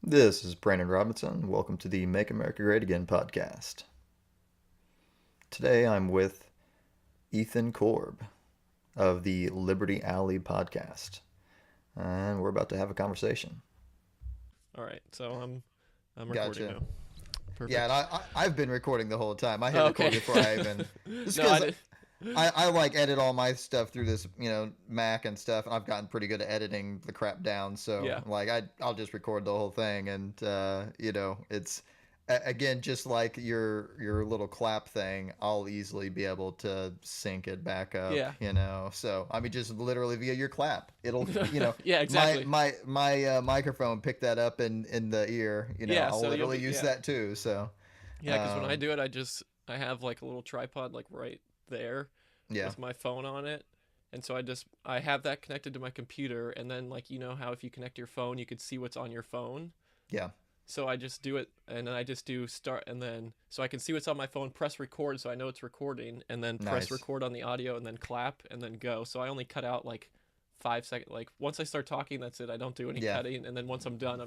This is Brandon Robinson. Welcome to the Make America Great Again podcast. Today I'm with Ethan Korb of the Liberty Alley podcast, and we're about to have a conversation. All right, so I'm recording Gotcha. now. Yeah, and Perfect. I've been recording the whole time. I hit Oh, record okay. before I even just No, I because did. I like edit all my stuff through this Mac and stuff, and I've gotten pretty good at editing the crap down. So Yeah, like I'll just record the whole thing, and it's again just like your little clap thing. I'll easily be able to sync it back up. yeah, So I mean, just literally via your clap, it'll yeah, my exactly. microphone pick that up in the ear. Yeah, I'll so you'll literally be use that too. So yeah, because when I um, do it, I have like a little tripod like right there yeah, with my phone on it, and so I have that connected to my computer, and then like how if you connect your phone, you could see what's on your phone. yeah, So I just do it, and then I just do start, and then so I can see what's on my phone, press record, so I know it's recording, and then press nice. record on the audio, and then clap, and then go. So I only cut out like 5 seconds. Like once I start talking, that's it. I don't do any Yeah. cutting, and then once I'm done,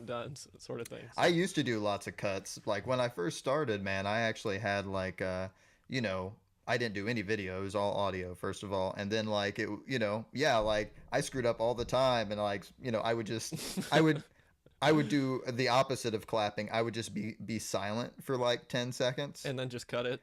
sort of thing. I So used to do lots of cuts. Like when I first started, man, I actually had like you know, I didn't do any video. It was all audio first of all, and then like yeah, like I screwed up all the time, and like I would just I would I would do the opposite of clapping. I would just be silent for like 10 seconds. and then just cut it.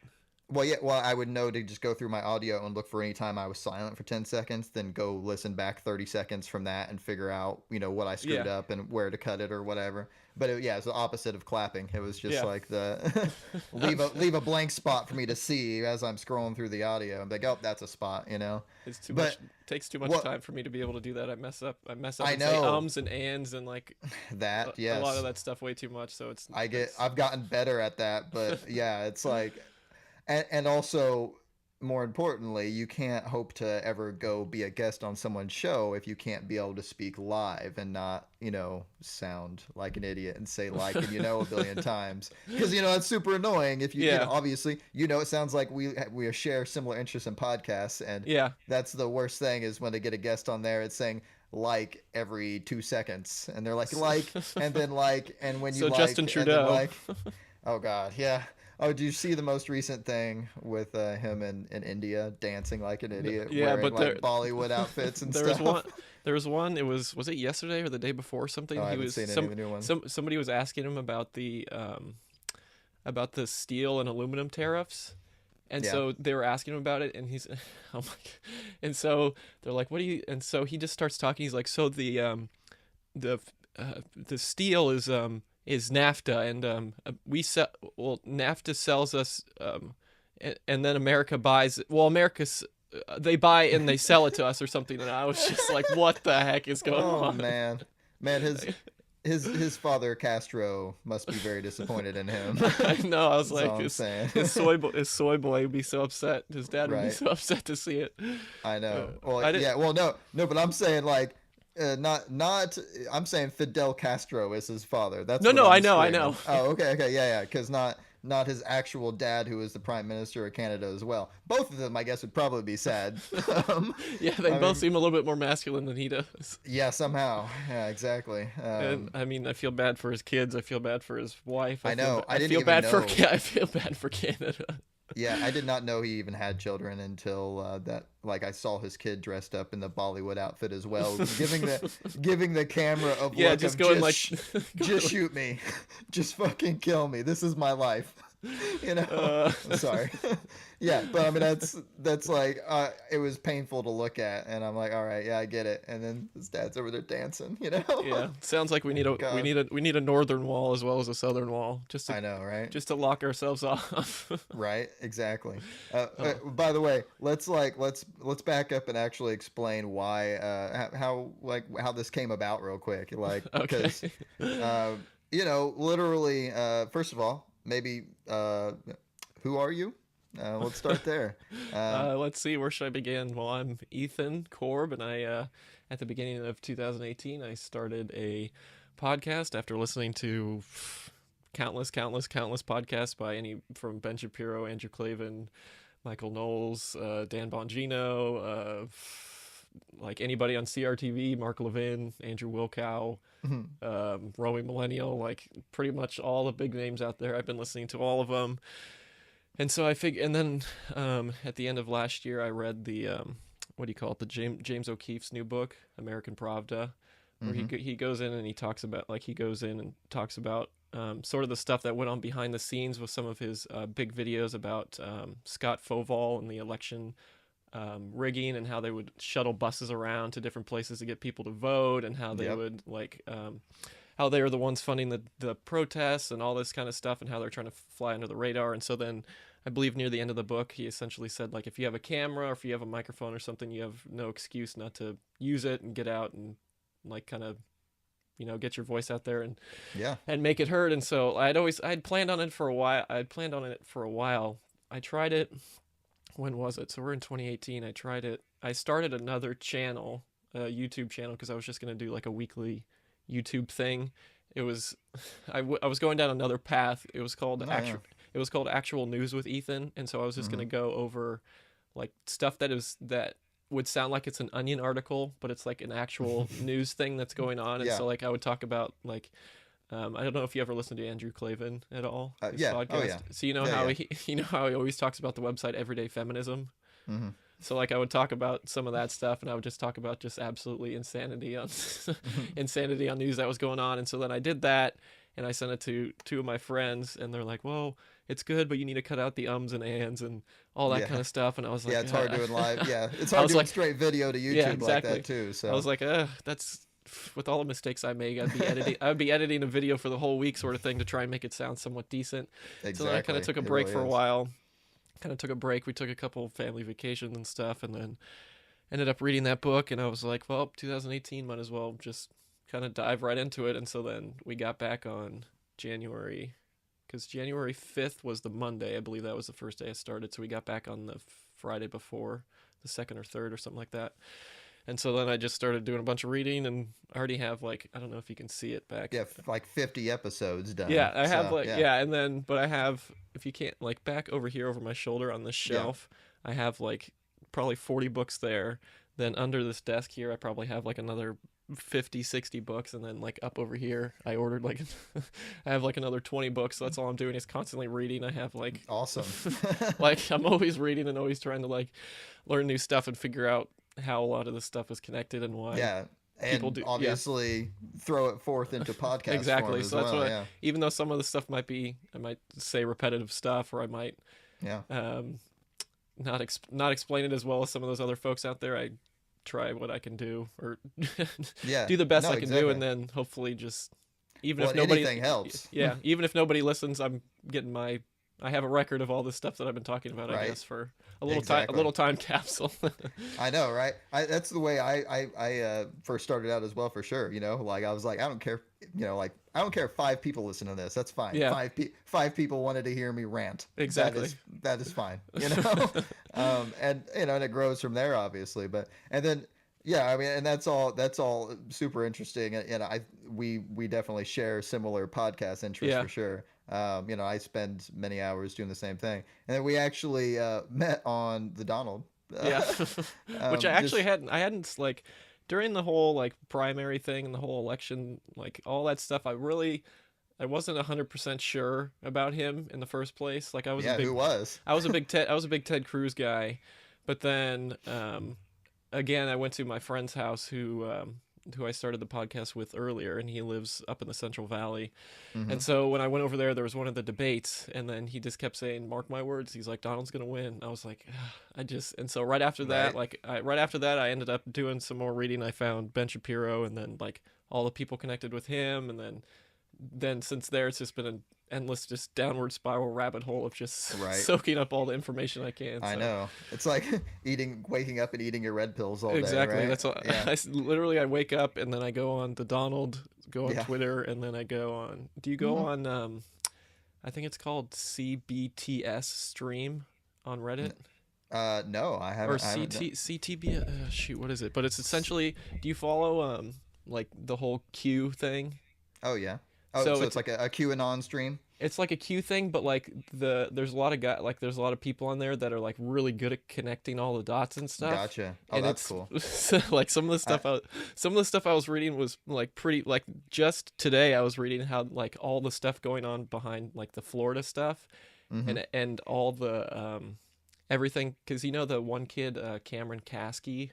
Well, yeah, well, I would know to just go through my audio and look for any time I was silent for 10 seconds, then go listen back 30 seconds from that and figure out, what I screwed Yeah, up and where to cut it or whatever. But yeah, it's the opposite of clapping. It was just yeah. like the leave a blank spot for me to see as I'm scrolling through the audio. I'm like, oh, that's a spot. It's too But much. Takes too much what time for me to be able to do that. I mess up I and say know ums and ands and like that, a lot of yes, that stuff way too much. So it's I've gotten better at that, but yeah, it's like and also more importantly, you can't hope to ever go be a guest on someone's show if you can't be able to speak live and not sound like an idiot and say like and a billion times because it's super annoying if yeah, obviously it sounds like we share similar interests in podcasts, and yeah. that's the worst thing is when they get a guest on there, it's saying like every 2 seconds, and they're like and then like and when you So Justin and then Trudeau. like oh god, yeah. Oh, did you see the most recent thing with him in India dancing like an idiot, Yeah, wearing but like Bollywood outfits and there was one. stuff? There was one. Was it yesterday or the day before or Oh, something? I He haven't was seen any of the new ones. somebody was asking him about the steel and aluminum tariffs, and Yeah, so they were asking him about it, and he's oh my, and so they're like, what do you? And so he just starts talking. He's like, so the the steel is NAFTA, and we sell, well, NAFTA sells us, and then America buys it. Well, they buy and they sell it to us or something, and I was just like, what the heck is going oh on? man, his father Castro must be very disappointed in him. I know. I was That's like, all I'm saying. his soy boy would be so upset. His dad would be Right, so upset to see it. I know. Well, I didn't. yeah, well, no, but I'm saying like not I'm saying Fidel Castro is his father. That's No, what no. I I'm know. I screaming. know. Oh, okay, yeah, because not his actual dad, who is the prime minister of Canada as well. Both of them, I guess, would probably be sad. um, Yeah, they I both mean, seem a little bit more masculine than he does. yeah, somehow, yeah, exactly. And I mean, I feel bad for his kids. I feel bad for his wife. I know. I I didn't feel even bad for know. I feel bad for Canada. Yeah, I did not know he even had children until that. Like I saw his kid dressed up in the Bollywood outfit as well, giving the camera a Yeah, look just of going like, just shoot me, just fucking kill me. This is my life. you know. uh, Sorry. Yeah, but I mean that's like it was painful to look at, and I'm like, all right, yeah, I get it. And then his dad's over there dancing. yeah, sounds like we need a God, we need a northern wall as well as a southern wall, I know, right? just to lock ourselves off. Right, exactly. Oh, By the way, let's back up and actually explain why how this came about real quick, like okay. because literally first of all, maybe who are you? Let's start there. Um, Let's see, where should I begin? Well, I'm Ethan Korb, and I at the beginning of 2018, I started a podcast after listening to countless podcasts by any from Ben Shapiro, Andrew Clavin, Michael Knowles, Dan Bongino, like anybody on CRTV, Mark Levin, Andrew Wilkow, Mhm. Romy Millennial, like pretty much all the big names out there. I've been listening to all of them. And so I figured, and then at the end of last year, I read the what do you call it? The James O'Keefe's new book, American Pravda, where Mhm. he goes in and he talks about sort of the stuff that went on behind the scenes with some of his big videos about Scott Foval and the election rigging, and how they would shuttle buses around to different places to get people to vote, and how they Yep. would how they are the ones funding the protests and all this kind of stuff, and how they're trying to fly under the radar. And so then I believe near the end of the book, he essentially said, like, if you have a camera or if you have a microphone or something, you have no excuse not to use it and get out and like kind of get your voice out there Yeah. and make it heard. And so I'd planned on it for a while. I tried it. When was it? So we're in 2018. I tried it. I started another channel, a YouTube channel, because I was just gonna do like a weekly YouTube thing. It was, I was going down another path. It was called Oh yeah. Actual News with Ethan, and so I was just Mhm. gonna go over like stuff that would sound like it's an Onion article, but it's like an actual news thing that's going on. And Yeah. so like I would talk about like I don't know if you ever listened to Andrew Clavin at all, his Yeah. Oh podcast. yeah. So you know Yeah. how Yeah. he always talks about the website Everyday Feminism. Mhm. So like I would talk about some of that stuff, and I would just talk about just absolutely insanity on Mhm. insanity on news that was going on. And so then I did that, and I sent it to two of my friends, and they're like, "Well, it's good, but you need to cut out the ums and ands and all that kind Yeah. of stuff." And I was like, Yeah. It's hard doing live. Yeah. It's I hard was doing like, straight video to yeah, YouTube like that exactly. too. I So was like, that's with all the mistakes I make, I would be editing a video for the whole week sort of thing to try and make it sound somewhat decent. So then I kind exactly, of took a it break really for a is. while. Kind of took a break. We took a couple family vacations and stuff, and then ended up reading that book. And I was like, well, 2018 might as well just kind of dive right into it. And so then we got back on January, because January 5th was the Monday. I believe that was the first day I started. So we got back on the Friday before, the second or third or something like that. And so then I just started doing a bunch of reading, and I already have like, I don't know if you can see it back. Yeah, like 50 episodes done. Yeah, I have So like, yeah. yeah, and then but I have, if you can't, like back over here over my shoulder on this Yeah. shelf, I have like probably 40 books there. Then under this desk here, I probably have like another 50, 60 books, and then like up over here, I ordered like I have like another 20 books. So that's all I'm doing is constantly reading. I have like Awesome. like I'm always reading and always trying to like learn new stuff and figure out how a lot of this stuff is connected and why Yeah. people And do. Yeah, obviously throw it forth into podcast form exactly. as So that's well. what, Yeah. even though some of the stuff I might say repetitive stuff, or I might Yeah. um, not explain it as well as some of those other folks out there. I try what I can do, or Yeah. do the best No, I can do, exactly. and then hopefully just even Well, if nobody, anything helps. yeah, even if nobody listens, I'm getting I have a record of all this stuff that I've been talking about. I Right. guess for a Exactly. little time capsule. I know, right? That's the way I first started out as well, for sure. Like I was like, I don't care. Like I don't care if 5 people listen to this. That's fine. Yeah, 5 people wanted to hear me rant. exactly. That is fine. And and it grows from there, obviously. But and then yeah, I mean, and that's all super interesting. And we definitely share similar podcast interests Yeah, for sure. I spend many hours doing the same thing, and then we actually met on the Donald. yeah. Which Just I hadn't like during the whole like primary thing and the whole election, like all that stuff. I wasn't 100% sure about him in the first place. Like yeah, who was? I was a big Ted Cruz guy, but then again I went to my friend's house who I started the podcast with earlier, and he lives up in the Central Valley. Hmm. And so when I went over there was one of the debates, and then he just kept saying, "Mark my words." He's like, "Donald's gonna win." I was like, and so right after that, Right. right after that, I ended up doing some more reading. I found Ben Shapiro, and then like all the people connected with him, and then since there, it's just been an endless, just downward spiral rabbit hole of just Right. soaking up all the information I can. I So know. It's like waking up and eating your red pills all day, exactly, right? that's what Yeah. literally I wake up and then I go on the Donald, go on Yeah. Twitter, and then I go on. Do you go Hmm. on? I think it's called CBTS stream on Reddit, No, I or haven't. CTB. Shoot, what is it? But it's essentially. Do you follow like the whole Q thing? Oh yeah. Oh, So so it's like a QAnon stream. it's like a Q thing, but like there's a lot of there's a lot of people on there that are like really good at connecting all the dots and stuff. Gotcha. Oh, And that's it's cool. like I, some of the stuff I was reading was like pretty like just today I was reading how like all the stuff going on behind like the Florida stuff mm-hmm. and all the everything, because you know the one kid Cameron Kasky.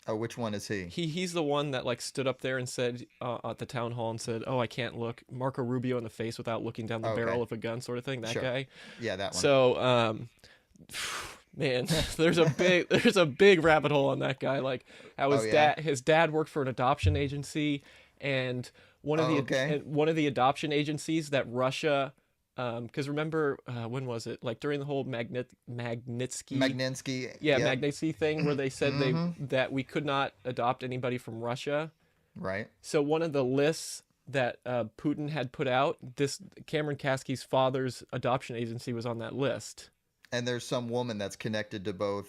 Oh, which one is he? He's the one that like stood up there and said at the town hall and said, "Oh, I can't look Marco Rubio in the face without looking down the barrel Okay. of a gun," sort of thing. That Sure. guy. Yeah, that one. So, man, there's a big rabbit hole on that guy. Like how Oh yeah. his dad worked for an adoption agency, and Oh, okay. one of the adoption agencies that Russia. Because remember, when was it? Like during the whole Magnitsky, Magnitsky. yeah, Yep. Magnitsky thing, where they said Mm-hmm. that we could not adopt anybody from Russia. Right. So one of the lists that Putin had put out, this Cameron Kasky's father's adoption agency was on that list. And there's some woman that's connected to both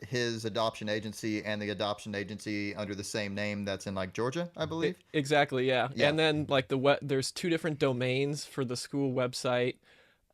his adoption agency and the adoption agency under the same name that's in like Georgia, I believe. Exactly, yeah. Yeah. And then like there's two different domains for the school website.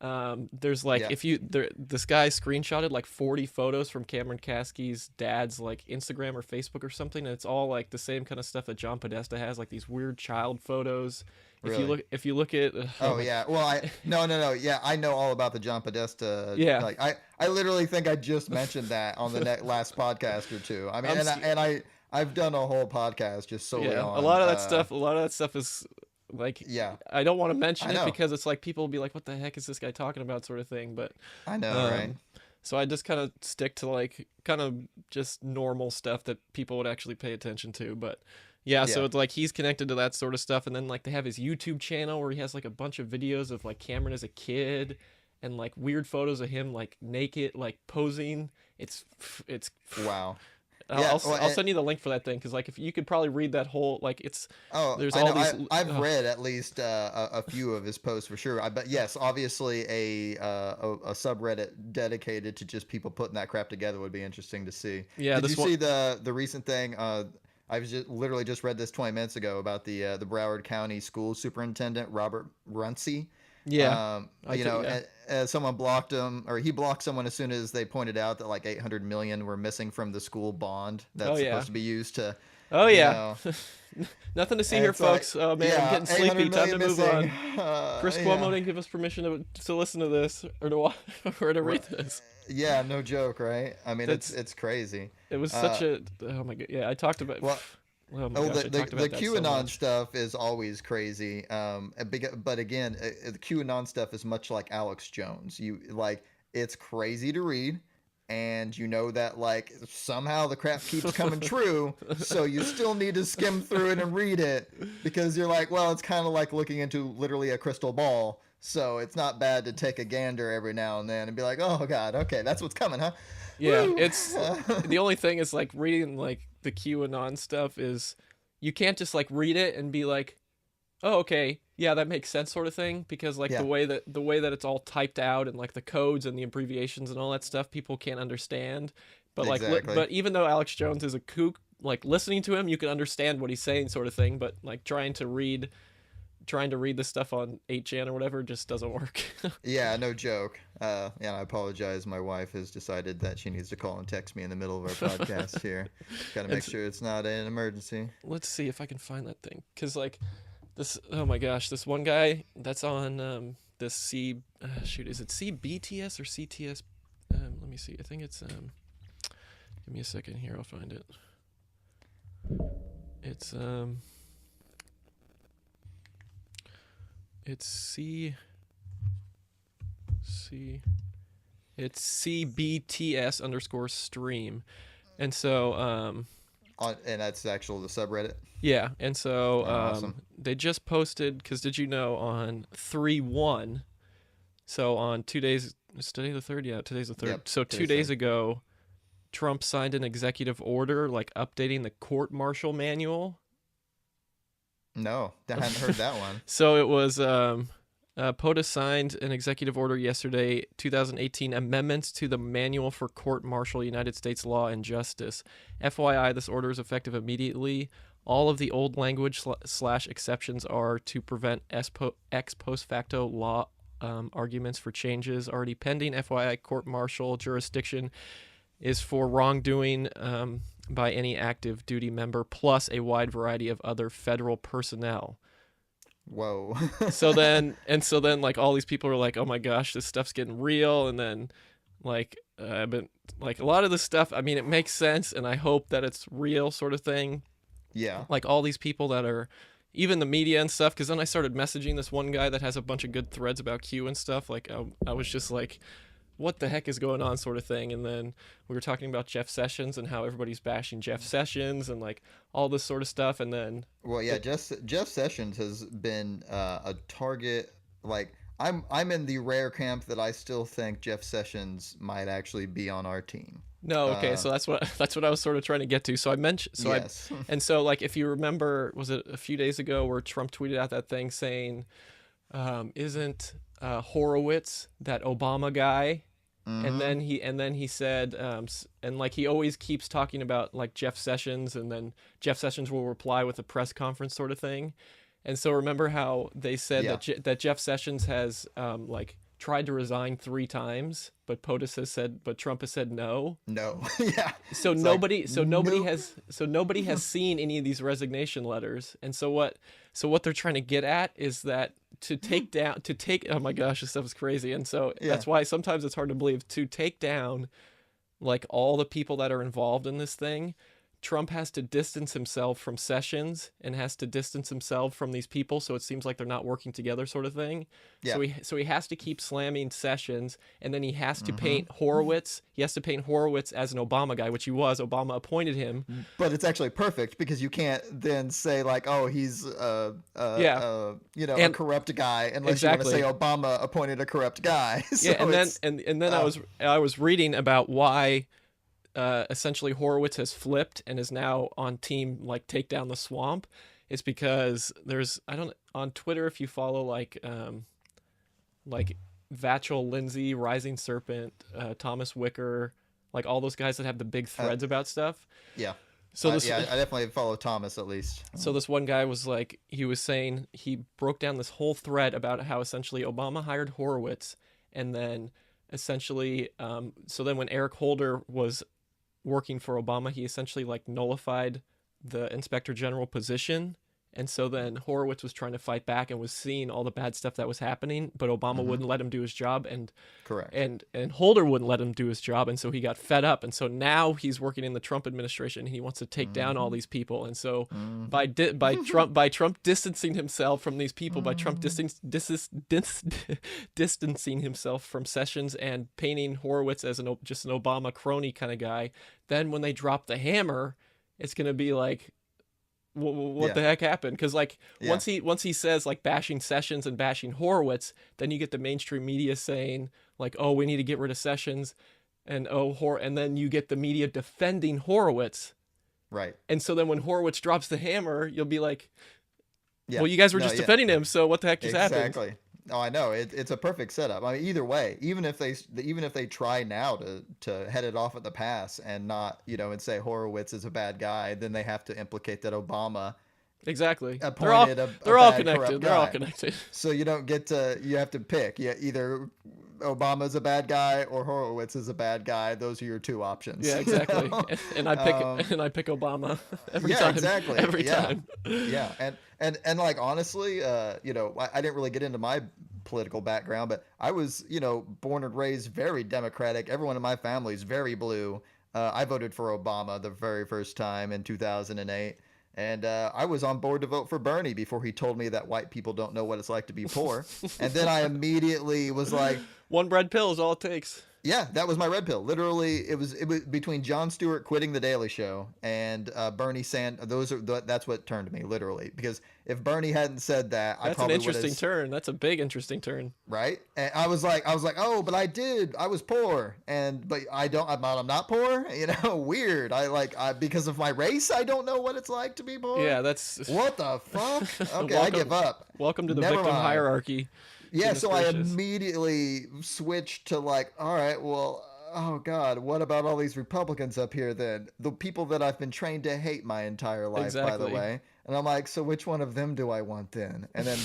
There's like Yeah. this guy screenshotted like 40 photos from Cameron Kasky's dad's like Instagram or Facebook or something, and it's all like the same kind of stuff that John Podesta has, like these weird child photos. Really? If you look at Oh yeah. Well, no. Yeah, I know all about the John Podesta. yeah, Like I literally think I just mentioned that on the last podcast or two. I mean, I've done a whole podcast just solely yeah, on a lot of that stuff is like yeah. I don't want to mention I it know. because it's like people will be like, "What the heck is this guy talking about?" sort of thing. But I know, right? so I just kind of stick to like kind of just normal stuff that people would actually pay attention to. But yeah, so Yeah. it's like he's connected to that sort of stuff, and then like they have his YouTube channel where he has like a bunch of videos of like Cameron as a kid and like weird photos of him like naked, like posing. It's Wow. I'll, Yeah, I'll, well, I'll send you the link for that thing, because like if you could probably read that whole like it's oh, there's I all know. these I've read at least a few of his posts for sure. But yes, obviously a subreddit dedicated to just people putting that crap together would be interesting to see. yeah, Did this you one. see the recent thing? I've literally just read this 20 minutes ago about the Broward County School Superintendent Robert Runcie. Yeah, I You think know, yeah. someone blocked him, or he blocked someone as soon as they pointed out that like 800 million were missing from the school bond Oh that's yeah. supposed to be used to, Oh you yeah. know, Nothing to see and here, it's like, folks. Oh man, I'm yeah, getting 800 sleepy. Time to million move missing. on. Chris Cuomo Yeah. didn't give us permission to listen to this or to watch, or to Ri- read this. Yeah, no joke, right? I mean, That's it's crazy. it was Uh, such a oh my god. Yeah, I talked about. well, Oh my oh, gosh, I talked the about that so QAnon much. stuff is always crazy. But again, the QAnon stuff is much like Alex Jones. You like it's crazy to read, and you know that like somehow the crap keeps coming true, so you still need to skim through it and read it because you're like, well, it's kind of like looking into literally a crystal ball. So it's not bad to take a gander every now and then and be like, oh God, okay, that's what's coming, huh? Yeah, Woo! it's the only thing is like reading like the QAnon stuff is you can't just like read it and be like, oh okay, yeah, that makes sense sort of thing, because like Yeah, the way that it's all typed out and like the codes and the abbreviations and all that stuff people can't understand. But like exactly. but even though Alex Jones is a kook, like listening to him you can understand what he's saying sort of thing, but like trying to read the stuff on 8chan or whatever just doesn't work. Yeah, no joke. Yeah, I apologize. My wife has decided that she needs to call and text me in the middle of our podcast here. Got to make It's, sure it's not an emergency. let's see if I can find that thing, cuz like this, oh my gosh, this one guy that's on this shoot, is it CBTS or CTS? Let me see. I think it's give me a second here, I'll find it. It's it's C it's CBTS underscore stream. And so And that's the subreddit. yeah, and so Oh, awesome. they just posted, because did you know on 3/1, so on 2 days, is today the 3rd? Yeah, today's the 3rd. Yep. So 2 Today's days third. ago, Trump signed an executive order like updating the court martial manual. No, I hadn't heard that one. So it was POTUS signed an executive order yesterday, 2018, amendments to the Manual for Court Martial United States Law and Justice. FYI, this order is effective immediately. All of the old language slash exceptions are to prevent ex post facto law arguments for changes already pending. FYI, court martial jurisdiction is for wrongdoing by any active duty member, plus a wide variety of other federal personnel. Whoa. So then like all these people are like, oh my gosh, this stuff's getting real. And then like but like a lot of this stuff, I mean, it makes sense, and I hope that it's real, sort of thing. Yeah. Like all these people that are, even the media and stuff, because then I started messaging this one guy that has a bunch of good threads about Q and stuff. Like I was just like, what the heck is going on, sort of thing. And then we were talking about Jeff Sessions and how everybody's bashing Jeff Sessions and like all this sort of stuff. And then Well, yeah, Jeff Sessions has been a target. Like I'm in the rare camp that I still think Jeff Sessions might actually be on our team. no, okay, so that's what I was sort of trying to get to. So I mentioned, Yes. and so like if you remember, was it a few days ago where Trump tweeted out that thing saying, isn't Horowitz that Obama guy? And then he said, and like he always keeps talking about like Jeff Sessions, and then Jeff Sessions will reply with a press conference, sort of thing. And so remember how they said Yeah. that Jeff Sessions has like tried to resign 3 times, but Trump has said no. No. Yeah. So It's nobody like, nobody has seen any of these resignation letters. And so what they're trying to get at is that to take oh my gosh, this stuff is crazy. And so Yeah. that's why sometimes it's hard to believe, to take down like all the people that are involved in this thing. Trump has to distance himself from Sessions and has to distance himself from these people, so it seems like they're not working together, sort of thing. Yeah. So he has to keep slamming Sessions, and then he has to paint Horowitz. He has to paint Horowitz as an Obama guy, which he was. Obama appointed him. But it's actually perfect because you can't then say like, oh, he's a corrupt guy, unless Exactly. you want to say Obama appointed a corrupt guy. So Yeah, and then it's- and then I was reading about why essentially Horowitz has flipped and is now on team like take down the swamp. It's because there's, I don't, on Twitter, if you follow like Vachel Lindsay, Rising Serpent, Thomas Wicker, like all those guys that have the big threads about stuff. yeah. So I definitely follow Thomas at least. So this one guy was like, he was saying, he broke down this whole thread about how essentially Obama hired Horowitz, and then essentially, so then when Eric Holder was working for Obama, he essentially like nullified the inspector general position. And so then Horowitz was trying to fight back and was seeing all the bad stuff that was happening, but Obama wouldn't let him do his job, and Correct. and Holder wouldn't let him do his job, and so he got fed up, and so now he's working in the Trump administration and he wants to take down all these people. And so by Trump distancing himself from these people, by Trump distancing himself from Sessions and painting Horowitz as just an Obama crony kind of guy, then when they drop the hammer, it's going to be like, what the heck happened? Because like once he says like bashing Sessions and bashing Horowitz, then you get the mainstream media saying like, oh, we need to get rid of Sessions, and and then you get the media defending Horowitz. Right. And so then when Horowitz drops the hammer, you'll be like, Yeah. well, you guys were just defending him, so what the heck just happened? Exactly. Oh, I know. It's a perfect setup. I mean, either way, even if they try now to head it off at the pass and not, and say Horowitz is a bad guy, then they have to implicate that Obama Exactly. appointed they're all bad, connected. corrupt They're all guy. connected. So you don't get to, you have to pick. Yeah, either Obama's a bad guy or Horowitz is a bad guy. Those are your two options. Yeah, you exactly. know? And I pick Obama every Yeah, time. exactly. Every Yeah. time. Yeah, and like honestly, I didn't really get into my political background, but I was, born and raised very Democratic. Everyone in my family is very blue. I voted for Obama the very first time in 2008. And I was on board to vote for Bernie before he told me that white people don't know what it's like to be poor. And then I immediately was like, one red pill is all it takes. yeah, that was my red pill. Literally, it was between Jon Stewart quitting The Daily Show and Bernie Sanders. That's what turned me, literally. Because if Bernie hadn't said that, I That's an probably interesting turn. That's a big interesting turn. right? And I was like, oh, but I was poor, but I'm not poor. Weird. Because of my race, I don't know what it's like to be poor. Yeah, that's What the fuck? Okay, I give up. welcome to the Never victim mind. hierarchy. Yeah, Goodness so I gracious. immediately switched to like, all right, well, oh God, what about all these Republicans up here then? The people that I've been trained to hate my entire life, by the Exactly. way. And I'm like, so which one of them do I want then? And then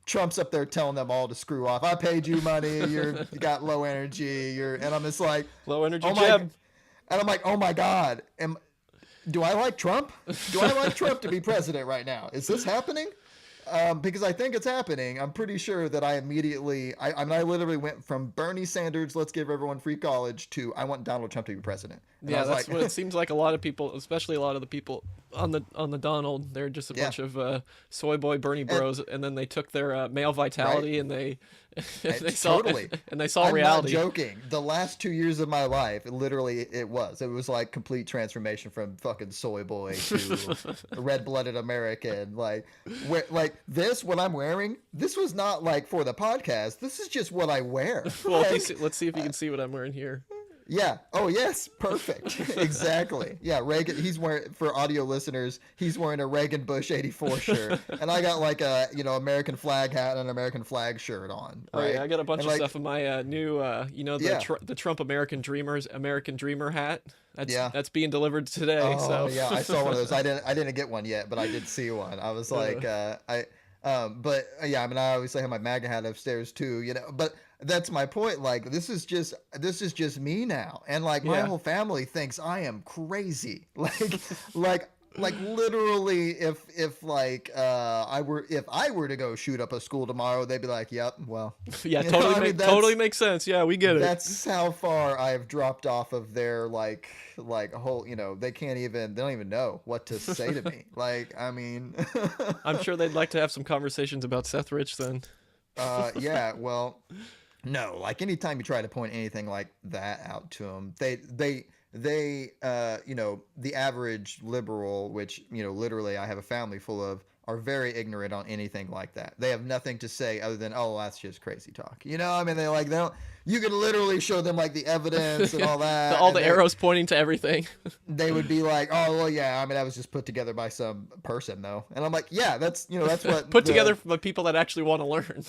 Trump's up there telling them all to screw off. I paid you money, you got low energy, and I'm just like, Low energy oh my, Jeb. and I'm like, oh my God, do I like Trump? Do I like Trump to be president right now? Is this happening? Because I think it's happening. I'm pretty sure that I literally went from Bernie Sanders, let's give everyone free college, to I want Donald Trump to be president. And I Yeah, was that's like, what it seems like. A lot of people, especially a lot of the people on the Donald, they're just a yeah. bunch of soy boy Bernie And bros, and then they took their male right, vitality and they they saw totally. and they saw I'm not reality. joking. The last 2 years of my life, literally, it was like complete transformation from fucking soy boy to red blooded American. Like this, what I'm wearing, this was not like for the podcast. This is just what I wear. Well, if you Like, see, let's see if you can see what I'm wearing here. yeah. Oh, yes. Perfect. Exactly. Yeah. Reagan. He's wearing, for audio listeners, he's wearing a Reagan Bush '84 shirt, and I got like a American flag hat and an American flag shirt on. Oh Right. yeah, I got a bunch And of like, stuff in my new yeah. the Trump American Dreamer hat. Yeah. That's being delivered today. Oh So yeah. I saw one of those. I didn't get one yet, but I did see one. I was uh, like, but yeah. I mean, I obviously have my MAGA hat upstairs too. But that's my point. Like, this is just me now, and like my yeah, whole family thinks I am crazy. Like like literally, if I were to go shoot up a school tomorrow, they'd be like, "Yep, well," yeah, I mean, totally makes sense. Yeah, we get it. that's how far I've dropped off of their whole. They don't even know what to say to me. Like, I mean, I'm sure they'd like to have some conversations about Seth Rich then. yeah, well, no, like anytime you try to point anything like that out to them, the average liberal, which, literally I have a family full of, are very ignorant on anything like that. They have nothing to say other than, oh, that's just crazy talk. I mean, they don't, you could literally show them like the evidence and all that. All And the arrows pointing to everything. they would be like, oh, well, yeah, I mean, that was just put together by some person though. And I'm like, yeah, that's what Put together by people that actually want to learn.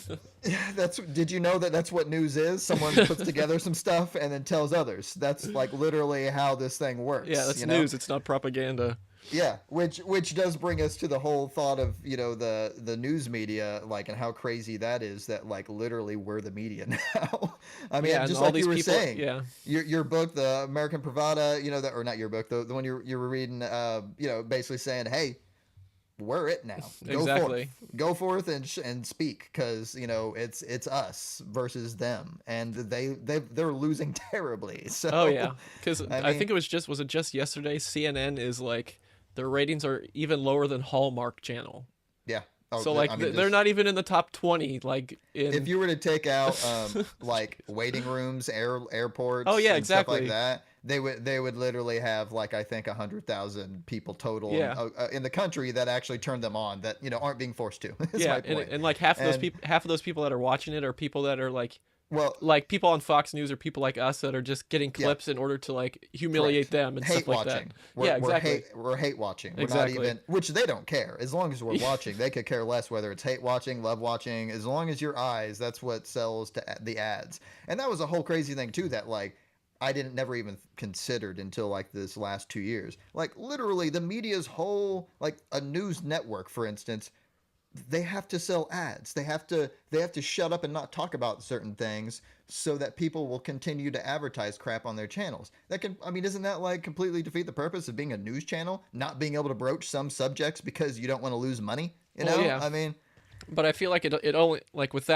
did you know that that's what news is? Someone puts together some stuff and then tells others. That's like literally how this thing works. Yeah, that's news. It's not propaganda. Yeah, which does bring us to the whole thought of, the news media, like, and how crazy that is, that like literally we're the media now. I mean, Yeah, and just all like these you were people. saying, Yeah, your book, the American Pravada, that, or not your book, the one you were reading, basically saying, hey, we're it now. exactly. Go forth and speak, because it's us versus them, and they're losing terribly. Oh So yeah, because I I mean, think was it just yesterday? CNN is like their ratings are even lower than Hallmark Channel. yeah. Oh, So like I mean, they're just not even in the top 20. Like if in you were to take out like waiting rooms, oh airports, yeah, and stuff like exactly. that, they would literally have, like, I think 100,000 people total Yeah, in the country that actually turn them on, that aren't being forced to. Is yeah, my point. and like And half of those people that are watching it are people that are well, like people on Fox News or people like us that are just getting yeah, clips in order to like humiliate correct. them and Hate stuff like that. watching. Yeah, We're exactly, hate watching. We're not exactly. even, which they don't care. As long as we're watching, they could care less whether it's hate watching, love watching. As long as your eyes, that's what sells to the ads. And that was a whole crazy thing too, that like I didn't never even considered until like this last 2 years. Like literally the media's whole, like a news network, for instance, they have to sell ads. They have to shut up and not talk about certain things so that people will continue to advertise crap on their channels. I mean, isn't that like completely defeat the purpose of being a news channel? Not being able to broach some subjects because you don't want to lose money? Well, yeah, I mean, but I feel like it only like with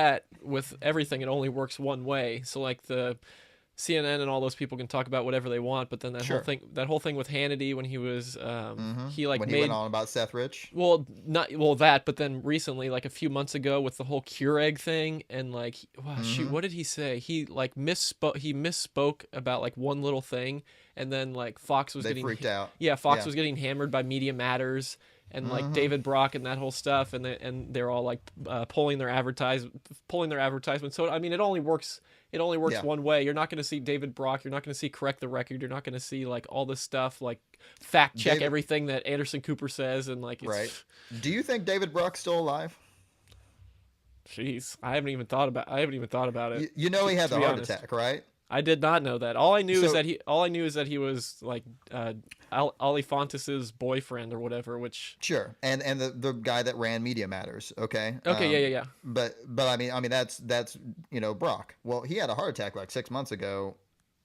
everything it only works one way. So like the CNN and all those people can talk about whatever they want, but then sure. that whole thing with Hannity when he was he like When he went made on about Seth Rich. well not well that, but then recently like a few months ago with the whole Keurig thing and like wow, shoot, Mm-hmm. what did he say? He misspoke about like one little thing, and then like Fox was They getting freaked out. yeah, Fox Yeah. was getting hammered by Media Matters and like Mm-hmm. David Brock and that whole stuff, and they're all like pulling their advertisement. So I mean, it only works. It only works Yeah. one way. You're not going to see David Brock. You're not going to see Correct the Record. You're not going to see like all this stuff like fact check David, everything that Anderson Cooper says and like right. it's. Do you think David Brock's still alive? Jeez, I haven't even thought about it. You know he had To the be heart honest. attack, right? I did not know that. All I knew is So that he was like Ali Fontes's boyfriend or whatever. Which sure, and the guy that ran Media Matters, okay. okay, yeah, yeah, yeah. But I mean that's Brock. Well, he had a heart attack like 6 months ago,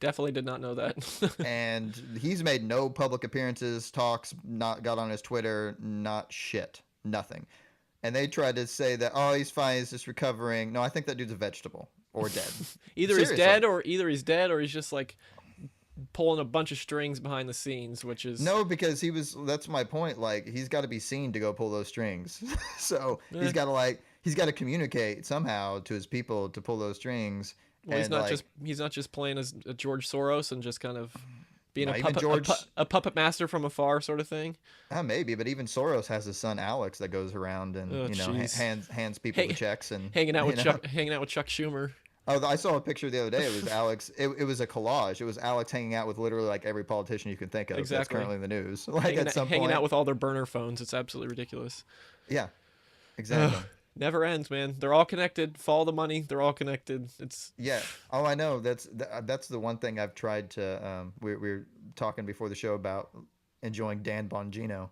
Definitely did not know that. and he's made no public appearances, talks, not got on his Twitter, not shit, nothing. And they tried to say that, oh, he's fine, he's just recovering. No, I think that dude's a vegetable or dead. Seriously. Either he's dead or he's just like pulling a bunch of strings behind the scenes, which is No, because that's my point. Like, he's got to be seen to go pull those strings. So eh. he's got to communicate somehow to his people to pull those strings. Well, And like, he's not just playing as a George Soros and just kind of being not even George. a puppet master from afar sort of thing. Maybe, but even Soros has his son Alex that goes around and Oh, hands people the checks and hanging out with Chuck Schumer. Oh, I saw a picture the other day. It was Alex. It was a collage. It was Alex hanging out with literally like every politician you can think of. Exactly. That's currently in the news. Like at some hanging point, out with all their burner phones. It's absolutely ridiculous. Yeah, exactly. Never ends, man. They're all connected. Follow the money. They're all connected. It's Yeah. Oh, I know. That's the one thing I've tried to. We were talking before the show about enjoying Dan Bongino.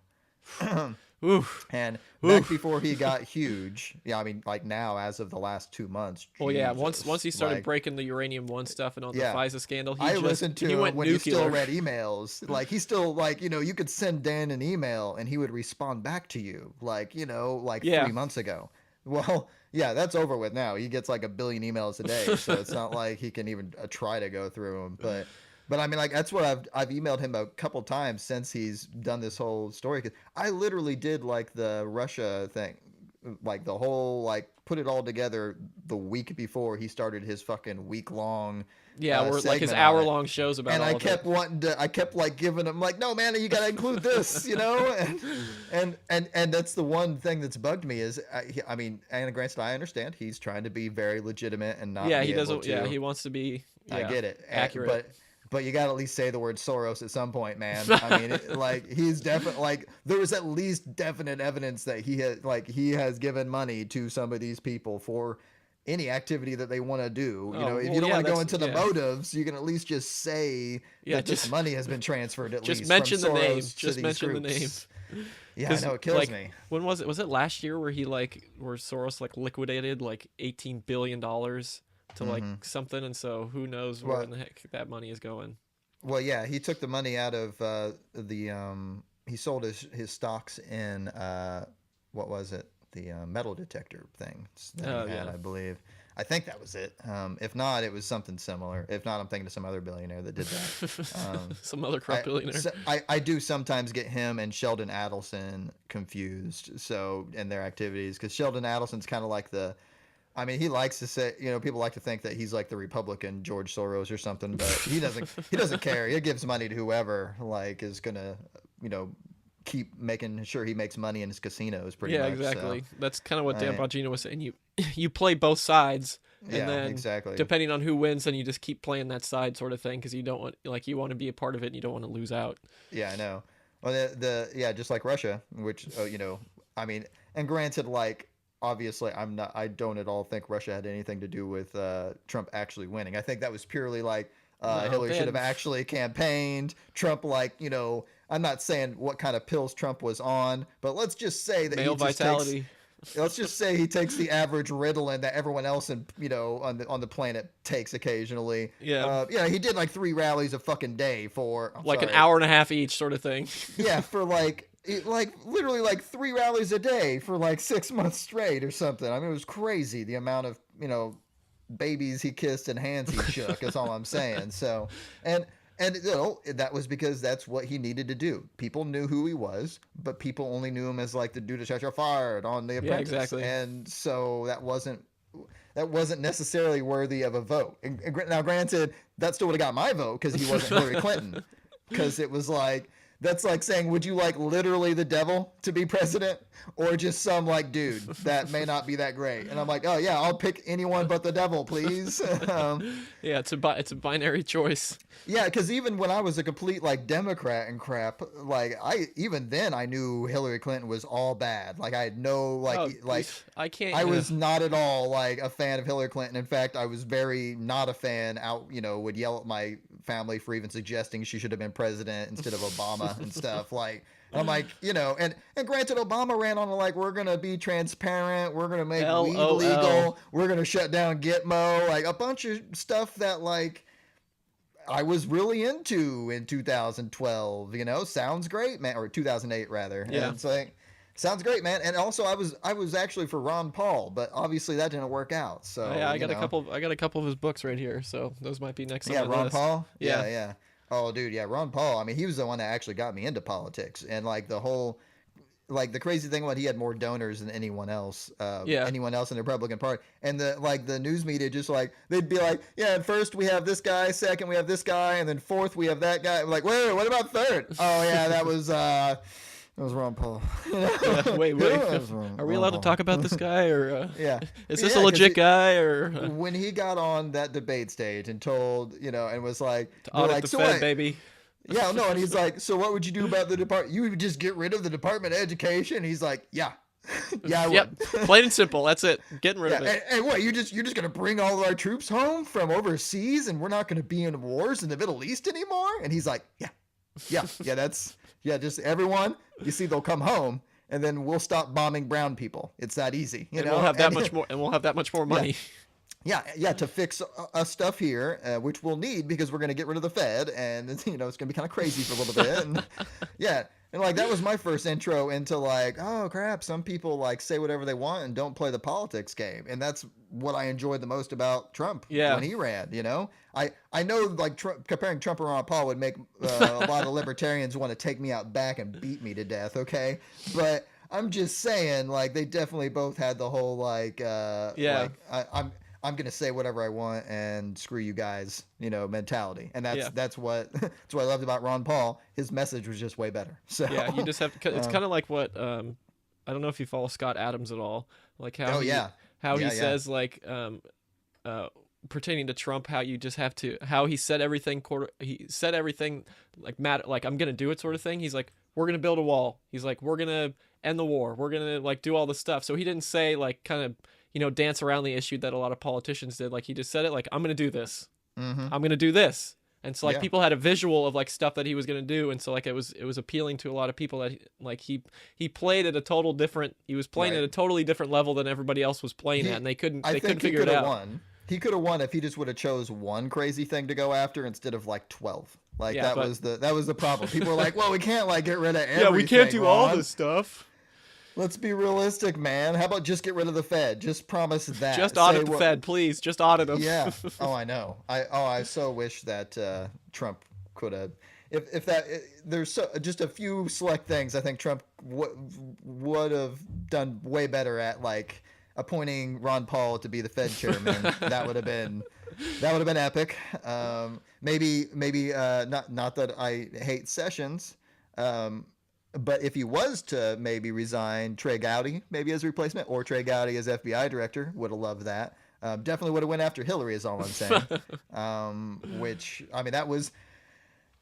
oof. And back before he got huge, yeah, I mean, like now, as of the last 2 months. Well, yeah. Jesus, Once he started like, breaking the uranium one stuff and all the yeah. FISA scandal, I listened to he him went when nuclear. he still read emails. Like he still like you could send Dan an email and he would respond back to you like 3 months ago. Well, yeah, that's over with now. He gets like 1 billion emails a day, so it's not like he can even try to go through them. But I mean, like that's what I've emailed him a couple times since he's done this whole story. 'Cause I literally did like the Russia thing, like the whole like put it all together the week before he started his fucking week-long. Yeah, we're like his segment on it. hour-long shows about And all I of kept it. wanting to. I kept like giving him like, no man, you got to include this, and that's the one thing that's bugged me is, I mean, and granted, I understand he's trying to be very legitimate and not. Yeah, be he able doesn't. to, Yeah, he wants to be. Yeah, I get it, accurate. but you got to at least say the word Soros at some point, man. I mean, like he's definitely like there was at least definite evidence that he has given money to some of these people for any activity that they want to do. If you don't want to go into the motives, you can at least just say that this money has been transferred at least. Just mention the name. Just Just mention the name. Yeah, I know it kills me. When was it? Was it last year where where Soros like liquidated like $18 billion to like something, and so who knows where in the heck that money is going? Well, yeah, he took the money out of he sold his stocks in what was it? The metal detector thing that he had, I believe. I think that was it. If not, it was something similar. If not, I'm thinking of some other billionaire that did that. Some other corrupt billionaire. I do sometimes get him and Sheldon Adelson confused. So in their activities, because Sheldon Adelson's kind of like I mean, he likes to say, people like to think that he's like the Republican George Soros or something, but he doesn't care. He gives money to whoever like is gonna, keep making sure he makes money in his casinos pretty much. Yeah, exactly. So. That's kind of what Dan Bongino was saying. You play both sides, and then exactly. depending on who wins, then you just keep playing that side sort of thing because you don't want you want to be a part of it and you don't want to lose out. Yeah, I know. Well, just like Russia, which I mean, and granted, like obviously, I don't at all think Russia had anything to do with Trump actually winning. I think that was purely like Hillary should have actually campaigned. Trump, I'm not saying what kind of pills Trump was on, but let's just say that male vitality. Let's just say he takes the average Ritalin that everyone else on the planet takes occasionally. Yeah. He did like 3 rallies a fucking day for an hour and a half each sort of thing. Yeah, for literally like 3 rallies a day for like 6 months straight or something. I mean, it was crazy the amount of babies he kissed and hands he shook. That's all I'm saying. So and that was because that's what he needed to do. People knew who he was, but people only knew him as like the dude that shot fired on The Apprentice. Yeah, exactly. And so that wasn't necessarily worthy of a vote. And now, granted, that still would have got my vote because he wasn't Hillary Clinton. Because it was like That's like saying, would you like literally the devil to be president, or just some like dude that may not be that great? And I'm like, oh yeah, I'll pick anyone but the devil, please. Yeah, it's a binary choice. Yeah, because even when I was a complete like Democrat and crap, like I even then I knew Hillary Clinton was all bad. Like I had no Oh, like I can't. I was not at all like a fan of Hillary Clinton. In fact, I was very not a fan. Would yell at my family for even suggesting she should have been president instead of Obama and stuff. Like I'm like, and granted, Obama ran on like we're gonna be transparent, we're gonna make weed LOL. legal, we're gonna shut down Gitmo, like a bunch of stuff that like I was really into in 2012. Sounds great, man, or 2008 rather. And Yeah. it's like, sounds great, man. And also, I was actually for Ron Paul, but obviously that didn't work out. Oh, yeah, So I got a couple of his books right here, so those might be next on yeah, my Ron list. Paul, Yeah. yeah, yeah. Oh, dude, yeah, Ron Paul. I mean, he was the one that actually got me into politics, and like the whole like the crazy thing was he had more donors than Yeah. anyone else in the Republican Party, and the news media just like they'd be like, yeah, and first we have this guy, second we have this guy, and then fourth we have that guy. I'm like, wait, what about third? Oh yeah, that was Ron Paul. Yeah. Wait. That was Are we Ron allowed to Paul. talk about this guy, or Yeah, is this a yeah, legit guy, or when he got on that debate stage and told, and was like, to they're audit like, the so Fed, what? baby? Yeah, no, and he's like, so what would you do about the department? You would just get rid of the Department of Education? He's like, yeah, yeah, I would. Yep. Plain and simple. That's it. Getting rid Yeah, of it. and what you're just gonna bring all of our troops home from overseas, and we're not gonna be in wars in the Middle East anymore? And he's like, yeah, just everyone. You see, they'll come home, and then we'll stop bombing brown people. It's that easy, And we'll have that much more. And we'll have that much more money. Yeah, to fix us stuff here, which we'll need because we're gonna get rid of the Fed, and it's gonna be kind of crazy for a little bit. And, yeah, and like that was my first intro into like, oh crap, some people like say whatever they want and don't play the politics game, and that's what I enjoyed the most about Trump Yeah. when he ran. I know like comparing Trump and Ron Paul would make a lot of libertarians want to take me out back and beat me to death. Okay, but I'm just saying like they definitely both had the whole like Yeah. like I'm gonna say whatever I want and screw you guys, mentality, and Yeah. that's what that's what I loved about Ron Paul. His message was just way better. So Yeah. You just have. It's kind of like what I don't know if you follow Scott Adams at all. Like how oh he, yeah, how he yeah, yeah, says like pertaining to Trump, how you just have to, how he said everything he said everything like like I'm gonna do it sort of thing. He's like, we're gonna build a wall. He's like, we're gonna end the war. We're gonna like do all this stuff. So he didn't say like kind of dance around the issue that a lot of politicians did. Like he just said it like, I'm gonna do this. mm-hmm. I'm gonna do this. And so like Yeah. people had a visual of like stuff that he was gonna do, and so like it was appealing to a lot of people that like he played at a total different, he was playing Right. at a totally different level than everybody else was playing at, and they couldn't I couldn't think he figure it could have out. won. He could have won if he just would have chose one crazy thing to go after instead of like 12. Like Yeah, but- that was the problem. People were like, well, we can't like get rid of everything. Yeah, we can't do all Ron. this stuff. Let's be realistic, man. How about just get rid of the Fed? Just promise that. Just Say audit the what- Fed, please. Just audit them. Yeah. Oh, I know. I so wish that Trump could have. If that there's just a few select things I think Trump would have done way better at, like appointing Ron Paul to be the Fed chairman. that would have been epic. Maybe not that I hate Sessions. But if he was to maybe resign, Trey Gowdy maybe as a replacement, or Trey Gowdy as FBI director, would have loved that. Definitely would have went after Hillary, is all I'm saying. Which I mean,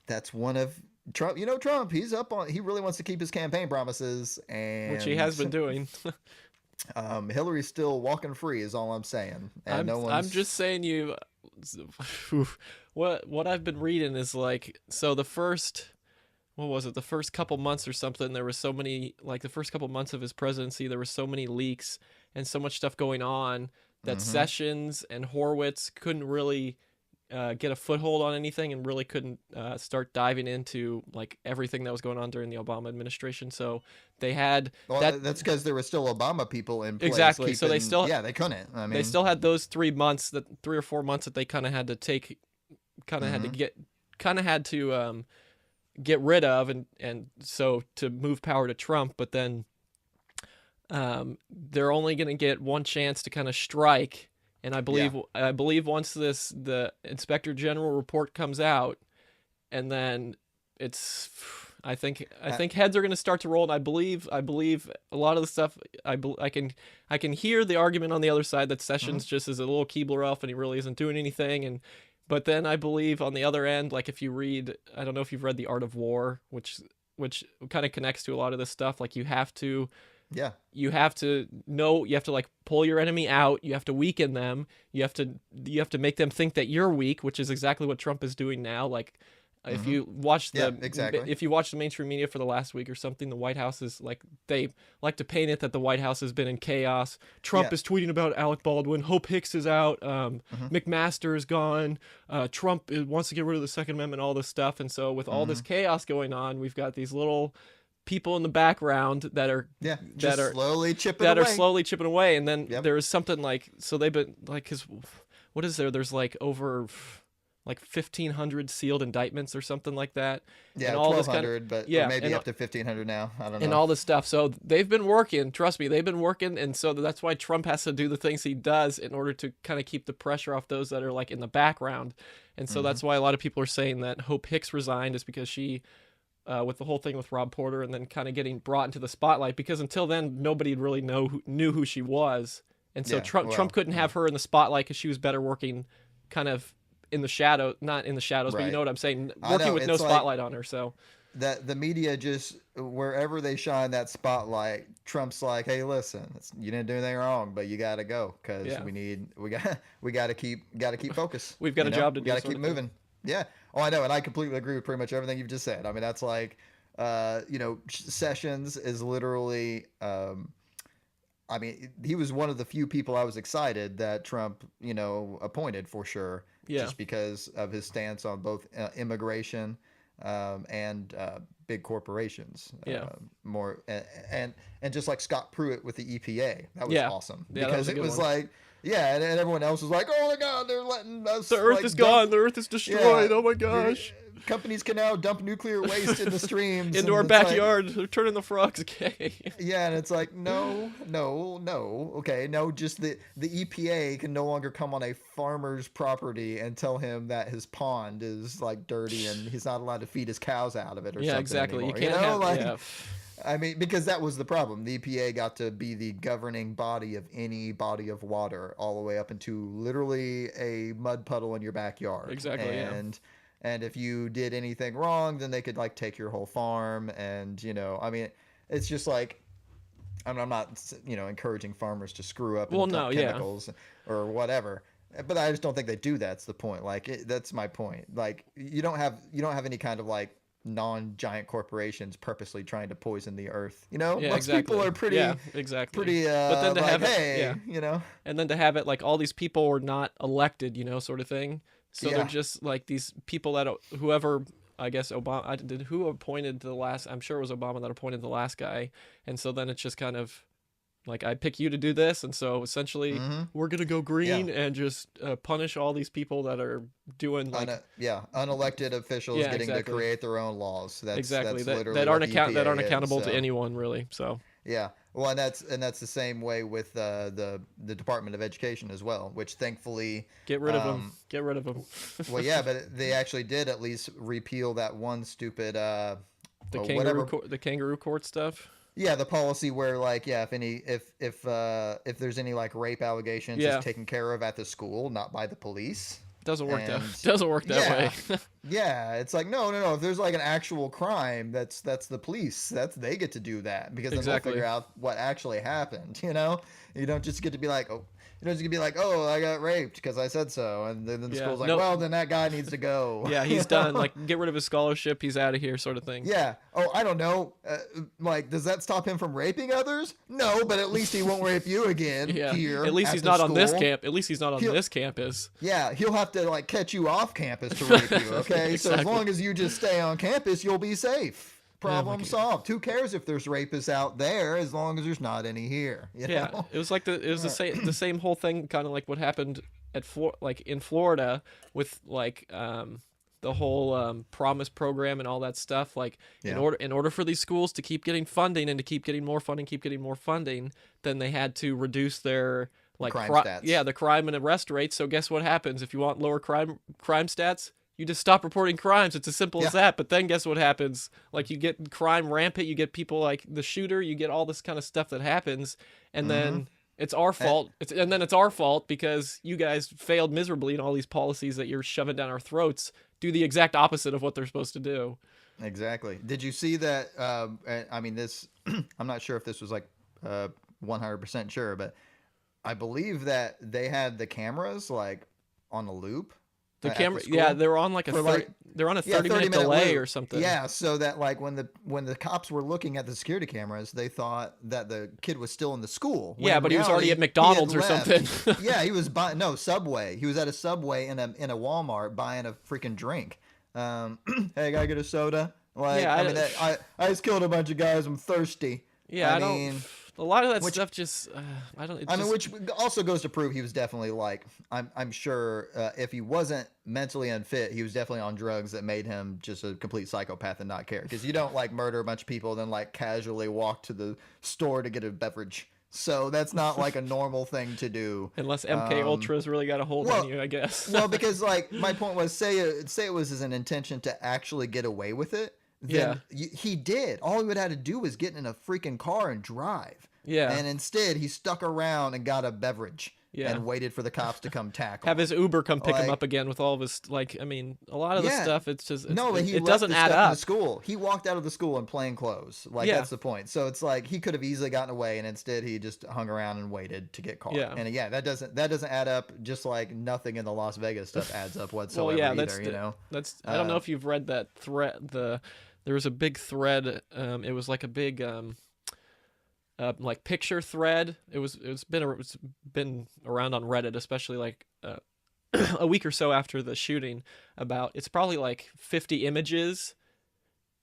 that's one of Trump. Trump. He really wants to keep his campaign promises, and Which he has been doing. Hillary's still walking free, is all I'm saying. And I'm just saying what I've been reading is like, so the first, what was it, the first couple months or something, there was so many, like the first couple months of his presidency, there was so many leaks and so much stuff going on that Sessions and Horowitz couldn't really get a foothold on anything, and really couldn't start diving into like everything that was going on during the Obama administration. So they had that's because there were still Obama people in place. Exactly. So they still they couldn't. I mean, they still had those 3 months, that 3 or 4 months that they kind of had to take, had to get rid of, and so to move power to Trump. But then they're only going to get one chance to kind of strike. And I believe once the Inspector General report comes out, and then I think heads are going to start to roll, and I believe a lot of the stuff. I can hear the argument on the other side that Hmm. Sessions just is a little Keebler elf and he really isn't doing anything. And but then I believe on the other end, like if you read, I don't know if you've read The Art of War, which kind of connects to a lot of this stuff. Like Yeah. you have to like pull your enemy out, you have to weaken them, you have to make them think that you're weak, which is exactly what Trump is doing now. Like if Hmm. you watch Yeah. the Exactly. if you watch the mainstream media for the last week or something, the White House is like, they like to paint it that the White House has been in chaos. Trump Yeah. is tweeting about Alec Baldwin, Hope Hicks is out, Hmm. McMaster is gone, Trump wants to get rid of the Second Amendment, all this stuff. And so with all this Hmm. chaos going on, we've got these little people in the background that are Yeah. that Just are slowly chipping that are away. slowly chipping away. And then Yep. there's something like, so they've been like, because what is there's like over like 1,500 sealed indictments or something like that, and Yeah. all twelve this kind of, hundred, but or yeah, maybe up to 1,500 now. I don't and know. all this stuff. So they've been working, trust me, they've been working. And so that's why Trump has to do the things he does in order to kind of keep the pressure off those that are like in the background. And so Hmm. that's why a lot of people are saying that Hope Hicks resigned, is because she, with the whole thing with Rob Porter, and then kind of getting brought into the spotlight, because until then nobody really knew who she was. And so Yeah. Trump Well. couldn't Yeah. have her in the spotlight because she was better working kind of in the shadow, not in the shadows, but you know Right. what I'm saying, I working know. with no It's like spotlight on her. So that the media just wherever they shine that spotlight, Trump's like, "Hey, listen, you didn't do anything wrong, but you got to go because yeah, we got to keep focus. we've got a job to We do, got to sort keep of thing. moving." Yeah. Oh, I know, and I completely agree with pretty much everything you've just said. I mean, that's like, Sessions is literally. I mean, he was one of the few people I was excited that Trump, appointed for sure, Yeah, just because of his stance on both immigration and big corporations. yeah, More and just like Scott Pruitt with the EPA, that was yeah, awesome yeah. That because was a it good was one. like, yeah, and everyone else was like, oh my god, they're letting The us Earth is like dump, gone. The Earth is yeah, destroyed. Oh my you're gosh. companies can now dump nuclear waste in the streams, Into our and it's like, backyard. They're turning the frogs gay. yeah, and it's like, no, no, no. Okay, no, just the EPA can no longer come on a farmer's property and tell him that his pond is like dirty and he's not allowed to feed his cows out of it or Yeah, something exactly. You anymore. can't have, Like, yeah. I mean, because that was the problem. The EPA got to be the governing body of any body of water all the way up into literally a mud puddle in your backyard. Exactly, yeah. And if you did anything wrong, then they could like take your whole farm. And I mean, it's just like, I'm not encouraging farmers to screw up Well, and no, dump yeah. chemicals or whatever. But I just don't think they do. That's the point. Like that's my point. Like you don't have any kind of like non-giant corporations purposely trying to poison the earth. Yeah, Most people exactly. are Yeah, pretty exactly. pretty But then to like, have it, yeah. hey. And then to have it like all these people were not elected, sort of thing. So they're Yeah. just like these people that whoever, I guess Obama, I did who appointed the last, I'm sure it was Obama that appointed the last guy. And so then it's just kind of like, I pick you to do this. And so essentially Mm-hmm. we're going to go Yeah. green and just punish all these people that are doing like, Yeah, unelected officials yeah, getting to exactly. create their own laws. Exactly. That's That literally that what aren't the EPA that aren't is. accountable to So anyone really. So yeah, well, and that's the same way with the Department of Education as well, which thankfully, get rid of them. um, Get rid of them. well, yeah, but they actually did at least repeal that one stupid whatever. The kangaroo court stuff. Yeah, the policy where like, yeah, if there's any like rape allegations, Yeah, it's taken care of at the school, not by the police. doesn't work that And doesn't work that yeah, way. yeah, it's like, no, no, no. If there's like an actual crime, that's the police. They get to do that because then they'll Exactly. figure out what actually happened. You don't just get to be like, oh, I got raped because I said so, and then the Yeah. school's like, No. well, then that guy needs to go. Yeah, he's done. Like, get rid of his scholarship. He's out of here, sort of thing. Yeah. Oh, I don't know. Like, does that stop him from raping others? No, but at least he won't rape you again Yeah. here. At least at he's the not on this school. camp. At least he's not on He'll- this campus. Yeah, he'll have to like catch you off campus to rape you. Okay, so as Exactly. long as you just stay on campus, you'll be safe. Oh my Problem God. solved. Who cares if there's rapists out there as long as there's not any here? Yeah, it was like the same whole thing, kind of like what happened at like in Florida with like the whole promise program and all that stuff. Like Yeah. in order for these schools to keep getting funding and to keep getting more funding, then they had to reduce their like Crime stats. yeah, the crime and arrest rates. So guess what happens if you want lower crime stats? You just stop reporting crimes. It's as simple as Yeah. that. But then guess what happens? Like you get crime rampant. You get people like the shooter. You get all this kind of stuff that happens, and Mm-hmm. then it's our fault. And then it's our fault because you guys failed miserably in all these policies that you're shoving down our throats. Do the exact opposite of what they're supposed to do. Exactly. Did you see that? I mean, this. I'm not sure if this was like 100% sure, but I believe that they had the cameras like on a loop The at the camera, yeah, school they're on like a for like they're on a yeah 30-minute 30-minute delay loop. or something. Yeah, so that like when the cops were looking at the security cameras, they thought that the kid was still in the school. When Yeah, in but he was already reality, at he had McDonald's or left. something. Yeah, he was buying no Subway. He was at a Subway in a Walmart buying a freaking drink. Hey, gotta get a soda. Like, Yeah, I mean, I just killed a bunch of guys. I'm thirsty. yeah, I I don't. mean, A lot of that which stuff just, I don't. It I mean, just, which also goes to prove he was definitely like, I'm sure if he wasn't mentally unfit, he was definitely on drugs that made him just a complete psychopath and not care. Because you don't like murder a bunch of people, then like casually walk to the store to get a beverage. So that's not like a normal thing to do. unless MK Ultra's really got a hold well, on you, I guess. well, because like my point was, say it was his intention to actually get away with it, then he did. All he would have to do was get in a freaking car and drive. Yeah. And instead, he stuck around and got a beverage Yeah. and waited for the cops to come tackle Have his Uber come pick him Like- up again with all of his, like, I mean, a lot of the Yeah. stuff, it's just, No, but he it left doesn't the add stuff in up. the school. He walked out of the school in plain clothes. Like, Yeah. that's the point. So it's like he could have easily gotten away, and instead he just hung around and waited to get caught. Yeah. And yeah, that doesn't add up. Just like nothing in the Las Vegas stuff adds up whatsoever Well, yeah, either. You know. that's, I don't know if you've read that thread, there was a big thread, it was like a big, like picture thread. It's been around on Reddit, especially like a week or so after the shooting. About it's probably like 50 images,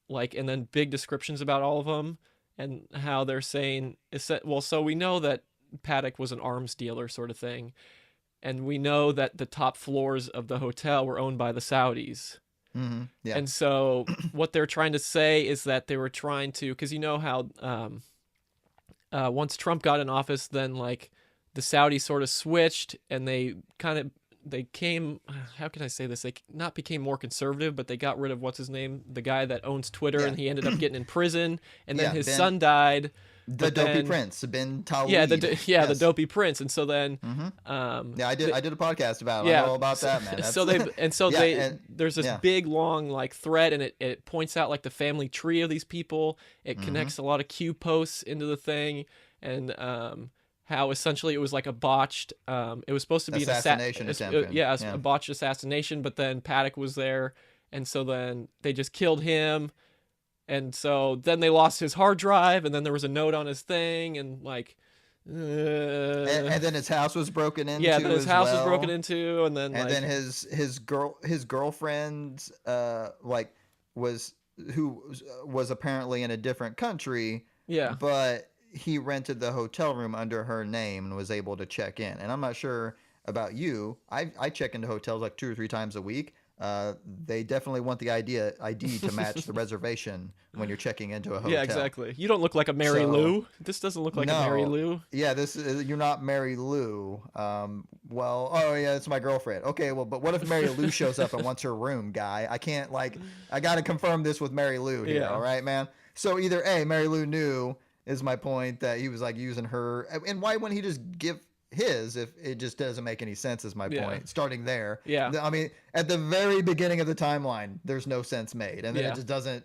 like, and then big descriptions about all of them and how they're saying it's that, well, so we know that Paddock was an arms dealer sort of thing, and we know that the top floors of the hotel were owned by the Saudis. Mm-hmm. Yeah. And so what they're trying to say is that they were trying to, because you know how once Trump got in office, then like the Saudis sort of switched and they came, how can I say this? They not became more conservative, but they got rid of what's his name, the guy that owns Twitter, Yeah. and he ended up getting in prison, and then Yeah, his Ben- son died. The but dopey then- prince, Ben Talib. Yeah, the Yes. dopey prince, and so then Yeah, I did a podcast about it. yeah, I know all about so, that, man. So Yeah, and- there's this yeah. big long like thread, and it points out like the family tree of these people. It Mm-hmm. connects a lot of Q posts into the thing, and how essentially it was like a botched. It was supposed to be Assassination attempt. yeah, Yeah. a botched assassination, but then Paddock was there, and so then they just killed him. And so then they lost his hard drive, and then there was a note on his thing, and like, and then his house was broken into. yeah, then his as house was well. broken into, and then And like, then his girlfriend like was apparently in a different country. yeah, But he rented the hotel room under her name and was able to check in. And I'm not sure about you. I check into hotels like 2 or 3 times a week. They definitely want the ID to match the reservation when you're checking into a hotel. yeah, exactly. You don't look like a Mary So- Lou. This doesn't look like a Mary No. Lou. Yeah, you're not Mary Lou. Well, oh yeah, it's my girlfriend. Okay, well, but what if Mary Lou shows up and wants her room, guy? I can't I got to confirm this with Mary Lou here, Yeah. all right, man? So either A, Mary Lou knew is my point that he was like using her, and why wouldn't he just give his if it just doesn't make any sense is my Yeah. point starting there. Yeah. I mean, at the very beginning of the timeline there's no sense made, and then Yeah. it just doesn't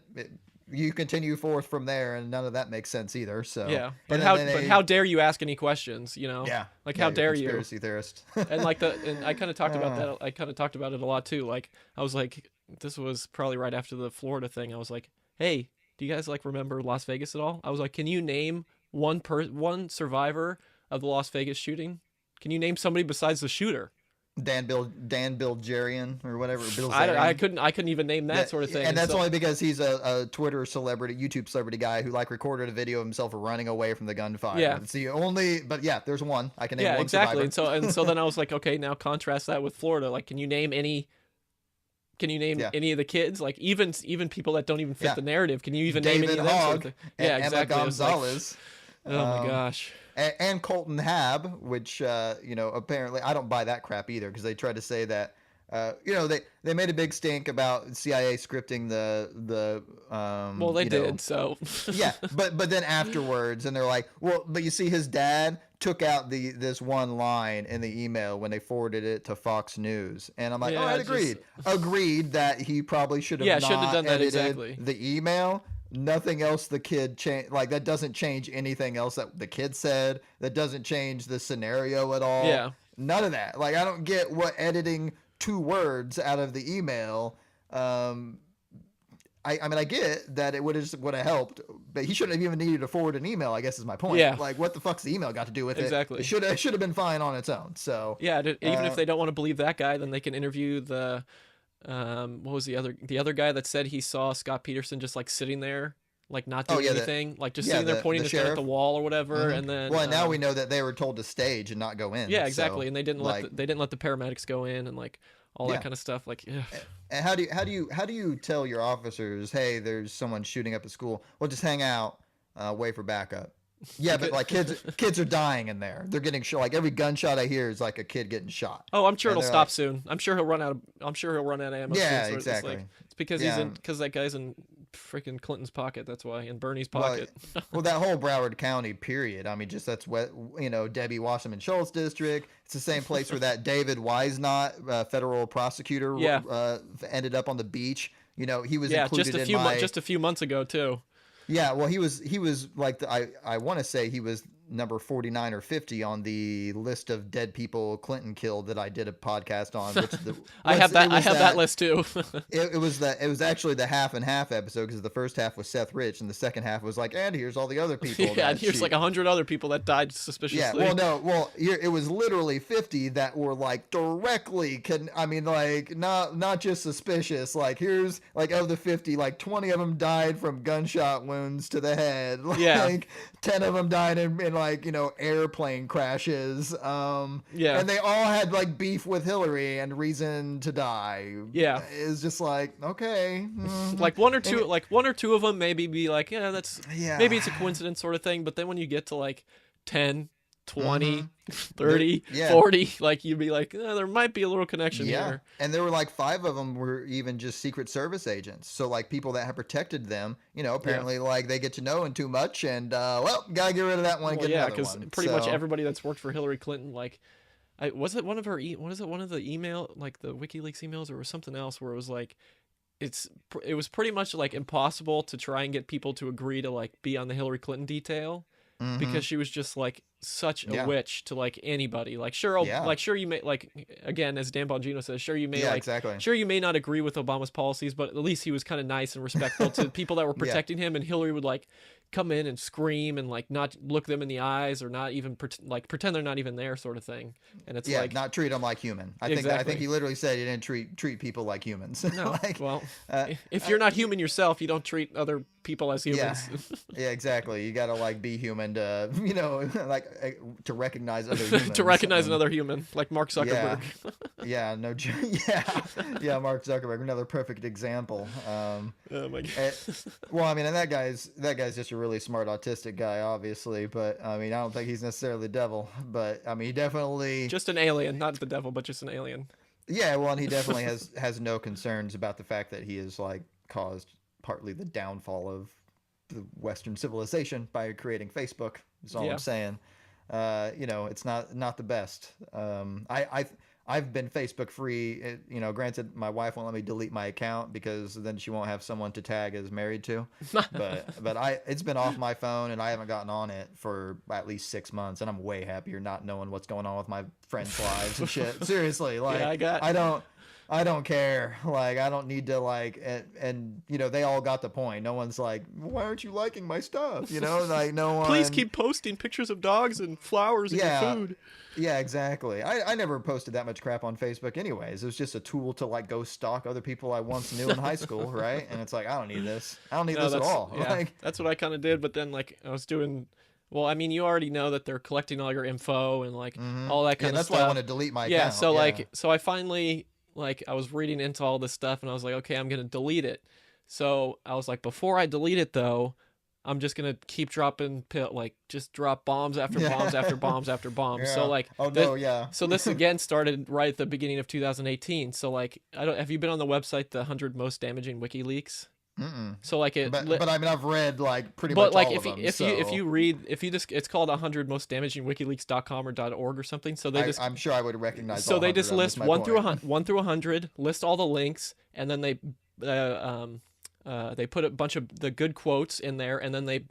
you continue forth from there and none of that makes sense either. So Yeah, but and how then but they- how dare you ask any questions? You know, yeah, like yeah, how you're a dare you? conspiracy theorist. And like and I kind of talked about that. I kind of talked about it a lot too. Like I was like, this was probably right after the Florida thing. I was like, hey, do you guys like remember Las Vegas at all? I was like, can you name one survivor of the Las Vegas shooting? Can you name somebody besides the shooter? Dan Bilzerian or whatever. I couldn't even name that sort of thing. And that's so, only because he's a Twitter celebrity, YouTube celebrity guy who like recorded a video of himself running away from the gunfire. Yeah. It's the only, but yeah, there's one. I can name yeah, one exactly. survivor. And so then I was like, okay, now contrast that with Florida. Like, can you name any? Can you name Yeah. any of the kids? Like even people that don't even fit Yeah. the narrative. Can you even name any David of them? Sort of Hogg thing? and Yeah, Emma exactly. I was like, Gonzalez. oh my gosh. And Colton Hab, which apparently I don't buy that crap either because they try to say that they made a big stink about CIA scripting Well, they did, so. yeah, but then afterwards, and they're like, well, but you see, his dad took out this one line in the email when they forwarded it to Fox News, and I'm like, all Yeah, right, just agreed that he probably should have yeah, shouldn't have not done that edited exactly. the email. Nothing else the kid change, like that doesn't change anything else that the kid said. That doesn't change the scenario at all. Yeah. None of that. Like I don't get what editing two words out of the email. Um, I mean, I get that it would have helped, but he shouldn't have even needed to forward an email. I guess is my point. Yeah. Like, what the fuck's the email got to do with it? Exactly. It should have been fine on its own. So, Yeah, even if uh, they don't want to believe that guy, then they can interview the what was the other guy that said he saw Scott Peterson just like sitting there, like not oh doing yeah, anything, like just yeah, sitting there pointing the his gun at sheriff. the wall or whatever, Hmm. and then Well, and now we know that they were told to stage and not go in. yeah, So, exactly, and like, they didn't let the paramedics go in and like all that yeah. kind of stuff. Like, ugh. And how do you tell your officers, hey, there's someone shooting up a school? Well, just hang out, wait for backup. Yeah, but like kids are dying in there. They're getting shot. Like every gunshot I hear is like a kid getting shot. Oh, I'm sure And it'll they're stop like, soon. I'm sure he'll run out of. I'm sure he'll run out of ammo yeah, soon. So exactly. it's because Yeah. because that guy's in freaking Clinton's pocket. That's why, in Bernie's Well, pocket. well, that whole Broward County period. I mean, just that's what Debbie Wasserman Schultz district. It's the same place where that David Weisnot, federal prosecutor, Yeah. ended up on the beach. He was Yeah, included in my. just a few months ago too. Yeah, well, he was like I want to say he was number 49 or 50 on the list of dead people Clinton killed that I did a podcast on. Which I have that. I have that list too. It was actually the half and half episode because the first half was Seth Rich and the second half was like, and here's all the other people. Yeah, and here's like 100 other people that died suspiciously. Yeah, here it was literally 50 that were like directly like not just suspicious. Like here's like of the 50, like 20 of them died from gunshot wounds to the head. Like Yeah. 10 of them died in like airplane crashes. Yeah. And they all had like beef with Hillary and reason to die. Yeah. It's just like okay, like one or two of them maybe be like, yeah, that's yeah, maybe it's a coincidence sort of thing, but then when you get to like 10, 20, Mhm. 30, Yeah. 40, like you'd be like, there might be a little connection here. And there were like 5 of them were even just Secret Service agents. So like people that have protected them, apparently like they get to know and too much, and well, gotta get rid of that one and Well, get yeah, another because one. pretty much So, everybody that's worked for Hillary Clinton, like, was it one of her? What is it? One of the email, like the WikiLeaks emails, or was something else where it was like, it was pretty much like impossible to try and get people to agree to like be on the Hillary Clinton detail mhm. because she was just like such a Yeah. witch to like anybody. Like sure, Yeah. like sure you may like again as Dan Bongino says, sure you may Yeah, like exactly. sure you may not agree with Obama's policies, but at least he was kind of nice and respectful to people that were Yeah. protecting him. And Hillary would like come in and scream and like not look them in the eyes or not even pretend they're not even there, sort of thing. And it's Yeah, like not treat them like human. I Exactly. think he literally said he didn't treat people like humans. no, Like, well, uh, if you're not human yourself, you don't treat other people as humans. yeah, exactly. You gotta like be human to like to recognize other humans. to recognize and- another human, like Mark Zuckerberg. Yeah, no, yeah, Mark Zuckerberg, another perfect example. Oh my god. Well, I mean, and that guy's just a really smart autistic guy, obviously. But I mean, I don't think he's necessarily the devil. But I mean, he definitely, Just an alien, not the devil, but just an alien. yeah. Well, and he definitely has no concerns about the fact that he has like caused partly the downfall of the Western civilization by creating Facebook. Is all Yeah. I'm saying. It's not the best. I've been Facebook free. Granted, my wife won't let me delete my account because then she won't have someone to tag as married to. But it's been off my phone and I haven't gotten on it for at least 6 months, and I'm way happier not knowing what's going on with my friends' lives and shit. Seriously, like I don't care. Like I don't need to like and they all got the point. No one's like, why aren't you liking my stuff? Like no one. Please keep posting pictures of dogs and flowers and Yeah. your food. Yeah, exactly. I never posted that much crap on Facebook anyways. It was just a tool to like go stalk other people I once knew in high school, right? And it's like, I don't need this. I don't need this at all. Yeah, Like, that's what I kind of did. But then like I was doing. Well, I mean, you already know that they're collecting all your info and like all that kind of that's stuff. why I want to delete my Yeah, account. so like so I finally like I was reading into all this stuff and I was like, okay, I'm gonna delete it. So I was like, before I delete it though, I'm just gonna keep dropping like just drop bombs after bombs after Yeah. bombs after bombs. So Yeah. like Oh no, yeah. so this again started right at the beginning of 2018. So like I don't have you been on the website the 100 most damaging WikiLeaks? Mm-mm. So like But I mean I've read like pretty but much like all of them, if so you read if you just it's called 100 most damaging WikiLeaks.com or .org or something. So they just I'm sure I would recognize so all they 100 just of them. Is list my point. 1 through 100, list all the links, and then they put a bunch of the good quotes in there, and then they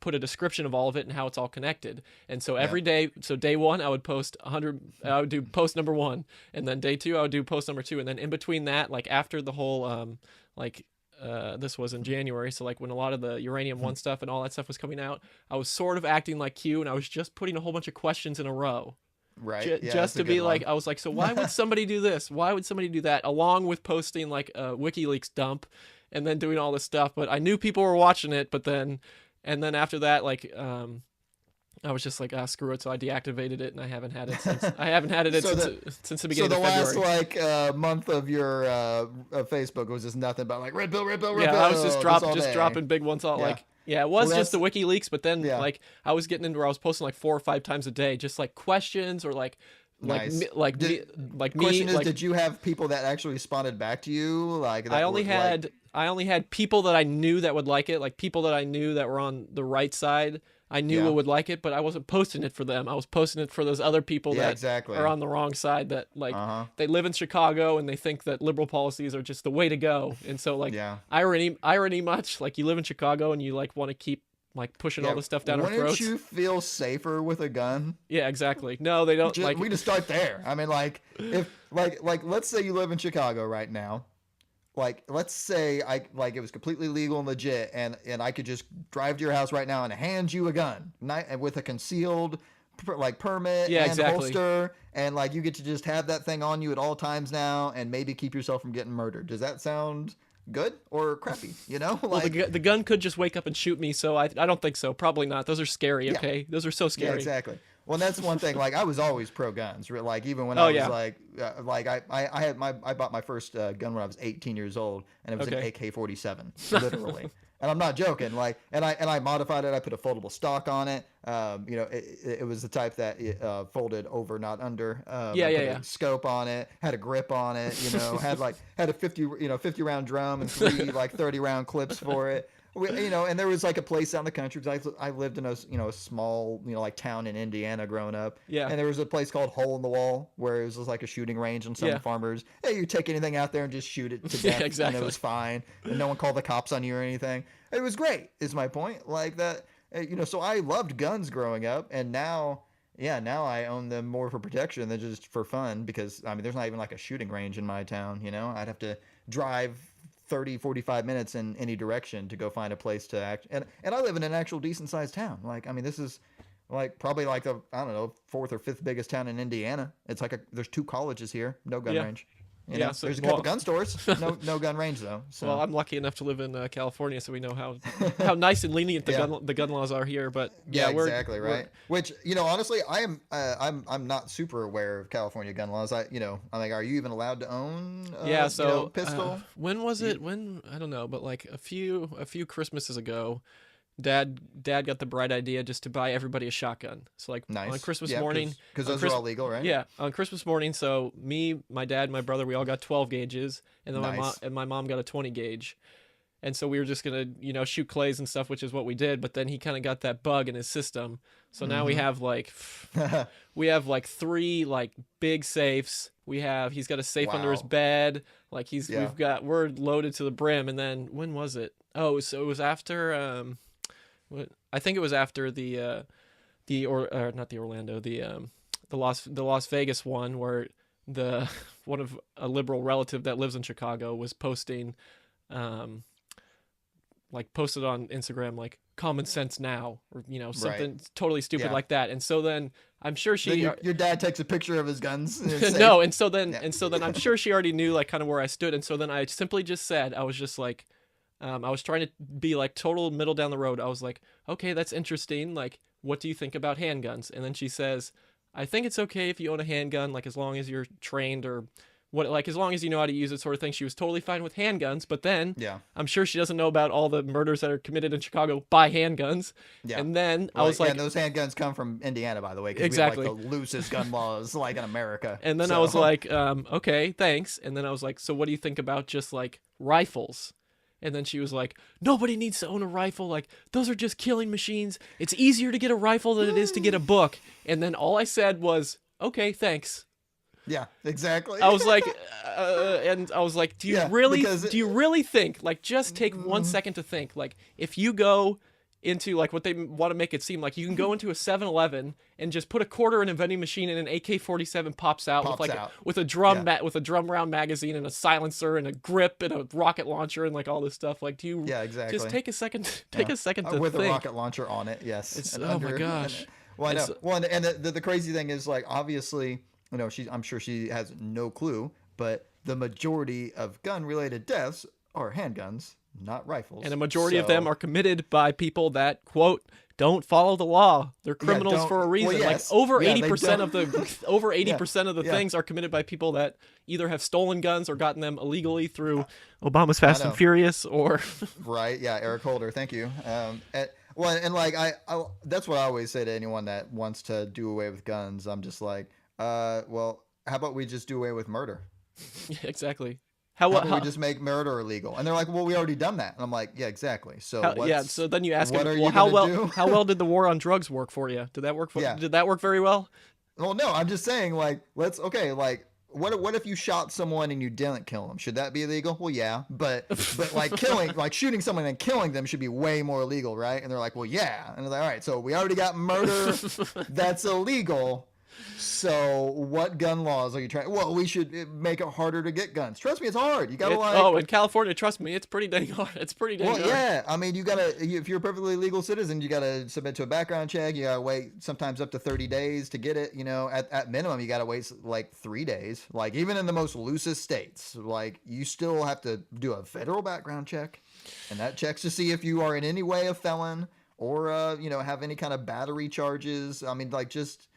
put a description of all of it and how it's all connected. And so Yeah. every day, so day one, I would post 100, I would do post number one, and then day two, I would do post number two, and then in between that, like after the whole, like, this was in January, so like when a lot of the uranium one stuff and all that stuff was coming out, I was sort of acting like Q, and I was just putting a whole bunch of questions in a row. Right. Yeah, Just that's a to good be like, one. I was like, so why would somebody do this? Why would somebody do that? Along with posting like a WikiLeaks dump, and then doing all this stuff. But I knew people were watching it. But then, and then after that, like, I was just like, ah, screw it. So I deactivated it, and I haven't had it since. I haven't had it So since the so beginning the of last February. like month of your Facebook was just nothing but like red pill, red pill, red Yeah, I was pill, just all just day. dropping big ones all Yeah. like. Yeah, it Well, was just that's the WikiLeaks, but then yeah, like I was getting into where I was posting like 4 or 5 times a day, just like questions or like me, nice. Did like me, question is, like did you have people that actually responded back to you like that were like I only had people that I knew that would like it, like people that I knew that were on the right side. I knew yeah, would like it, but I wasn't posting it for them. I was posting it for those other people yeah, that are exactly. on the wrong side that like Uh huh. they live in Chicago and they think that liberal policies are just the way to go. And so like Yeah. irony much, like you live in Chicago and you like want to keep like pushing all Yeah. this stuff down our Wouldn't throats. you feel safer with a gun? Yeah, exactly. No, they don't Just, like we just start there. I mean, like if like let's say you live in Chicago right now. Like let's say I like it was completely legal and legit, and I could just drive to your house right now and hand you a gun, and with a concealed like permit Yeah, and exactly. holster, and like you get to just have that thing on you at all times now, and maybe keep yourself from getting murdered. Does that sound good or crappy? You know, Well, like the gun could just wake up and shoot me, so I don't think so. Probably not. Those are scary. yeah, Okay, those are so yeah, scary. exactly. Well, that's one thing. Like I was always pro guns. Like even when Oh I was yeah. like I had I bought my first gun when I was 18 years old, and it was an Okay. AK-47, literally. And I'm not joking. Like and I modified it. I put a foldable stock on it. You know, it was the type that folded over, not under. Yeah, I yeah, put yeah. a scope on it. Had a grip on it. You know, had a 50 round drum and three like 30 round clips for it. You know, and there was like a place out in the country because I lived in a small like town in Indiana growing up, Yeah. and there was a place called Hole in the Wall where it was just like a shooting range, and some Yeah. farmers, hey, you take anything out there and just shoot it to Yeah, death, and it exactly. was fine, and no one called the cops on you or anything. It was great, is my point. Like that, you know. So I loved guns growing up, and now. Yeah, now I own them more for protection than just for fun because I mean there's not even like a shooting range in my town, you know. I'd have to drive 30, 45 minutes in any direction to go find a place to act, and I live in an actual decent sized town. Like I mean this is like probably like the I don't know fourth or fifth biggest town in Indiana. It's like there's 2 colleges here, no gun Yeah. range. You Yeah. know, So there's a couple gun stores, no gun range though. well, So I'm lucky enough to live in California, so we know how nice and lenient yeah, the gun laws are here. But yeah, yeah, exactly we're right. Which you know, honestly, I'm not super aware of California gun laws. I'm like, are you even allowed to own yeah. pistol? When was You, it? When I don't know, but like a few Christmases ago, Dad got the bright idea just to buy everybody a shotgun. So like on nice, Christmas yeah, morning, because on those are Chris all legal, right? yeah, on Christmas morning. So me, my dad, my brother, we all got 12 gauges, and then Nice. my mom got a 20 gauge. And so we were just gonna, shoot clays and stuff, which is what we did. But then he kind of got that bug in his system. So now Mm-hmm. we have like 3 like big safes. He's got a safe under his Wow. bed. Like Yeah. we're loaded to the brim. And then when was it? Oh, so it was after I think it was after or not the Orlando the Las Vegas one where the one of a liberal relative that lives in Chicago was posting like posted on Instagram like common sense now or Right. something totally stupid Yeah. like that. And so then I'm sure Then she your dad takes a picture of his guns. And it's safe. no, Yeah. and so then I'm sure she already knew like kind of where I stood. And so then I simply just said, I was just like I was trying to be like total middle down the road. I was like, okay, that's interesting. Like, what do you think about handguns? And then she says, I think it's okay if you own a handgun, like as long as you're trained or what, like, as long as you know how to use it, sort of thing. She was totally fine with handguns, but then Yeah. I'm sure she doesn't know about all the murders that are committed in Chicago by handguns. Yeah. And then I Well, was yeah, like, and those handguns come from Indiana, by the way, because we have like the exactly. loosest gun laws like in America. And then I was So like, okay, thanks. And then I was like, so what do you think about just like rifles? And then she was like, nobody needs to own a rifle. Like, those are just killing machines. It's easier to get a rifle than it is to get a book. And then all I said was, okay, thanks. yeah, exactly. I was like, and I was like, Yeah, do you really think, like, just take 1 second to think, like, if you go into, like, what they want to make it seem like, you can go into a 7-Eleven and just put a quarter in a vending machine and an AK-47 pops out with like out. with a drum Yeah. with a drum round magazine and a silencer and a grip and a rocket launcher and like all this stuff. Like, do you Yeah, exactly. just take a second take Yeah. a second to With think. a rocket launcher on it, yes. It's And oh my gosh. well, I know. It's Well, and the crazy thing is, like, obviously, I'm sure she has no clue, but the majority of gun-related deaths are handguns, not rifles. and a majority of So- them are committed by people that, quote, don't follow the law. They're criminals don't- for a well, reason. yes. Like over Yeah, 80% they of the over 80% of the yeah. things are committed by people that either have stolen guns or gotten them illegally through Obama's Fast and know. Furious or Right? Yeah, Eric Holder. Thank you. Well, and like I that's what I always say to anyone that wants to do away with guns. I'm just like, well, how about we just do away with murder? yeah, exactly. How about we just make murder illegal? And they're like, well, we already done that. And I'm like, yeah, exactly. So yeah, so then you ask what him, are well, you how gonna well do? how well did the war on drugs work for you? Did that work Yeah. did that work very well? Well, no, I'm just saying, like, like, what if you shot someone and you didn't kill them? Should that be illegal? Well, yeah, but like killing, like shooting someone and killing them should be way more illegal, right? And they're like, well, yeah, and they're like, all right, so we already got murder, that's illegal. So what gun laws are you trying? Well, we should make it harder to get guns. Trust me, it's hard. You gotta in California, trust me, it's pretty dang hard. It's pretty dang hard. yeah. I mean, if you're a perfectly legal citizen, you gotta submit to a background check. You gotta wait sometimes up to 30 days to get it. At minimum, you gotta wait like 3 days. Like even in the most loosest states, like you still have to do a federal background check, and that checks to see if you are in any way a felon or have any kind of battery charges. I mean, like just.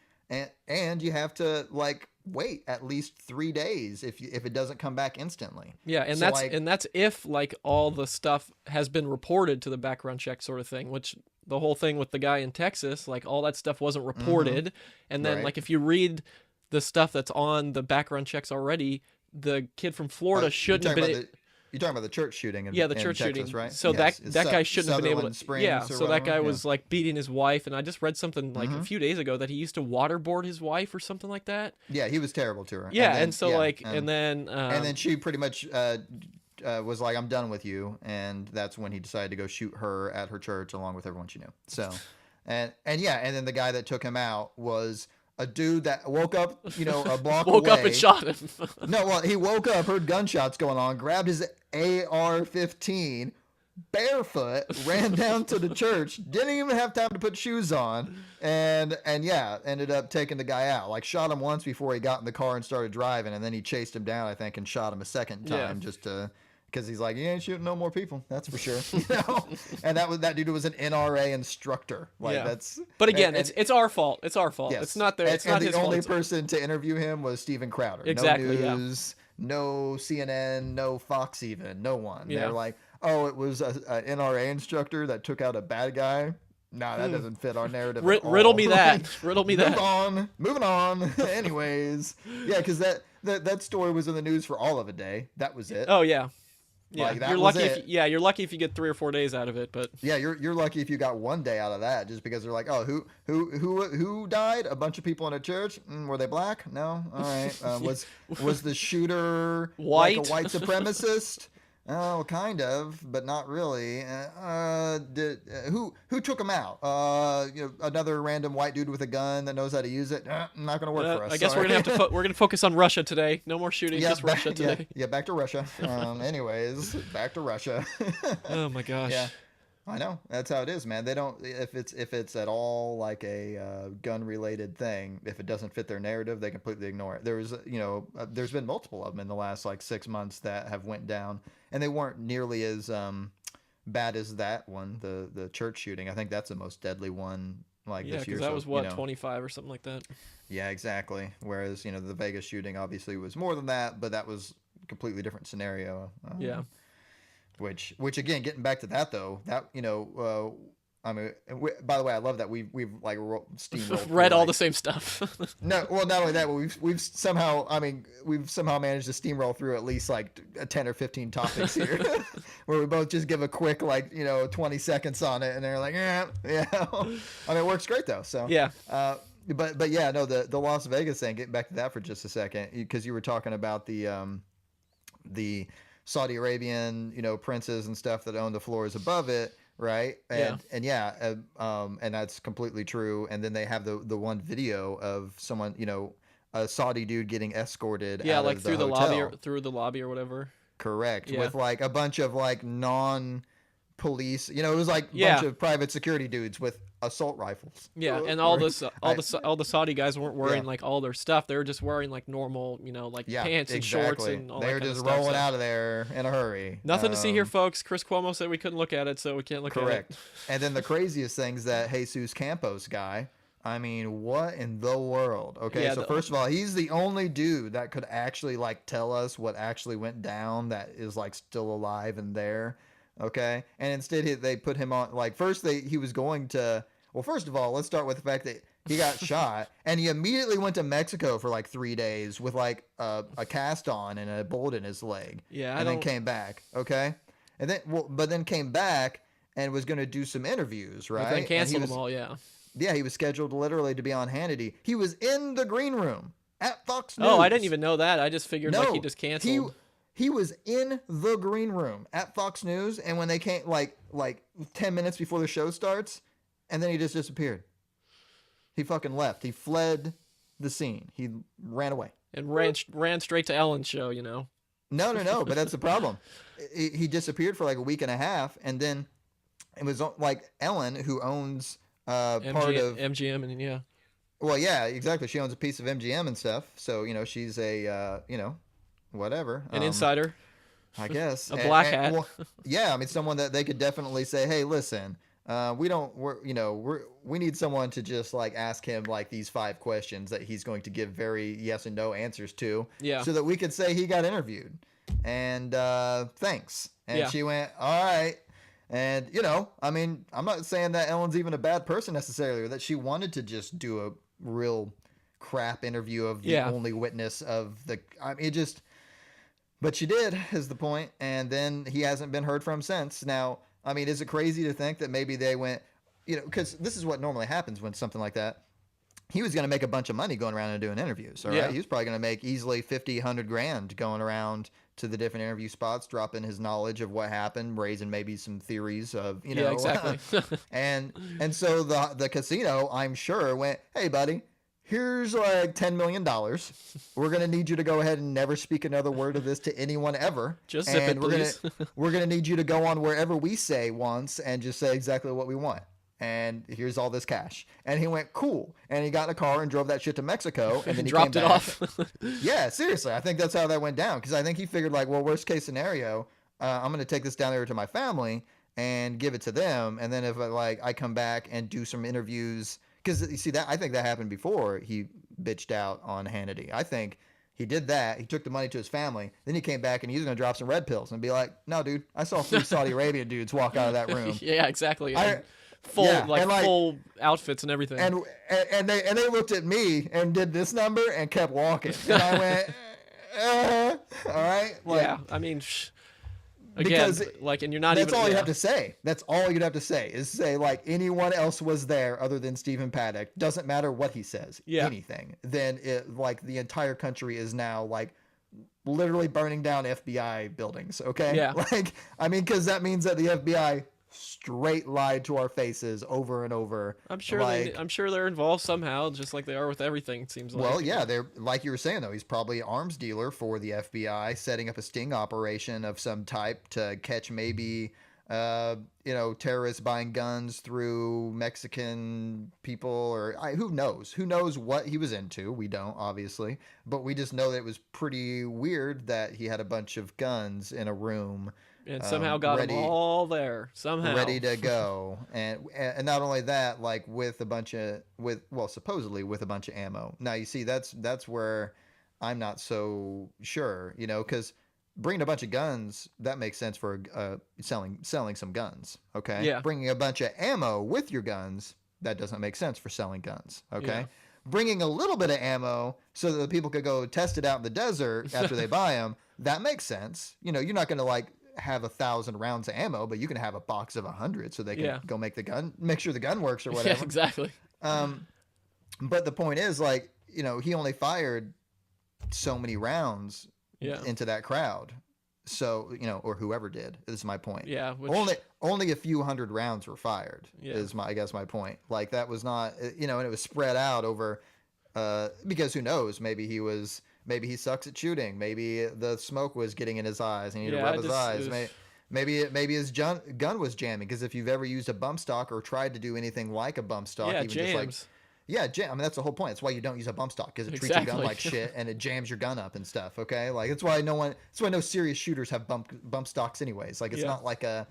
And you have to like wait at least 3 days if it doesn't come back instantly. Yeah, and So, that's if like all the stuff has been reported to the background check sort of thing, which the whole thing with the guy in Texas, like all that stuff wasn't reported. And then Right. like if you read the stuff that's on the background checks already, the kid from Florida shouldn't have been You're talking about the church shooting in, the in church Texas, shooting, right? so Yes. that guy shouldn't have been able to. Sutherland Springs Yeah, or so that guy whatever. was like beating his wife, and I just read something like a few days ago that he used to waterboard his wife or something like that. Yeah, he was terrible to her. Yeah, then, and so yeah, like, and then she pretty much was like, "I'm done with you," and that's when he decided to go shoot her at her church along with everyone she knew. So, and then the guy that took him out was a dude that woke up, a block woke away. up and shot him. No, well, he woke up, heard gunshots going on, grabbed his AR-15, barefoot, ran down to the church, didn't even have time to put shoes on, and yeah, ended up taking the guy out. Like shot him once before he got in the car and started driving, and then he chased him down, I think, and shot him a second time just to. Because he's like, you ain't shooting no more people, that's for sure. And that dude was an NRA instructor. Like that's. But again, it's our fault. It's our fault. Yes. It's not their. It's and not the his only fault. person to interview him was Steven Crowder. Exactly, No yeah. news, no CNN, no Fox, even no one. Yeah. They're like, oh, it was an NRA instructor that took out a bad guy. No, that doesn't fit our narrative. at all. Riddle me that. Riddle me that. Moving on. Anyways, yeah, because that story was in the news for all of a day. That was it. Oh yeah. Yeah, Like, that you're was lucky. it. You're lucky if you get 3 or 4 days out of it. But Yeah, you're lucky if you got 1 day out of that, just because they're like, oh, who died? A bunch of people in a church. Were they black? No. All right. Was the shooter White? like a white supremacist? Oh, kind of, but not really. Who took him out? Another random white dude with a gun that knows how to use it. Not gonna work for us. I guess Sorry. we're gonna have to we're gonna focus on Russia today. No more shooting, just Russia today. Yeah, back to Russia. Anyways, back to Russia. Oh my gosh. Yeah. I know, that's how it is, man. They don't if it's at all like a gun related thing, if it doesn't fit their narrative, they completely ignore it. There's been multiple of them in the last like 6 months that have went down, and they weren't nearly as bad as that one, the church shooting. I think that's the most deadly one like Yeah, this because year. that So was what 25 or something like that. yeah, exactly. Whereas the Vegas shooting obviously was more than that, but that was a completely different scenario. Yeah. Which again, getting back to that though, that I mean, by the way, I love that we've like steamrolled through Read all the like same stuff. no, well, not only that, but we've somehow, I mean, we've somehow managed to steamroll through at least like 10 or 15 topics here, where we both just give a quick 20 seconds on it, and they're like, yeah, yeah. I mean, it works great though. So, Yeah. but yeah, no, the Las Vegas thing. Getting back to that for just a second, because you were talking about the Saudi Arabian, princes and stuff that own the floors above it, right? Yeah. And yeah, and that's completely true. And then they have the one video of someone, a Saudi dude getting escorted Yeah, out like of the through the lobby hotel. through the lobby or whatever. Correct, Yeah. with like a bunch of like non police, it was like a bunch Yeah. of private security dudes with assault rifles. Yeah, and I, all the Saudi guys weren't yeah. wearing like all their stuff. They were just wearing like normal, like Yeah, pants and shorts exactly. and all They that were kind of just stuff. rolling So out of there in a hurry. nothing to see here, folks. Chris Cuomo said we couldn't look at it, so we can't look Correct. at it. And then the craziest thing is that Jesus Campos guy. I mean, what in the world? Okay, Yeah, so first of all, he's the only dude that could actually like tell us what actually went down that is like still alive and there. Okay, and instead they put him on like first he was going to. Well, first of all, let's start with the fact that he got shot and he immediately went to Mexico for like 3 days with like a cast on and a bullet in his leg. Yeah, and then came back. Okay, and then but then came back and was going to do some interviews, right? But then canceled and them all. Yeah. Yeah, he was scheduled literally to be on Hannity. He was in the green room at Fox News. Oh, I didn't even know that. I just figured like he just canceled. He was in the green room at Fox News, and when they came like 10 minutes before the show starts, and then he just disappeared. He fucking left. He fled the scene. He ran away. And ran straight to Ellen's show, No, but that's the problem. He disappeared for like a week and a half, and then it was like Ellen, who owns part of MGM, and yeah. Well, yeah, exactly. She owns a piece of MGM and stuff, so she's a whatever, An insider, I guess, a black hat. Well, yeah, I mean, someone that they could definitely say, hey, listen, we need someone to just like ask him like these 5 questions that he's going to give very yes and no answers to, Yeah. so that we could say he got interviewed, and thanks. And Yeah. she went, all right. And, I mean, I'm not saying that Ellen's even a bad person necessarily, or that she wanted to just do a real crap interview of the only witness of the, I mean, but she did, is the point. And then he hasn't been heard from since. Now, I mean, is it crazy to think that maybe they went, because this is what normally happens when something like that. He was going to make a bunch of money going around and doing interviews. All right. Yeah. He was probably going to make easily 50, 100 grand going around to the different interview spots, dropping his knowledge of what happened, raising maybe some theories of, Yeah, exactly. and so the casino, I'm sure, went, hey, buddy, here's like $10 million. We're going to need you to go ahead and never speak another word of this to anyone ever. Just zip it, please. We're going to need you to go on wherever we say once and just say exactly what we want. And here's all this cash. And he went, cool. And he got in a car and drove that shit to Mexico. And then he dropped came it back. off. Yeah, seriously. I think that's how that went down. Because I think he figured like, well, worst case scenario, I'm going to take this down there to my family and give it to them. And then if I come back and do some interviews, because you see that, I think that happened before he bitched out on Hannity. I think he did that. He took the money to his family. Then he came back and he was going to drop some red pills and be like, no, dude, I saw 3 Saudi Arabian dudes walk out of that room. Yeah, exactly. Full outfits and everything. And they looked at me and did this number and kept walking. And I went, all right. Yeah, I mean, again, because and you're not even. That's all you have to say. That's all you'd have to say is say like anyone else was there other than Stephen Paddock. Doesn't matter what he says. Yeah. Anything. Then the entire country is now like literally burning down FBI buildings. Okay. Yeah. I mean, because that means that the FBI straight lied to our faces over and over. I'm sure they're involved somehow, just like they are with everything. It seems like. Well, yeah, they're like you were saying though. He's probably an arms dealer for the FBI, setting up a sting operation of some type to catch maybe, terrorists buying guns through Mexican people, or who knows? Who knows what he was into? We don't, obviously, but we just know that it was pretty weird that he had a bunch of guns in a room And somehow got them ready all there. Somehow. ready to go, and not only that, like with a bunch of with well supposedly with a bunch of ammo. Now you see that's where I'm not so sure, because bringing a bunch of guns, that makes sense for selling some guns. Okay, Yeah. bringing a bunch of ammo with your guns, that doesn't make sense for selling guns. Yeah. Okay, bringing a little bit of ammo so that the people could go test it out in the desert after they buy them, that makes sense. You're not going to like have 1,000 rounds of ammo, but you can have a box of 100 so they can Yeah. go make sure the gun works or Yeah, whatever. exactly. Um, but the point is, like, he only fired so many rounds Yeah. into that crowd. So, or whoever did, is my point. Yeah, which Only a few hundred rounds were fired, Yeah. is I guess my point. Like, that was not, and it was spread out over, because who knows, maybe he sucks at shooting. Maybe the smoke was getting in his eyes and he had to rub his eyes. Maybe his gun was jamming, because if you've ever used a bump stock or tried to do anything like a bump stock, yeah, even jams. just like I mean, that's the whole point. That's why you don't use a bump stock, because it treats your gun like shit and it jams your gun up and stuff. Okay, like that's why no serious shooters have bump stocks anyways. Like it's not like a,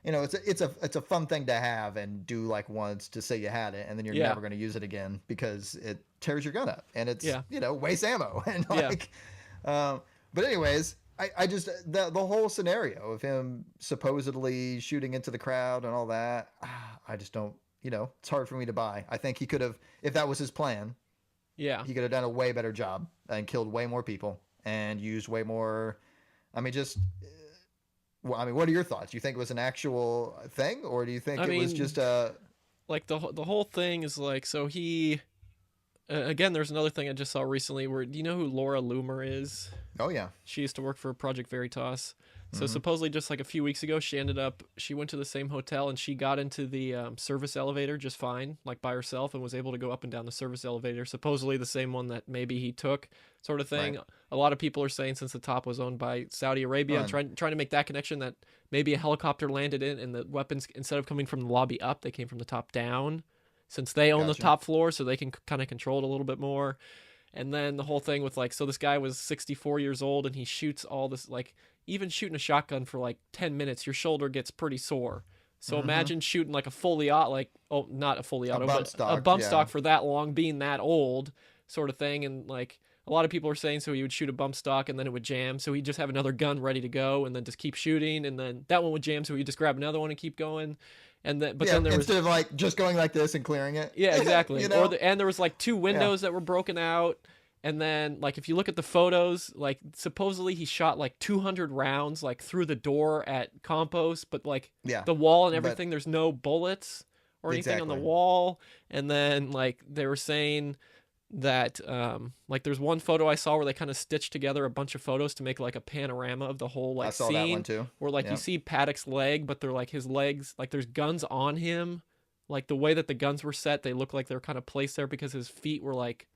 it's a fun thing to have and do like once to say you had it, and then you're never going to use it again because it tears your gun up and it's waste ammo and like, but anyways. I just the whole scenario of him supposedly shooting into the crowd and all that, I just don't, it's hard for me to buy. I think he could have, if that was his plan, he could have done a way better job and killed way more people and used way more. I mean, what are your thoughts? You think it was an actual thing, or do you think it was just a like the whole thing is like, so he again, there's another thing I just saw recently where, do you know who Laura Loomer is? Oh yeah, she used to work for Project Veritas. So supposedly just like a few weeks ago, she went to the same hotel and she got into the service elevator just fine, like by herself, and was able to go up and down the service elevator, supposedly the same one that maybe he took, sort of thing. Right. A lot of people are saying, since the top was owned by Saudi Arabia, and trying to make that connection, that maybe a helicopter landed in and the weapons, instead of coming from the lobby up, they came from the top down, since they own the top floor, so they can kind of control it a little bit more. And then the whole thing with like, so this guy was 64 years old and he shoots all this, like, even shooting a shotgun for like 10 minutes, your shoulder gets pretty sore. So imagine shooting like a fully auto, like, oh, not a fully auto, but a bump stock for that long, being that old, sort of thing. And like, a lot of people are saying, so he would shoot a bump stock and then it would jam. So he'd just have another gun ready to go and then just keep shooting. And then that one would jam. So he'd just grab another one and keep going. And then, but then there instead of like just going like this and clearing it. Yeah, exactly. And there was like 2 windows that were broken out. And then, like, if you look at the photos, like, supposedly he shot, like, 200 rounds, like, through the door at Compost, but, like, the wall and everything, there's no bullets or anything on the wall. And then, like, they were saying that, like, there's one photo I saw where they kind of stitched together a bunch of photos to make, like, a panorama of the whole, like, scene. I saw that one, too. Where, like, you see Paddock's leg, but they're, like, his legs, like, there's guns on him. Like, the way that the guns were set, they look like they're kind of placed there because his feet were, like,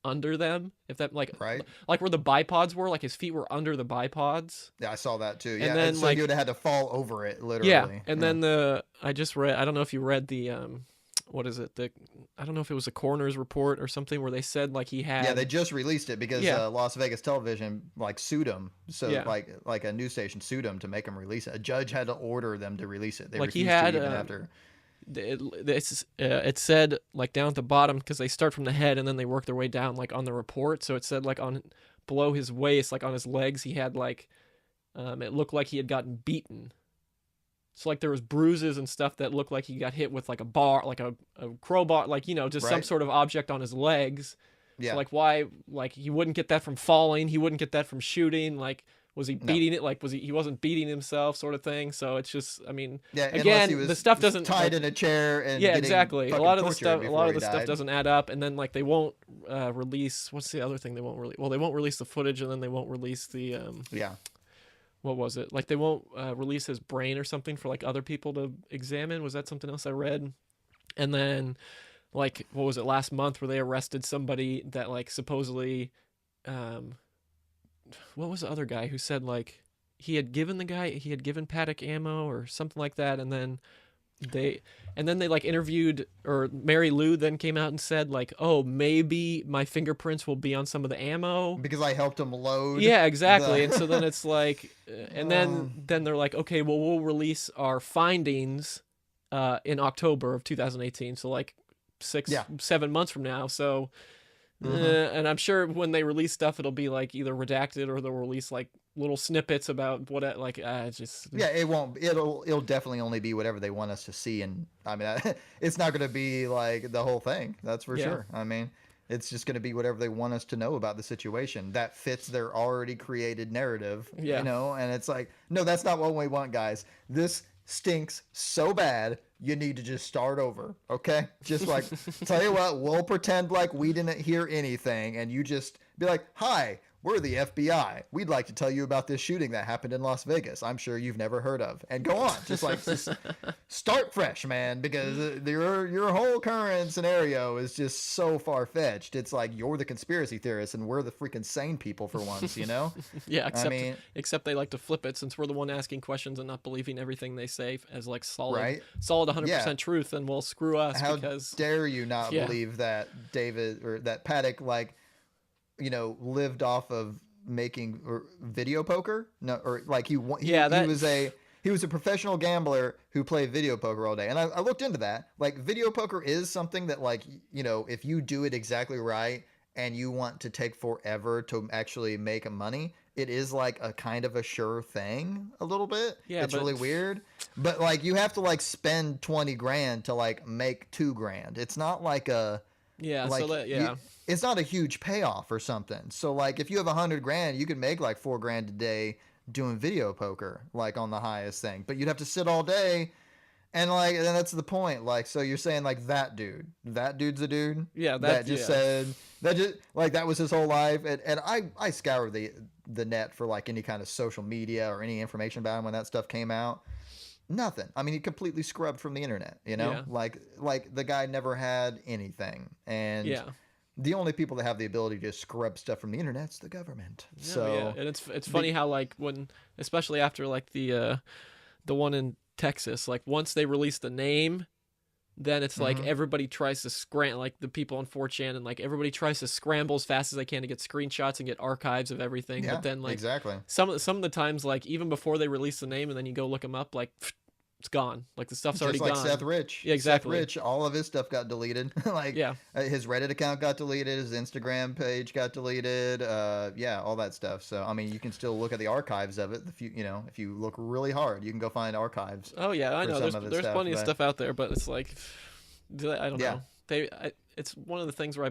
under them, if that, like, like where the bipods were, like his feet were under the bipods. Yeah, I saw that too. Yeah, and then, so like, you would have had to fall over it, literally. Yeah, and then I just read, I don't know if you read the what is it, I don't know if it was a coroner's report or something, where they said like he had, they just released it because Las Vegas Television like sued him, so like a news station sued him to make him release it. A judge had to order them to release it. They like refused he had to even after. It said like down at the bottom, because they start from the head and then they work their way down, like on the report. So it said like on below his waist, like on his legs, he had like it looked like he had gotten beaten. So like there was bruises and stuff that looked like he got hit with like a bar, like a crowbar, like, just some sort of object on his legs. Yeah. So like why, like he wouldn't get that from falling, he wouldn't get that from shooting, like was he beating it? Like, he wasn't beating himself, sort of thing. So it's just, I mean, again, the stuff doesn't tied in a chair and exactly. A lot of the stuff doesn't add up. And then like they won't release. What's the other thing they won't release? Well, they won't release the footage, and then they won't release the what was it? Like they won't release his brain or something for like other people to examine. Was that something else I read? And then like what was it, last month, where they arrested somebody that like supposedly. What was the other guy who said like he had given Paddock ammo or something like that, and then they and then they like interviewed, or Mary Lou then came out and said like, oh, maybe my fingerprints will be on some of the ammo. Because I helped him load Yeah, exactly. And so then the. it's like, and then they're like, okay, well, we'll release our findings in October of 2018. So like Yeah. 7 months from now. So, Hmm. and I'm sure when they release stuff, it'll be like either redacted or they'll release like little snippets about what like just Yeah, it won't. It'll definitely only be whatever they want us to see, and I mean, it's not going to be like the whole thing. That's for yeah, sure. I mean, it's just going to be whatever they want us to know about the situation that fits their already created narrative, yeah. And it's like, no, that's not what we want, guys. This stinks so bad. You need to just start over, okay? Just like, tell you what, we'll pretend like we didn't hear anything, and you just be like, hi. We're the FBI. We'd like to tell you about this shooting that happened in Las Vegas. I'm sure you've never heard of. And go on. Just start fresh, man, because your whole current scenario is just so far fetched. It's like you're the conspiracy theorist and we're the freaking sane people for once, you know? Yeah, I mean, except they like to flip it, since we're the one asking questions and not believing everything they say as like right? solid Yeah. 100% truth, and well, screw us How because dare you not yeah. believe that David or that Paddock lived off of making or video poker. No, or like Yeah, he that was a professional gambler who played video poker all day. And I looked into that. Like video poker is something that like if you do it exactly right and you want to take forever to actually make money, it is like a kind of a sure thing a little bit. yeah, It's but really weird. But like you have to like spend 20 grand to like make 2 grand. It's not like a yeah, so like that you, yeah. it's not a huge payoff or something. So like if you have 100 grand, you could make like 4 grand a day doing video poker, like on the highest thing. But you'd have to sit all day, and that's the point. Like so you're saying like that dude's a dude Yeah, that that's just yeah. said that just like that was his whole life. And I scour the net for like any kind of social media or any information about him when that stuff came out. Nothing. I mean, he completely scrubbed from the internet. Yeah. Like the guy never had anything, and Yeah. the only people that have the ability to scrub stuff from the internet's the government. No, yeah. So And it's the funny how like when, especially after like the one in Texas, like once they release the name, then it's like mhm. everybody tries to like the people on 4chan, and like everybody tries to scramble as fast as they can to get screenshots and get archives of everything. Yeah, But then like exactly. some of the times, like even before they release the name and then you go look them up, like it's gone. Like the stuff's already Just like gone. Seth Rich. Yeah, Seth exactly. Rich, all of his stuff got deleted. Like Yeah. his Reddit account got deleted, his Instagram page got deleted. Yeah, all that stuff. So I mean, you can still look at the archives of it. If you look really hard, you can go find archives Oh yeah, I for know. some of his There's stuff. plenty of But stuff out there, but it's like I don't yeah, know. It's one of the things where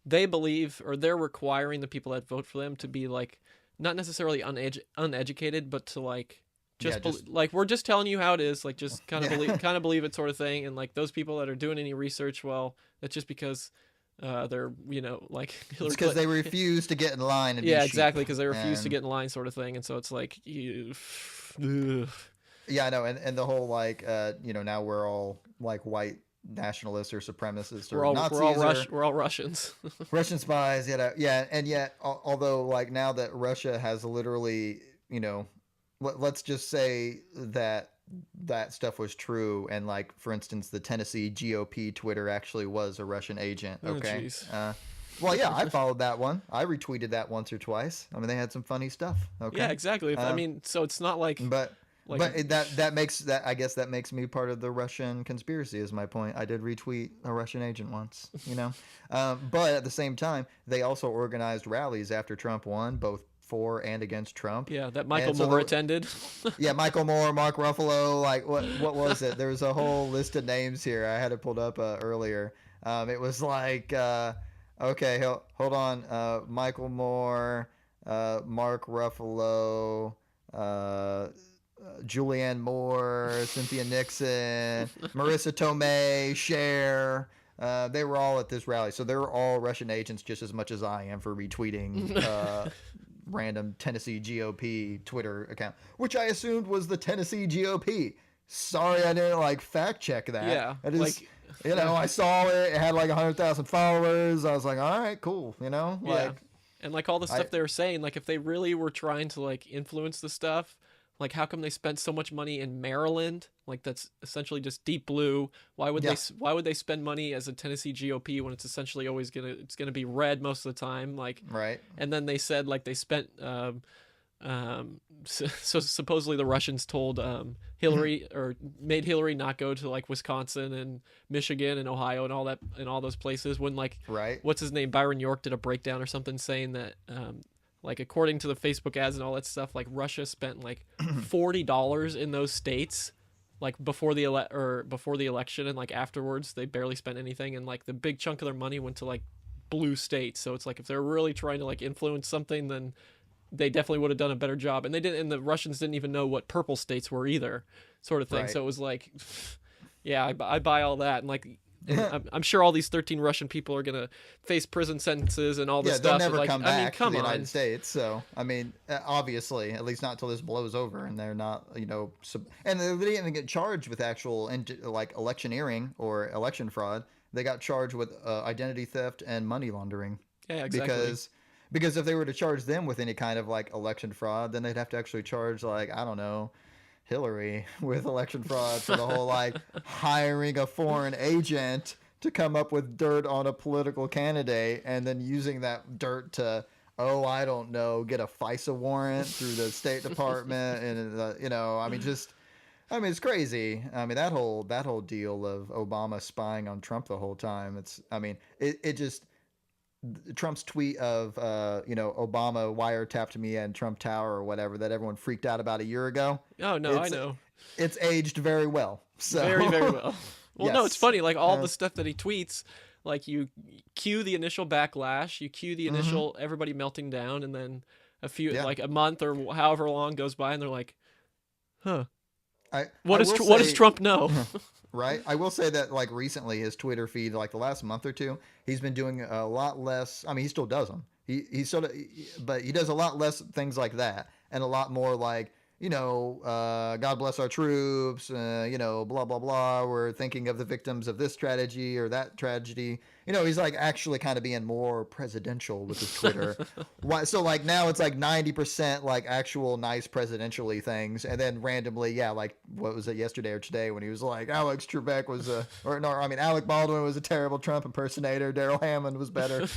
they believe, or they're requiring the people that vote for them to be like not necessarily uneducated, but to like yeah, just just like we're just telling you how it is, like just yeah. kind of believe it sort of thing. And like those people that are doing any research, well, that's just because they're like It's Hillary because they Clinton. refuse to get in line and be Yeah, sheep. exactly, because they refuse to And get in line, sort of thing. And so it's like you. Ugh. yeah, I know. And the whole like now we're all like white nationalists or supremacists or Nazis or We're all Russians. Russian spies. Yeah, and yet although like now that Russia has literally let's just say that that stuff was true, and like for instance the Tennessee GOP Twitter actually was a Russian agent. Oh Okay. jeez. Well, yeah, I followed that one. I retweeted that once or twice. I mean, they had some funny stuff. Yeah, Okay. exactly. I Uh, mean, so it's not like but like that makes that I guess that makes me part of the Russian conspiracy. Is my point. I did retweet a Russian agent once. But at the same time, they also organized rallies after Trump won, both for and against Trump. yeah, that Michael And so Moore attended. yeah, Michael Moore, Mark Ruffalo, like what was it? There was a whole list of names here. I had it pulled up earlier. It was like okay, hold on. Michael Moore, Mark Ruffalo, Julianne Moore, Cynthia Nixon, Marissa Tomei, Cher. They were all at this rally, so they were all Russian agents just as much as I am for retweeting random Tennessee GOP Twitter account, which I assumed was the Tennessee GOP. Sorry, I didn't like fact check that. Yeah, I just, like I saw it. It had like 100,000 followers. I was like, all right, cool. yeah, Like and like all the I stuff they were saying, like if they really were trying to like influence the stuff, Like, how come they spent so much money in Maryland? Like, that's essentially just deep blue. Yeah. Why would they spend money as a Tennessee GOP when it's essentially always gonna be red most of the time? Like, Right. and then they said like they spent so supposedly the Russians told Hillary, or made Hillary not go to like Wisconsin and Michigan and Ohio and all that and all those places when like Right. what's his name, Byron York, did a breakdown or something saying that like according to the Facebook ads and all that stuff, like Russia spent like $40 in those states like before before the election, and like afterwards they barely spent anything, and like the big chunk of their money went to like blue states. So it's like if they're really trying to like influence something, then they definitely would have done a better job. And they didn't, and the Russians didn't even know what purple states were either, sort of thing. Right. So it was like, yeah, I buy all that, and like, and I'm sure all these 13 Russian people are gonna face prison sentences and all this Yeah, they'll stuff. never Like, come I mean, back to come the on. United States. So, I mean, obviously, at least not until this blows over and they're not, and they didn't even get charged with actual like electioneering or election fraud. They got charged with identity theft and money laundering. Yeah, exactly. Because if they were to charge them with any kind of like election fraud, then they'd have to actually charge like, I don't know, Hillary with election fraud for the whole like hiring a foreign agent to come up with dirt on a political candidate and then using that dirt to, oh, I don't know, get a FISA warrant through the State Department. And I mean, it's crazy. I mean, that whole deal of Obama spying on Trump the whole time, it just, Trump's tweet of Obama wiretapped me and Trump Tower or whatever that everyone freaked out about a year ago. Oh no, I know. It's aged very well. So Very, very well. Well, no, it's yes. funny. Like all the stuff that he tweets, like you cue the initial backlash, you cue the initial everybody melting down, and then like a month or however long goes by, and they're like, "Huh, what does Trump know?" Right. I will say that like recently his Twitter feed, like the last month or two, he's been doing a lot less. I mean, he still does them. But he does a lot less things like that, and a lot more like, God bless our troops, blah, blah, blah. We're thinking of the victims of this tragedy or that tragedy. He's like actually kind of being more presidential with his Twitter. So like now it's like 90% like actual nice presidentially things. And then randomly, yeah, like what was it yesterday or today when he was like, Alex Trebek was Alec Baldwin was a terrible Trump impersonator. Daryl Hammond was better,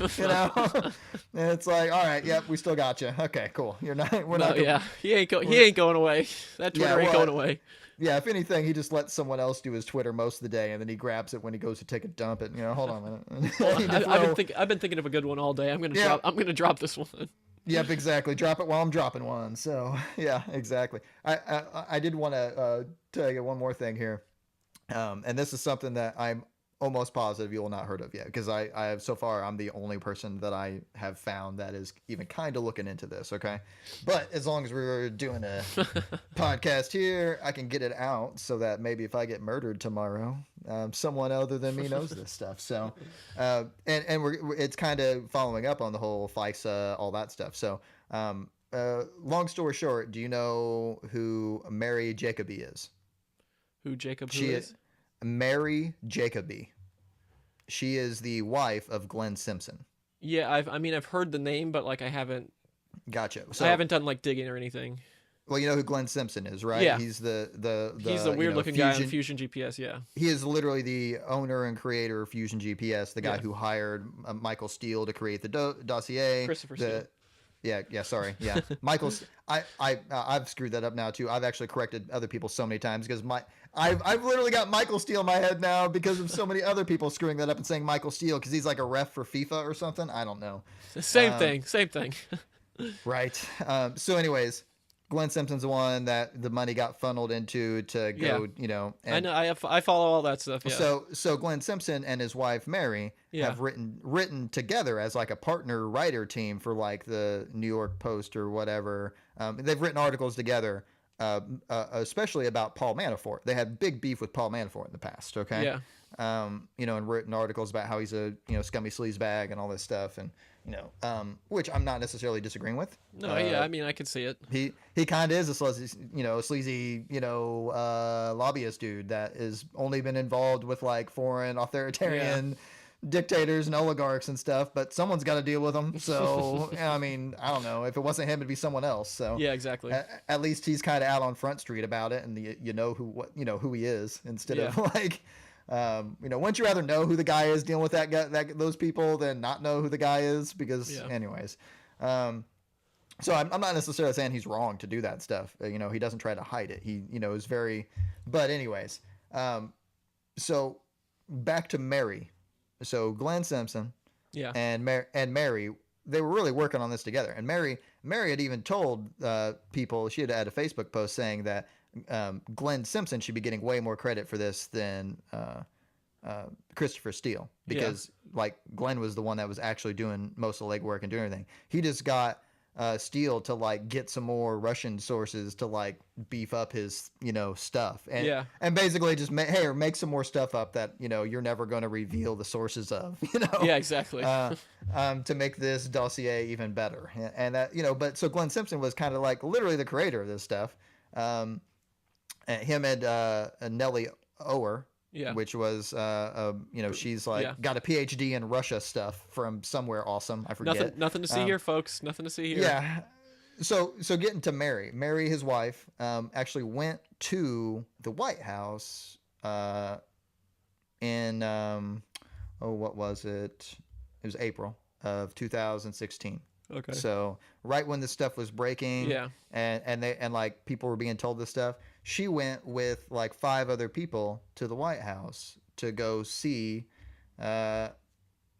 And it's like, all right, yep, we still got you. Okay, cool. We're not. Yeah, he ain't going away. That Twitter ain't going away. Yeah, if anything, he just lets someone else do his Twitter most of the day, and then he grabs it when he goes to take a dump. And hold on a minute. Well, I've been thinking of a good one all day. I'm gonna drop this one. Yep, exactly. Drop it while I'm dropping one. So yeah, exactly. I did want to tell you one more thing here, and this is something that I'm almost positive you will not heard of yet, because I have so far I'm the only person that I have found that is even kind of looking into this. Okay, but as long as we're doing a podcast here, I can get it out so that maybe if I get murdered tomorrow, someone other than me knows this stuff. So, and it's kind of following up on the whole FISA, all that stuff. So, long story short, do you know who Mary Jacoby is? Who Jacob? She is Mary Jacoby. She is the wife of Glenn Simpson. Yeah, I've heard the name, but like I haven't. Gotcha. So I haven't done like digging or anything. Well, you know who Glenn Simpson is, right? Yeah. He's the he's the weird looking guy on Fusion GPS. Yeah. He is literally the owner and creator of Fusion GPS, the guy who hired Michael Steele to create the dossier. Christopher Steele. Yeah, sorry. Yeah. Michael's I've screwed that up now too. I've actually corrected other people so many times because I've literally got Michael Steele in my head now because of so many other people screwing that up and saying Michael Steele because he's like a ref for FIFA or something. I don't know. Same thing. Right. So anyways, Glenn Simpson's the one that the money got funneled into to go, And I know. I follow all that stuff. Yeah. So Glenn Simpson and his wife Mary have written together as like a partner writer team for like the New York Post or whatever. They've written articles together, especially about Paul Manafort. They had big beef with Paul Manafort in the past. Okay. Yeah. And written articles about how he's a scummy sleazebag and all this stuff, and which I'm not necessarily disagreeing with. No, yeah, I mean I can see it. He kind of is a sleazy, lobbyist dude that has only been involved with like foreign authoritarian dictators and oligarchs and stuff, but someone's got to deal with them. So, I mean, I don't know. If it wasn't him, it'd be someone else. So, Yeah, exactly. at least he's kind of out on Front Street about it, and you know who he is instead Yeah. of like, wouldn't you rather know who the guy is dealing with that guy, those people than not know who the guy is? Because, Yeah. anyways, so I'm not necessarily saying he's wrong to do that stuff. He doesn't try to hide it. He, is very, but anyways, so back to Mary. So Glenn Simpson Yeah. and Mary, they were really working on this together. And Mary had even told people, she had a Facebook post saying that Glenn Simpson should be getting way more credit for this than Christopher Steele, because like Glenn was the one that was actually doing most of the legwork and doing everything. He just got Steele to like get some more Russian sources to like beef up his stuff, and basically just make some more stuff up that you're never going to reveal the sources of Yeah, exactly. to make this dossier even better. And that but so Glenn Simpson was kind of like literally the creator of this stuff. Him and Nellie Ower, Yeah. which was she's like Yeah. got a PhD in Russia stuff from somewhere awesome, I forget. Nothing to see here, folks. Nothing to see here. Yeah. So getting to Mary, his wife, actually went to the White House in what was it? It was April of 2016. Okay. So right when this stuff was breaking, Yeah. and like people were being told this stuff, she went with like 5 other people to the White House to go see.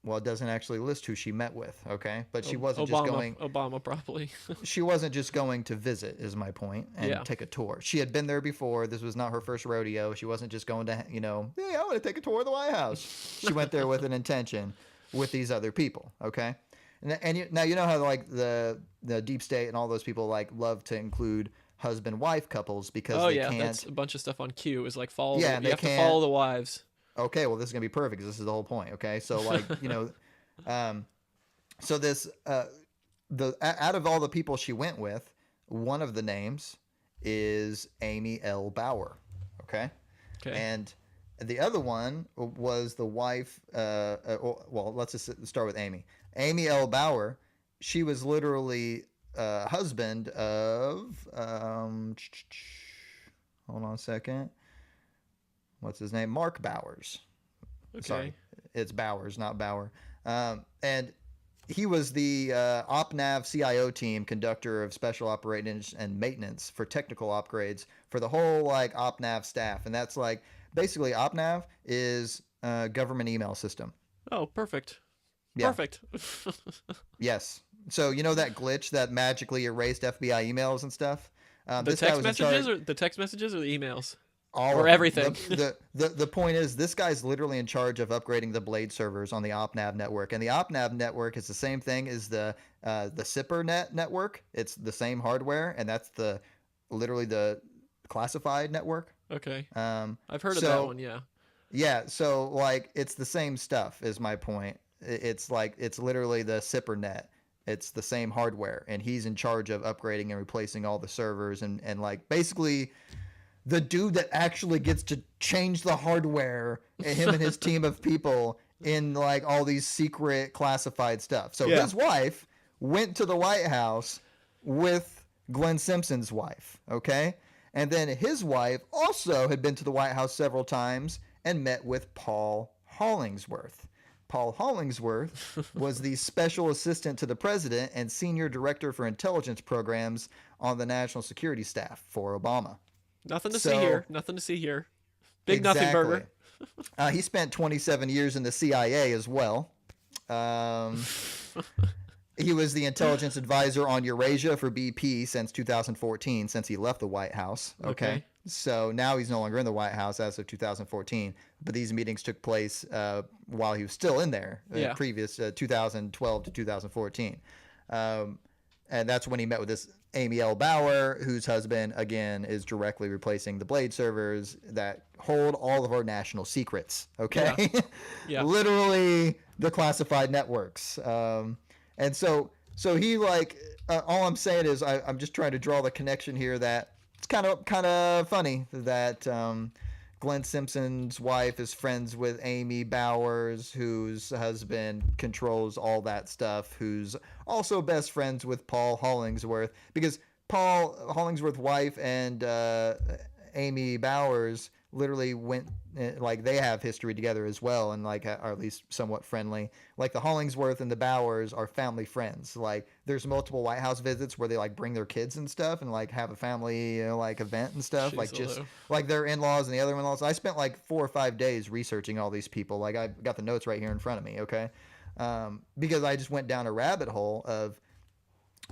Well, it doesn't actually list who she met with, okay? But she wasn't just going. Obama, probably. She wasn't just going to visit, is my point, and take a tour. She had been there before. This was not her first rodeo. She wasn't just going to, hey, I want to take a tour of the White House. She went there with an intention, with these other people, okay? Now you know how like the deep state and all those people like love to include husband-wife couples because they can't. That's a bunch of stuff on cue. Is like follow. Yeah, you have to follow the wives. Okay, well, this is gonna be perfect because this is the whole point. Okay, so like so this out of all the people she went with, one of the names is Amy L. Bauer. Okay, and the other one was the wife. Well, let's just start with Amy. Amy L. Bauer. She was literally husband of. Hold on a second. What's his name? Mark Bowers. Okay. Sorry, it's Bowers, not Bauer. And he was the OpNav CIO team conductor of special operations and maintenance for technical upgrades for the whole like OpNav staff. And that's like basically OpNav is a government email system. Oh, perfect. Yeah. Perfect. Yes. So that glitch that magically erased FBI emails and stuff. The text messages or the emails? All or everything. The point is, this guy's literally in charge of upgrading the Blade servers on the OpNav network, and the OpNav network is the same thing as the SIPRnet network. It's the same hardware, and that's literally the classified network. Okay. I've heard of that one. Yeah. Yeah. So like, it's the same stuff. Is my point. It's like it's literally the SIPRnet. It's the same hardware, and he's in charge of upgrading and replacing all the servers, and like basically. The dude that actually gets to change the hardware, him and his team of people in like all these secret classified stuff. So his wife went to the White House with Glenn Simpson's wife, okay? And then his wife also had been to the White House several times and met with Paul Hollingsworth. Paul Hollingsworth was the special assistant to the president and senior director for intelligence programs on the national security staff for Obama. Nothing to see here. Nothing to see here. Big nothing burger. He spent 27 years in the CIA as well. He was the intelligence advisor on Eurasia for BP since 2014, since he left the White House. Okay. So now he's no longer in the White House as of 2014. But these meetings took place while he was still in there, previous 2012 to 2014. And that's when he met with this Amy L. Bauer, whose husband, again, is directly replacing the Blade servers that hold all of our national secrets, okay? Yeah. Literally the classified networks. And so he, like, all I'm saying is I'm just trying to draw the connection here that it's kind of funny that Glenn Simpson's wife is friends with Amy Bowers, whose husband controls all that stuff, who's also best friends with Paul Hollingsworth, because Paul Hollingsworth's wife and Amy Bowers literally went, like, they have history together as well, and like are at least somewhat friendly. Like the Hollingsworth and the Bowers are family friends. Like there's multiple White House visits where they like bring their kids and stuff and like have a family, like event and stuff. Like Jeez, just although. like their in-laws and the other in-laws. I spent like 4 or 5 days researching all these people. Like I got the notes right here in front of me. Okay. Because I just went down a rabbit hole of,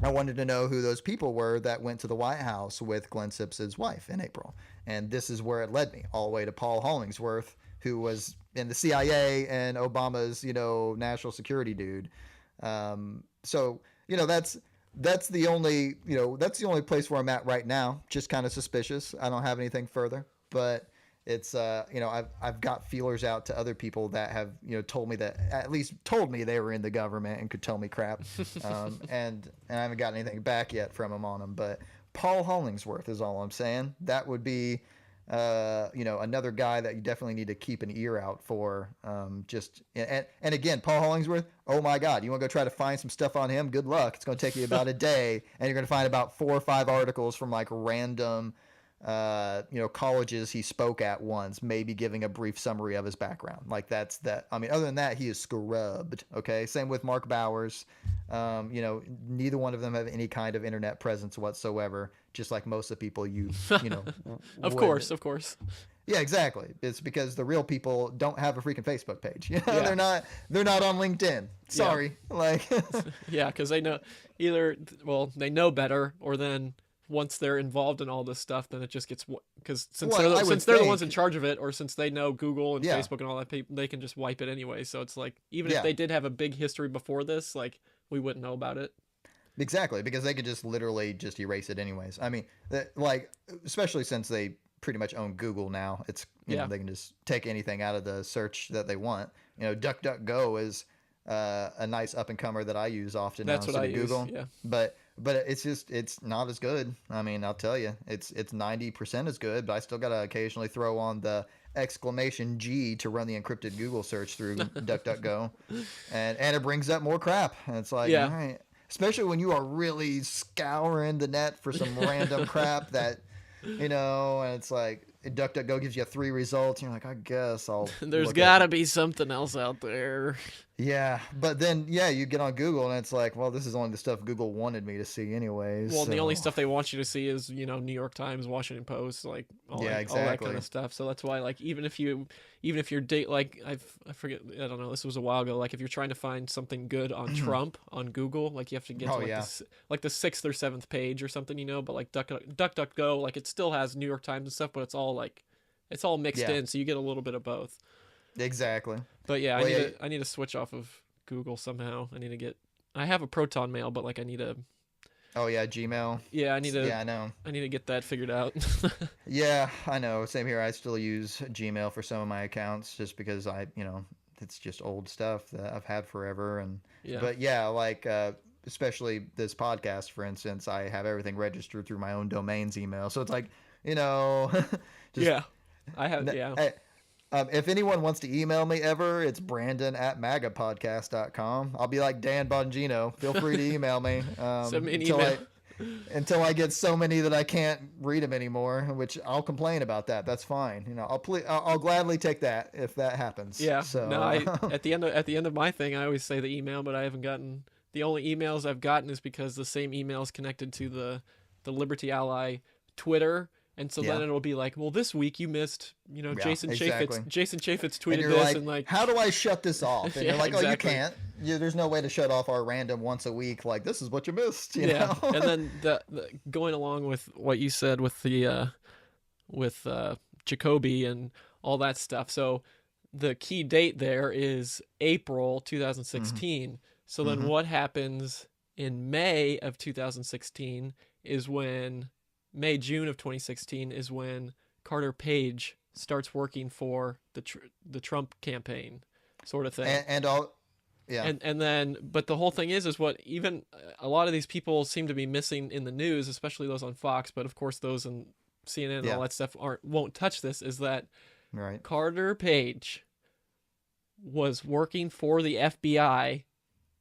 I wanted to know who those people were that went to the White House with Glenn Simpson's wife in April. And this is where it led me, all the way to Paul Hollingsworth, who was in the CIA and Obama's, national security dude. So, that's the only, that's the only place where I'm at right now. Just kind of suspicious. I don't have anything further, but it's, I've got feelers out to other people that have, told me that, at least told me they were in the government and could tell me crap. And I haven't got anything back yet from them on them, but Paul Hollingsworth is all I'm saying. That would be, another guy that you definitely need to keep an ear out for. And again, Paul Hollingsworth, oh my God, you want to go try to find some stuff on him? Good luck. It's going to take you about a day, and you're going to find about 4 or 5 articles from like random, colleges he spoke at once, maybe giving a brief summary of his background. Like that's that. I mean, other than that, he is scrubbed. Okay. Same with Mark Bowers. Neither one of them have any kind of internet presence whatsoever. Just like most of the people Of would. course. Yeah, exactly. It's because the real people don't have a freaking Facebook page. Yeah. They're not on LinkedIn. Sorry. Yeah. Like Yeah, because they know they know better, or then once they're involved in all this stuff, then it just gets, because since they're the ones in charge of it, or since they know Google and Facebook and all that, they can just wipe it anyway. So it's like, even if they did have a big history before this, like we wouldn't know about it. Exactly, because they could just literally just erase it anyways. I mean, especially since they pretty much own Google now. It's they can just take anything out of the search that they want. DuckDuckGo is a nice up and comer that I use often. That's now what I use. Google. Yeah. But it's not as good. I mean, I'll tell you, it's 90% as good, but I still gotta occasionally throw on the !G to run the encrypted Google search through DuckDuckGo, and it brings up more crap. And it's like, all right. Especially when you are really scouring the net for some random crap that, and it's like DuckDuckGo gives you 3 results. And you're like, I guess I'll. There's gotta be something else out there. Yeah, but then you get on Google and it's like, well, this is only the stuff Google wanted me to see anyways. Well, the only stuff they want you to see is New York Times, Washington Post, like all that kind of stuff. So that's why, like, even if you're like I forget, I don't know, this was a while ago. Like if you're trying to find something good on Trump on Google, like you have to get to the 6th or 7th page or something, But like DuckDuckGo, like it still has New York Times and stuff, but it's all mixed in, so you get a little bit of both. Exactly. But yeah, I need to switch off of Google somehow. I have a Proton Mail, but like I need to. Oh yeah, Gmail. Yeah, I need to. Yeah, I know. I need to get that figured out. Yeah, I know. Same here. I still use Gmail for some of my accounts just because it's just old stuff that I've had forever. But yeah, like especially this podcast, for instance, I have everything registered through my own domains email. So it's like, yeah, I have. Yeah. If anyone wants to email me ever, it's brandon@magapodcast.com. I'll be like Dan Bongino. Feel free to email me. Send me an email. Until I get so many that I can't read them anymore, which I'll complain about that. That's fine. I'll gladly take that if that happens. Yeah. So no, at the end of my thing, I always say the email, but I haven't gotten. The only emails I've gotten is because the same email is connected to the Liberty Ally Twitter. And so then it'll be like, well, this week you missed, Jason Chaffetz. Jason Chaffetz tweeted this, and like, how do I shut this off? And you're like, oh, exactly. You can't. There's no way to shut off our random once a week. Like, this is what you missed. You know? And then the going along with what you said with the Jacoby and all that stuff. So the key date there is April 2016. Mm-hmm. So then what happens in May of 2016 is when. June of 2016 is when Carter Page starts working for the Trump campaign, sort of thing. And then, but the whole thing is what even a lot of these people seem to be missing in the news, especially those on Fox, but of course those in CNN and all that stuff won't touch this, is that Right. Carter Page was working for the FBI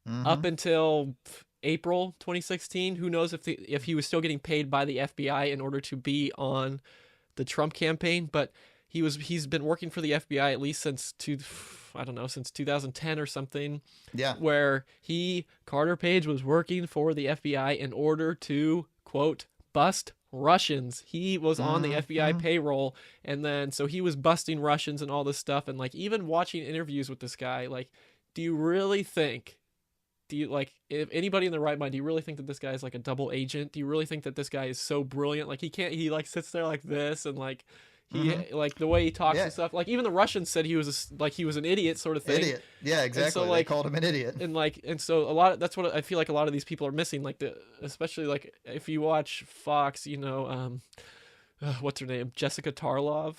Mm-hmm. up until April 2016. Who knows if he was still getting paid by the FBI in order to be on the Trump campaign, but he's been working for the FBI at least since I don't know, since 2010 or something, Yeah. where Carter Page was working for the FBI in order to quote bust Russians. He was on the FBI Mm-hmm. payroll, and then so he was busting Russians and all this stuff. And like even watching interviews with this guy, like, do you really think? Do you like if anybody in the right mind? Do you really think that this guy is like a double agent? Do you really think that this guy is so brilliant? Like he can't. He like sits there like this and like he Mm-hmm. like the way he talks Yeah. and stuff. Like even the Russians said he was like he was an idiot sort of thing. Idiot. Yeah, And so exactly. They like called him an idiot. and so a lot that's what I feel like a lot of these people are missing. Like especially like if you watch Fox, what's her name, Jessica Tarlov.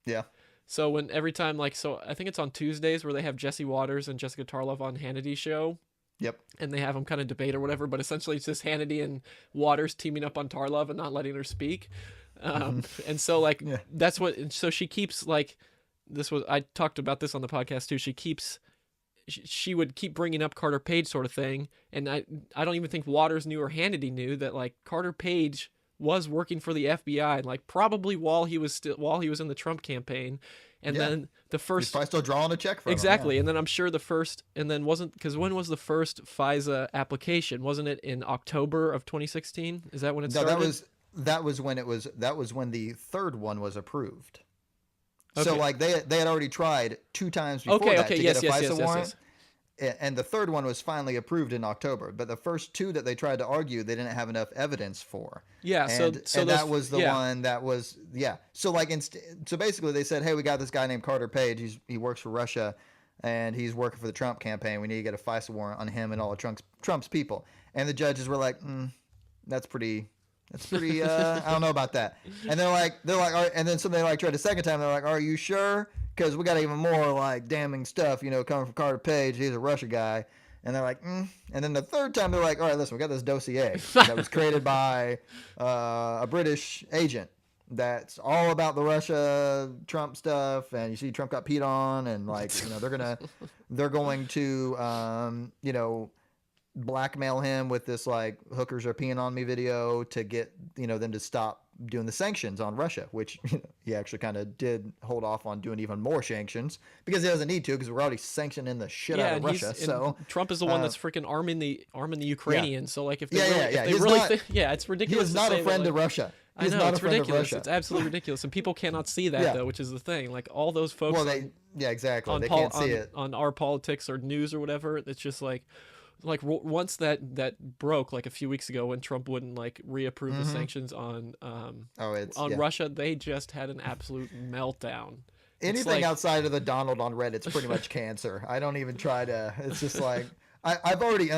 Yeah. So when every time like so I think it's on Tuesdays where they have Jesse Waters and Jessica Tarlov on Hannity's show. Yep. And they have them kind of debate or whatever, but essentially it's just Hannity and Waters teaming up on Tarlov and not letting her speak. And so like Yeah. that's what. So she keeps like this was I talked about this on the podcast too. She would keep bringing up Carter Page sort of thing, and I don't even think Waters knew or Hannity knew that like Carter Page was working for the FBI, like probably while he was in the Trump campaign. And Yeah. then the He's first probably still drawing a check from exactly, him. and then I'm sure the first, and then wasn't because when was the first FISA application? Wasn't it in October of 2016? Is that when it Yeah. No, started? that was when the third one was approved. Okay. So like they had already tried 2 times before that to yes, get a yes, FISA yes, yes, warrant. yes. And the third one was finally approved in October, but the first 2 that they tried to argue, they didn't have enough evidence for. Yeah, so That was the yeah. one that was So like so basically they said, hey, we got this guy named Carter Page. He works for Russia, and he's working for the Trump campaign. We need to get a FISA warrant on him and all of Trump's people. And the judges were like, that's pretty. I don't know about that. And they're like, all right. And then so they like tried a second time. They're like, are you sure? Because we got even more like damning stuff, coming from Carter Page. He's a Russia guy. And they're like, And then the third time they're like, all right, listen, we got this dossier that was created by a British agent that's all about the Russia Trump stuff. And you see Trump got peed on, and like, they're going to, blackmail him with this like hookers are peeing on me video to get them to stop doing the sanctions on Russia, which he actually kind of did hold off on doing even more sanctions because he doesn't need to, because we're already sanctioning the shit out of Russia. So Trump is the one that's freaking arming the Ukrainians. So like if they it's ridiculous. He is not a friend to Russia. I know, it's ridiculous. It's absolutely ridiculous, and people cannot see that though, which is the thing. Like all those folks. Well, exactly. They can't see it on our politics or news or whatever. It's just like once that broke like a few weeks ago when Trump wouldn't like reapprove the sanctions on Russia, they just had an absolute meltdown. Anything outside of the Donald on Reddit's pretty much cancer. I don't even try to. It's just like I've already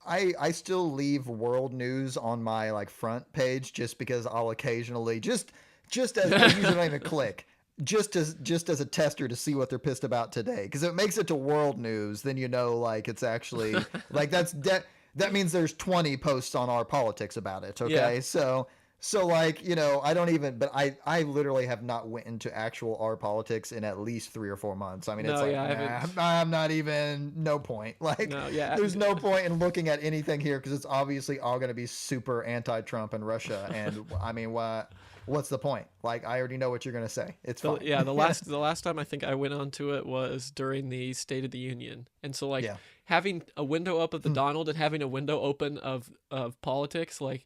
I still leave world news on my like front page just because I'll occasionally just as I usually don't even click. Just as a tester to see what they're pissed about today, because if it makes it to world news, then like it's actually like that means there's 20 posts on our politics about it. Okay, so like I don't even, but I literally have not went into actual our politics in at least 3 or 4 months. I mean, it's I'm not even, no point. Like there's no point in looking at anything here because it's obviously all going to be super anti-Trump and Russia, and I mean what's the point? Like, I already know what you're going to say. It's fine. Yeah, the last time I think I went onto it was during the State of the Union. And so, like, having a window up of the Donald and having a window open of politics, like,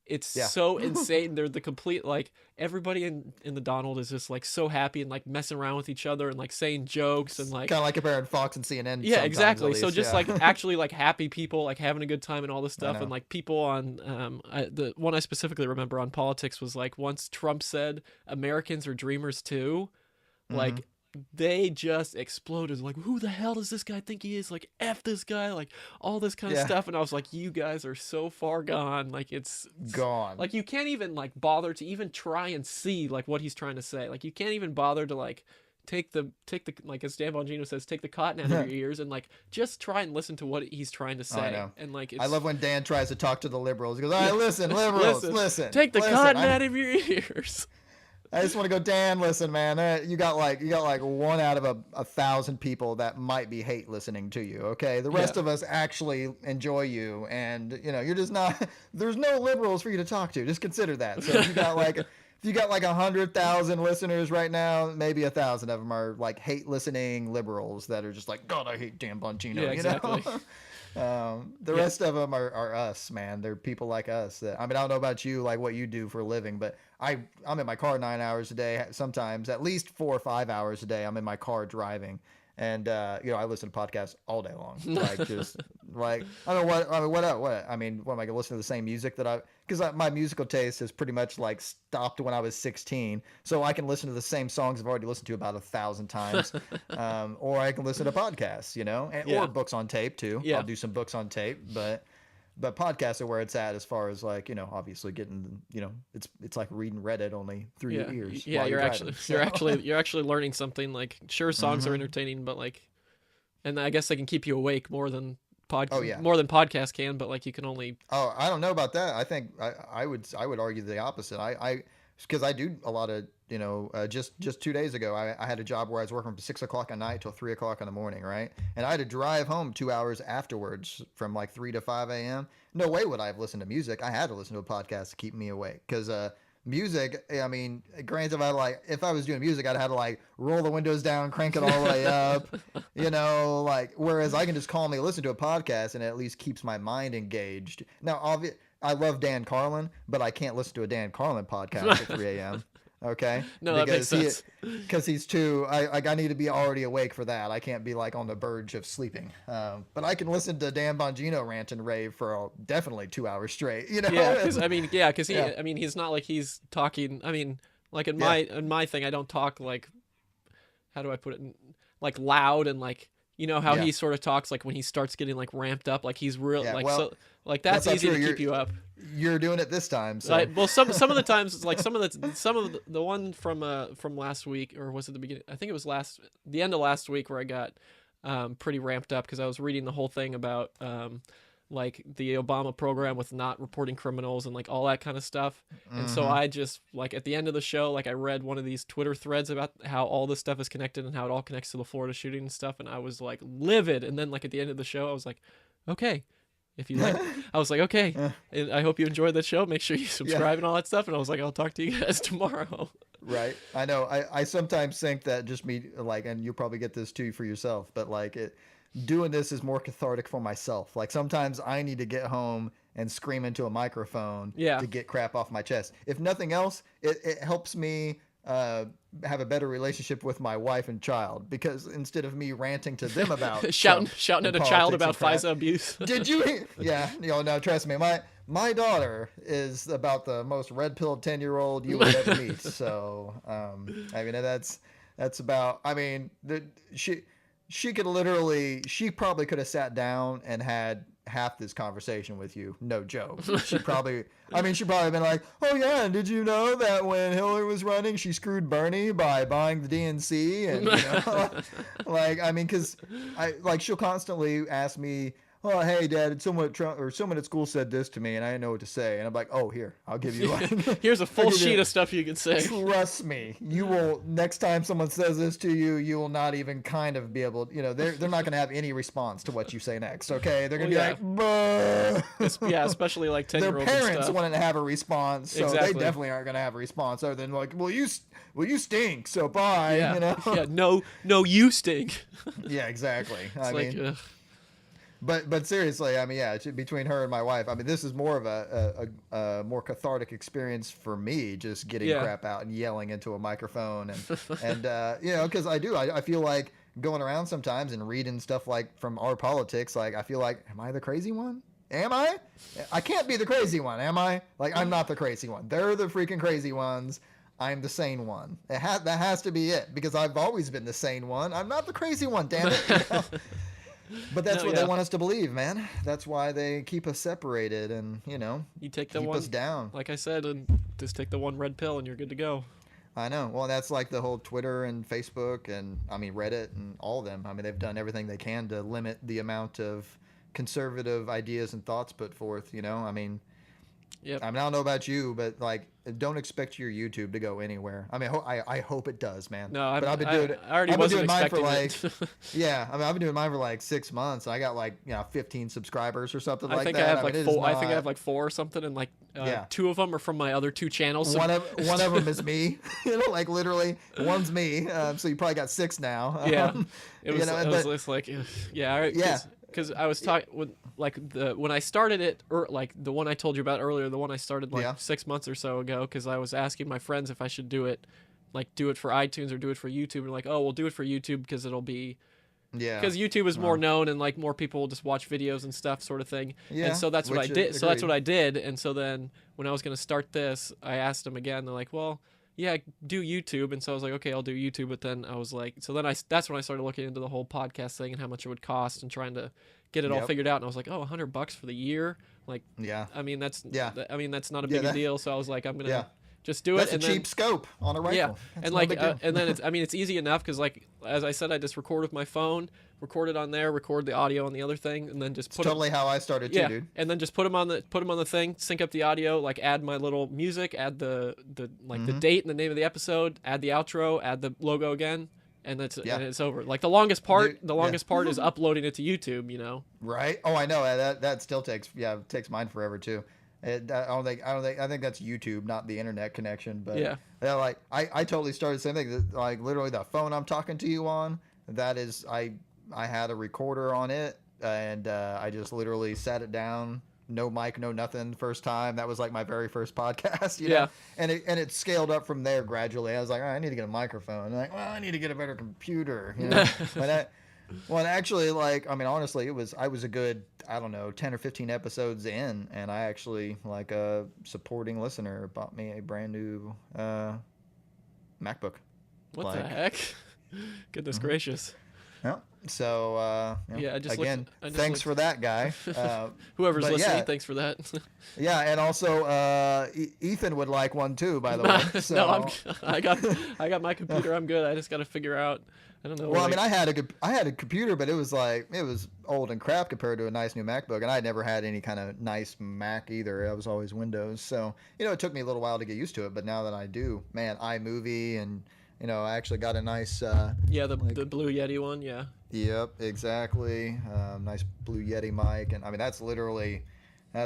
it's so insane. They're the complete, like, everybody in the Donald is just, like, so happy and, like, messing around with each other and, like, saying jokes and, like... Kind of like comparing Fox and CNN. Yeah, exactly. So just, like, actually, like, happy people, like, having a good time and all this stuff. And, like, people on... the one I specifically remember on politics was, like, once Trump said, Americans are dreamers, too. Like... They just exploded. Like, who the hell does this guy think he is? Like, F this guy. Like, all this kind of stuff. And I was like, you guys are so far gone. Like, it's gone. Like, you can't even, like, bother to even try and see, like, what he's trying to say. Like, you can't even bother to, like, take the like, as Dan Bongino says, take the cotton out of your ears and, like, just try and listen to what he's trying to say. I know. And, like, I love when Dan tries to talk to the liberals. He goes, all right, listen, liberals, listen. Take the cotton out of your ears. I just want to go, Dan, listen, man. You got like one out of a thousand people that might be hate listening to you. Okay, the Yeah. rest of us actually enjoy you, and you're just not. There's no liberals for you to talk to. Just consider that. So if you got like 100,000 listeners right now, maybe 1,000 of them are like hate listening liberals that are just like, God, I hate Dan Yeah, Bongino. exactly. The Yeah. rest of them are us, man. They're people like us. I mean, I don't know about you, like what you do for a living, but I'm in my car 9 hours a day. Sometimes at least 4 or 5 hours a day. I'm in my car driving, and I listen to podcasts all day long. Like just like I don't know what I mean. What am I gonna listen to the same music that I? Because my musical taste has pretty much like stopped when I was 16, so I can listen to the same songs I've already listened to about 1,000 times, or I can listen to podcasts, or Yeah. books on tape too. I'll Yeah. do some books on tape, but podcasts are where it's at as far as like obviously getting it's like reading Reddit only through your Yeah. ears Yeah, while you're you're driving. actually you're So actually you're actually learning something. Like, sure, songs are entertaining, but like, and I guess they can keep you awake oh yeah. more than podcasts can, but like you can only. Oh, I don't know about that. I think I would argue the opposite. I because I do a lot of just 2 days ago I had a job where I was working from 6 o'clock at night till 3 o'clock in the morning, right? And I had to drive home 2 hours afterwards from like 3 to 5 a.m. No way would I have listened to music. I had to listen to a podcast to keep me awake because music. I mean, granted, if I was doing music, I'd have to like roll the windows down, crank it all the way up, like whereas I can just calmly listen to a podcast and it at least keeps my mind engaged. Now, I love Dan Carlin, but I can't listen to a Dan Carlin podcast at 3 a.m. Okay, No, that makes because sense. he's too. I need to be already awake for that. I can't be like on the verge of sleeping. But I can listen to Dan Bongino rant and rave for definitely 2 hours straight. Yeah, because I mean, yeah, because Yeah, I mean, he's not like he's talking. I mean, like yeah, in my thing, I don't talk like, how do I put it, like loud and like, how yeah, he sort of talks like when he starts getting like ramped up, like he's real yeah. like, Well, so like that's that's not easy true. to keep you up. You're doing it this time, so Like, well, some of the times it's like some of the one from last week, or was it the beginning? I think it was the end of last week where I got pretty ramped up because I was reading the whole thing about like the Obama program with not reporting criminals and like all that kind of stuff. And so hmm I just like at the end of the show, like I read one of these Twitter threads about how all this stuff is connected and how it all connects to the Florida shooting and stuff, and I was like livid. And then like at the end of the show, I was like, okay, if you like, I was like, okay, and I hope you enjoyed the show. Make sure you yeah. subscribe and all that stuff. And I was like, I'll talk to you guys tomorrow. Right. I know. I sometimes think that just me like, and you'll probably get this too for yourself, but like doing this is more cathartic for myself. Like sometimes I need to get home and scream into a microphone Yeah. to get crap off my chest. If nothing else, it helps me have a better relationship with my wife and child because instead of me ranting to them about Trump shouting and at a child politics about and crap, FISA abuse. did you? Yeah, no, trust me. My daughter is about the most red pilled 10-year-old you would ever meet. So, I mean, that's about. I mean, she could literally, she probably could have sat down and had half this conversation with you. No joke. She probably been like, oh yeah, and did you know that when Hillary was running, she screwed Bernie by buying the DNC? And, like, I mean, because she'll constantly ask me, oh, hey, Dad, someone at Trump or someone at school said this to me, and I didn't know what to say. And I'm like, oh, here, I'll give you like, Here's a I'll full give sheet you, of stuff you can say. trust me, you will, next time someone says this to you, you will not even kind of be able, they're not going to have any response to what you say next, okay? They're going to Well, be like, yeah, especially like their 10-year-olds and parents stuff. wouldn't have a response, so they Exactly. definitely aren't going to have a response other than like, well, you stink, so bye, Yeah. Yeah. No, you stink. Yeah, exactly. It's I like, mean, ugh. but seriously, I mean, yeah, between her and my wife, I mean, this is more of a more cathartic experience for me, just getting Yeah. crap out and yelling into a microphone, and because I feel like going around sometimes and reading stuff like from our politics, like I feel like, am I the crazy one? Am I? I can't be the crazy one, am I? Like I'm not the crazy one. They're the freaking crazy ones. I'm the sane one. That has to be it because I've always been the sane one. I'm not the crazy one, damn it. But that's No, what yeah. they want us to believe, man. That's why they keep us separated and, You take the keep one, us down. like I said, and just take the one red pill and you're good to go. I know. Well, that's like the whole Twitter and Facebook and, I mean, Reddit and all of them. I mean, they've done everything they can to limit the amount of conservative ideas and thoughts put forth, I mean, Yep. I mean, I don't know about you, but like, don't expect your YouTube to go anywhere. I mean, I hope it does, man. No, But I already I've been wasn't doing mine for expecting like, it. yeah. I mean, I've been doing mine for like 6 months. I got like 15 subscribers or something I like think I that. have I mean, like it is four. I think I have not. like four or something, and like Yeah. two of them are from my other two channels. So One of them is me. Like literally, one's me. So you probably got six now. yeah, it was But just like yeah, yeah, because I was talking with like the when I started it or like the one I told you about earlier, the one I started like yeah, 6 months or so ago, because I was asking my friends if I should do it, like do it for iTunes or do it for YouTube, and like, oh, we'll do it for YouTube because it'll be yeah. because YouTube is more Well, known and like more people will just watch videos and stuff, sort of thing. And yeah. so that's what I Which did. So that's agreed. what I did. And so then when I was gonna start this, I asked them again. They're like, well, yeah, do YouTube. And so I was like, okay, I'll do YouTube. But then I was like, so then that's when I started looking into the whole podcast thing and how much it would cost and trying to get it all Yep. figured out. And I was like, oh, $100 for the year. Like, Yeah. I mean, Yeah. that's not a Yeah. big a deal. So I was like, I'm Yeah. gonna just do it. That's a And then cheap scope on a yeah, rifle. That's and no like, big deal. and then it's, I mean, it's easy enough because like, as I said, I just record with my phone, record it on there, record the audio on the other thing, and then just It's put it, totally how I started too, yeah, dude. and then just put them on the thing, sync up the audio, like add my little music, add the like the date and the name of the episode, add the outro, add the logo again, and Yeah. and it's over. Like the longest part, Dude, yeah. is uploading it to YouTube. You know. Right? Oh, I know that still takes it takes mine forever too. I think that's YouTube, not the internet connection. But Yeah. yeah, like I totally started the same thing. Like literally the phone I'm talking to you on, that is I had a recorder on it, and I just literally sat it down. No mic, no nothing. First time. That was like my very first podcast, you Yeah. know. And it scaled up from there gradually. I was like, all right, I need to get a microphone. And like, well, I need to get a better computer, you know. Well, actually, like, I mean, honestly, I was a good, I don't know, 10 or 15 episodes in, and I actually, like, a supporting listener bought me a brand new MacBook. What Like, the heck? Goodness gracious. yeah. So, Yeah, I just again, I just thanks looked- for that, guy. Whoever's but listening, yeah. thanks for that. Yeah, and also, Ethan would like one too, by the way. So, No, I got my computer. I'm good. I just got to figure out. I don't know. well, I like- mean, I had a computer, but it was old and crap compared to a nice new MacBook, and I never had any kind of nice Mac either. I was always Windows, so it took me a little while to get used to it. But now that I do, man, iMovie, and I actually got a nice. yeah, the Blue Yeti one. Yeah. Yep, exactly. Nice Blue Yeti mic, and I mean that's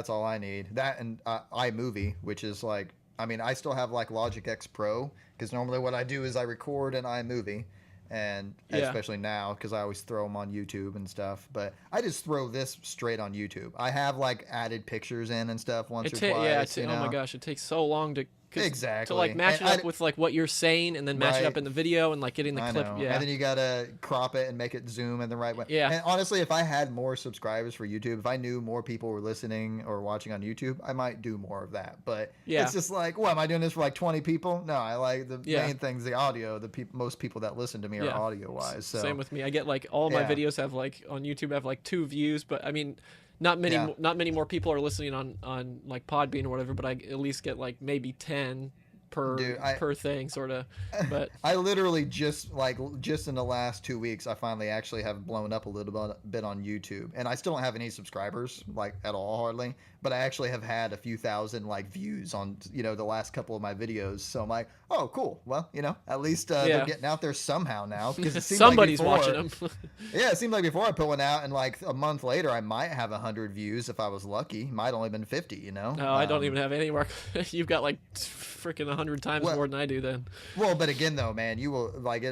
all I need. That and iMovie, which is like, I mean, I still have like Logic X Pro because normally what I do is I record in iMovie. And Yeah. especially now because I always throw them on YouTube and stuff, but I just throw this straight on YouTube. I have like added pictures in and stuff once or twice. Oh my gosh, it takes so long to Exactly. to like match And it up with like what you're saying and then match it Right. up in the video and like getting the I clip. know. Yeah. And then you gotta crop it and make it zoom in the right way. Yeah. And honestly, if I had more subscribers for YouTube, if I knew more people were listening or watching on YouTube, I might do more of that. But Yeah. it's just like, what am I doing this for like 20 people? No, I like the Yeah. main thing's the audio. Most people that listen to me are Yeah. audio wise. So Same with me. I get like all of my Yeah. videos have like on YouTube have like 2 views, but I mean, not many Yeah. not many more people are listening on like Podbean or whatever, but I at least get like maybe 10 per Dude, per thing sort of. But I literally just in the last 2 weeks, I finally actually have blown up a little bit on YouTube, and I still don't have any subscribers like at all hardly, but I actually have had a few thousand like views on the last couple of my videos. So I'm like, oh cool, well at least Yeah. they're getting out there somehow now because it seems somebody's like before, watching them. Yeah, it seemed like before I put one out, and like a month later, I might have 100 views if I was lucky. Might only been 50, No, I don't even have any more. You've got like freaking 100 times Well- more than I do then. Well, but again, though, man, you will like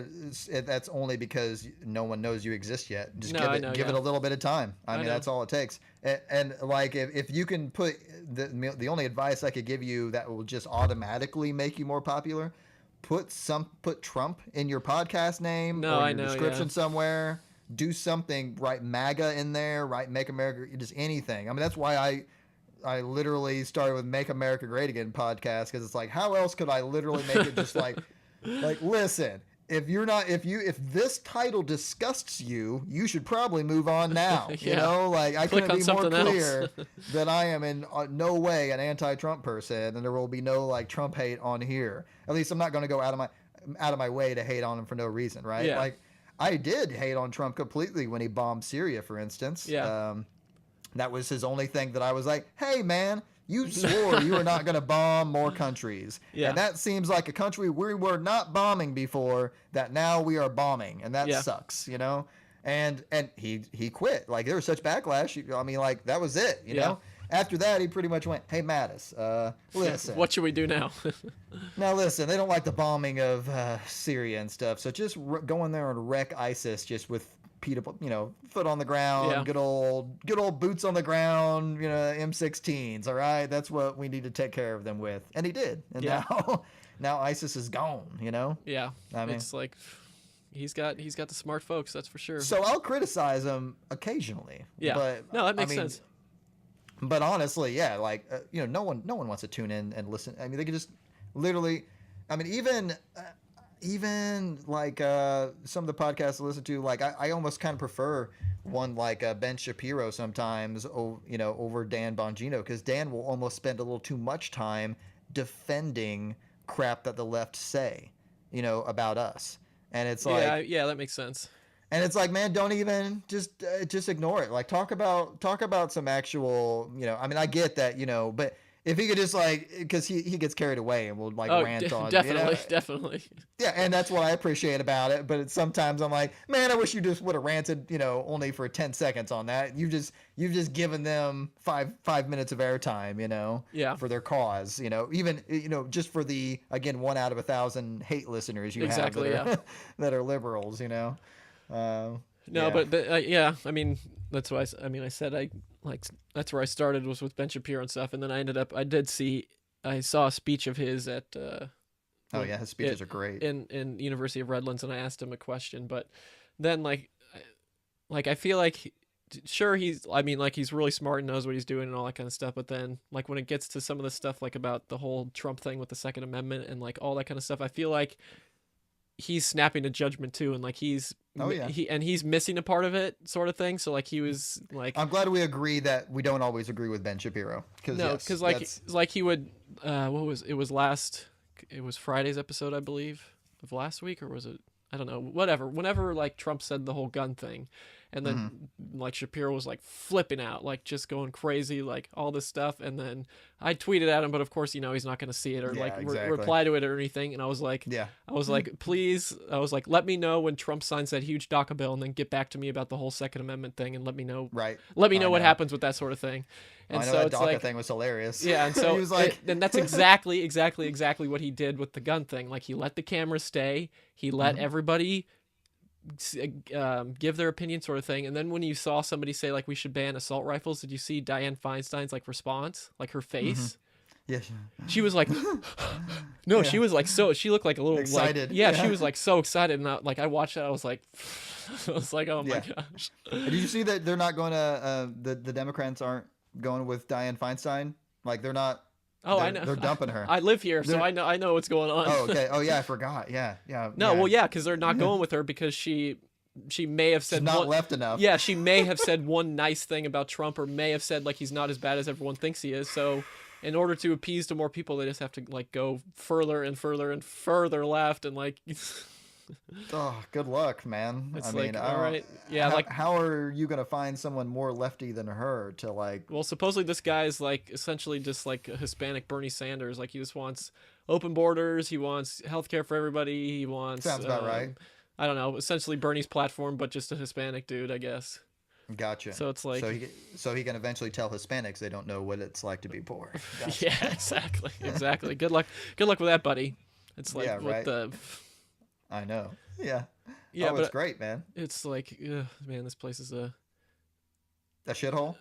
that's only because no one knows you exist yet. Just No, give I it know, give it yeah. a little bit of time. I mean, know. that's all it takes. And like if you can put the only advice I could give you that will just automatically make you more popular, put Trump in your podcast name No, or I your know, description yeah. somewhere. Do something. Write MAGA in there. Write Make America. Just anything. I mean, that's why I literally started with Make America Great Again podcast because it's like, how else could I literally make it just like listen, if this title disgusts you, you should probably move on now. Yeah. Like I Click couldn't on be more something else. clear that I am in no way an anti-Trump person, and there will be no like Trump hate on here. At least I'm not going to go out of my way to hate on him for no reason, right? Yeah. Like I did hate on Trump completely when he bombed Syria, for instance. Yeah. That was his only thing that I was like, hey man, You swore you were not going to bomb more countries. Yeah. And that seems like a country we were not bombing before that now we are bombing. And that Yeah. sucks, you know? And he quit. Like, there was such backlash. I mean, like, that was it, you know? After that, he pretty much went, hey, Mattis, listen. What should we do now? Now, listen, they don't like the bombing of Syria and stuff. So just go in there and wreck ISIS just with foot on the ground, Yeah. good old boots on the ground, M16s. All right, that's what we need to take care of them with, and he did. And now ISIS is gone. Yeah, I mean, it's like he's got the smart folks, that's for sure. So I'll criticize him occasionally. Yeah, but no, that makes sense. But honestly, yeah, like no one wants to tune in and listen. I mean, they could just literally. I mean, even like some of the podcasts I listen to, like I almost kind of prefer one like Ben Shapiro sometimes, over Dan Bongino, because Dan will almost spend a little too much time defending crap that the left say, about us, and it's like yeah, that makes sense. And it's like, man, don't even just ignore it. Like talk about some actual, I mean, I get that, but if he could just because he gets carried away and will rant on. Definitely. Yeah, and that's what I appreciate about it. But sometimes I'm like, man, I wish you just would have ranted, only for 10 seconds on that. You've just given them five minutes of airtime, for their cause, even just for the 1 out of 1,000 hate listeners you have that are liberals, But yeah, I mean, that's why I said that's where I started, was with Ben Shapiro and stuff, and then I saw a speech of his at his speeches are great in University of Redlands, and I asked him a question, but then I feel like sure he's really smart and knows what he's doing and all that kind of stuff, but then when it gets to some of the stuff about the whole Trump thing with the Second Amendment and all that kind of stuff, I feel like he's snapping to judgment too, and he's missing a part of it, sort of thing. So he was I'm glad we agree that we don't always agree with Ben Shapiro, because he would it was Friday's episode, I believe, of last week, or was it, I don't know, whenever Trump said the whole gun thing, and then Shapiro was flipping out, just going crazy, all this stuff, and then I tweeted at him, but of course he's not going to see it or reply to it or anything, and I was like, please, let me know when Trump signs that huge DACA bill, and then get back to me about the whole Second Amendment thing, and let me know what happens with that sort of thing. And I know so that DACA thing was hilarious. Yeah, and so he was and that's exactly what he did with the gun thing. He let the camera stay. He let everybody give their opinion, sort of thing. And then when you saw somebody say we should ban assault rifles, did you see Dianne Feinstein's response, her face? Yes. She was like, no, yeah. She was she looked like a little excited. She was so excited, and I watched that, I was like, oh my gosh. Did you see that they're not going to the Democrats aren't going with Dianne Feinstein? They're not. Oh, I know. They're dumping her. I live here, so I know what's going on. Oh, okay. Oh, yeah, I forgot. Yeah. No, well, yeah, because they're not going with her because she may have said she's not left enough. Yeah, she may have said one nice thing about Trump, or may have said he's not as bad as everyone thinks he is. So, in order to appease to more people, they just have to go further and further and further left, and oh, good luck, man. It's all right. Yeah, how are you gonna find someone more lefty than her to Well, supposedly this guy is essentially just a Hispanic Bernie Sanders. He just wants open borders. He wants healthcare for everybody. He wants. Sounds about right. I don't know. Essentially Bernie's platform, but just a Hispanic dude, I guess. Gotcha. So it's so he can eventually tell Hispanics they don't know what it's like to be poor. Gotcha. Yeah, exactly. Good luck with that, buddy. It's right. I know. Yeah. Yeah, but it's great, man. It's man, this place is a shithole.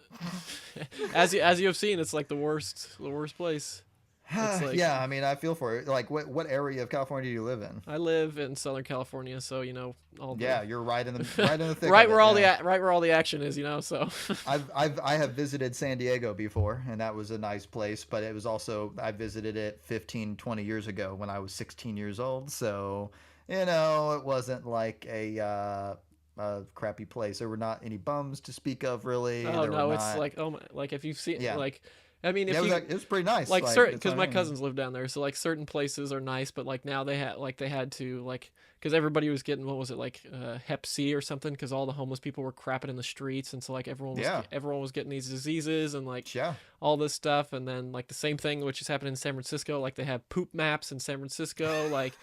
as you have seen, it's the worst place. Yeah, I mean, I feel for it. What area of California do you live in? I live in Southern California, so you're right in the thick right of where it, right where all the action is, so I have visited San Diego before, and that was a nice place, but it was also, I visited it 15-20 years ago when I was 16 years old, so it wasn't a crappy place. There were not any bums to speak of, really. Oh, no, it's if you've seen I mean, Yeah, if you it was pretty nice. like Like certain, that's because what I my mean. cousins live down there, so like certain places are nice, but like now they had to like, because everybody was getting, what was it, like hep C or something, because all the homeless people were crapping in the streets, and so like Yeah, everyone was getting these diseases and like yeah. all this stuff. And then like the same thing which is happening in San Francisco, like they have poop maps in San Francisco, like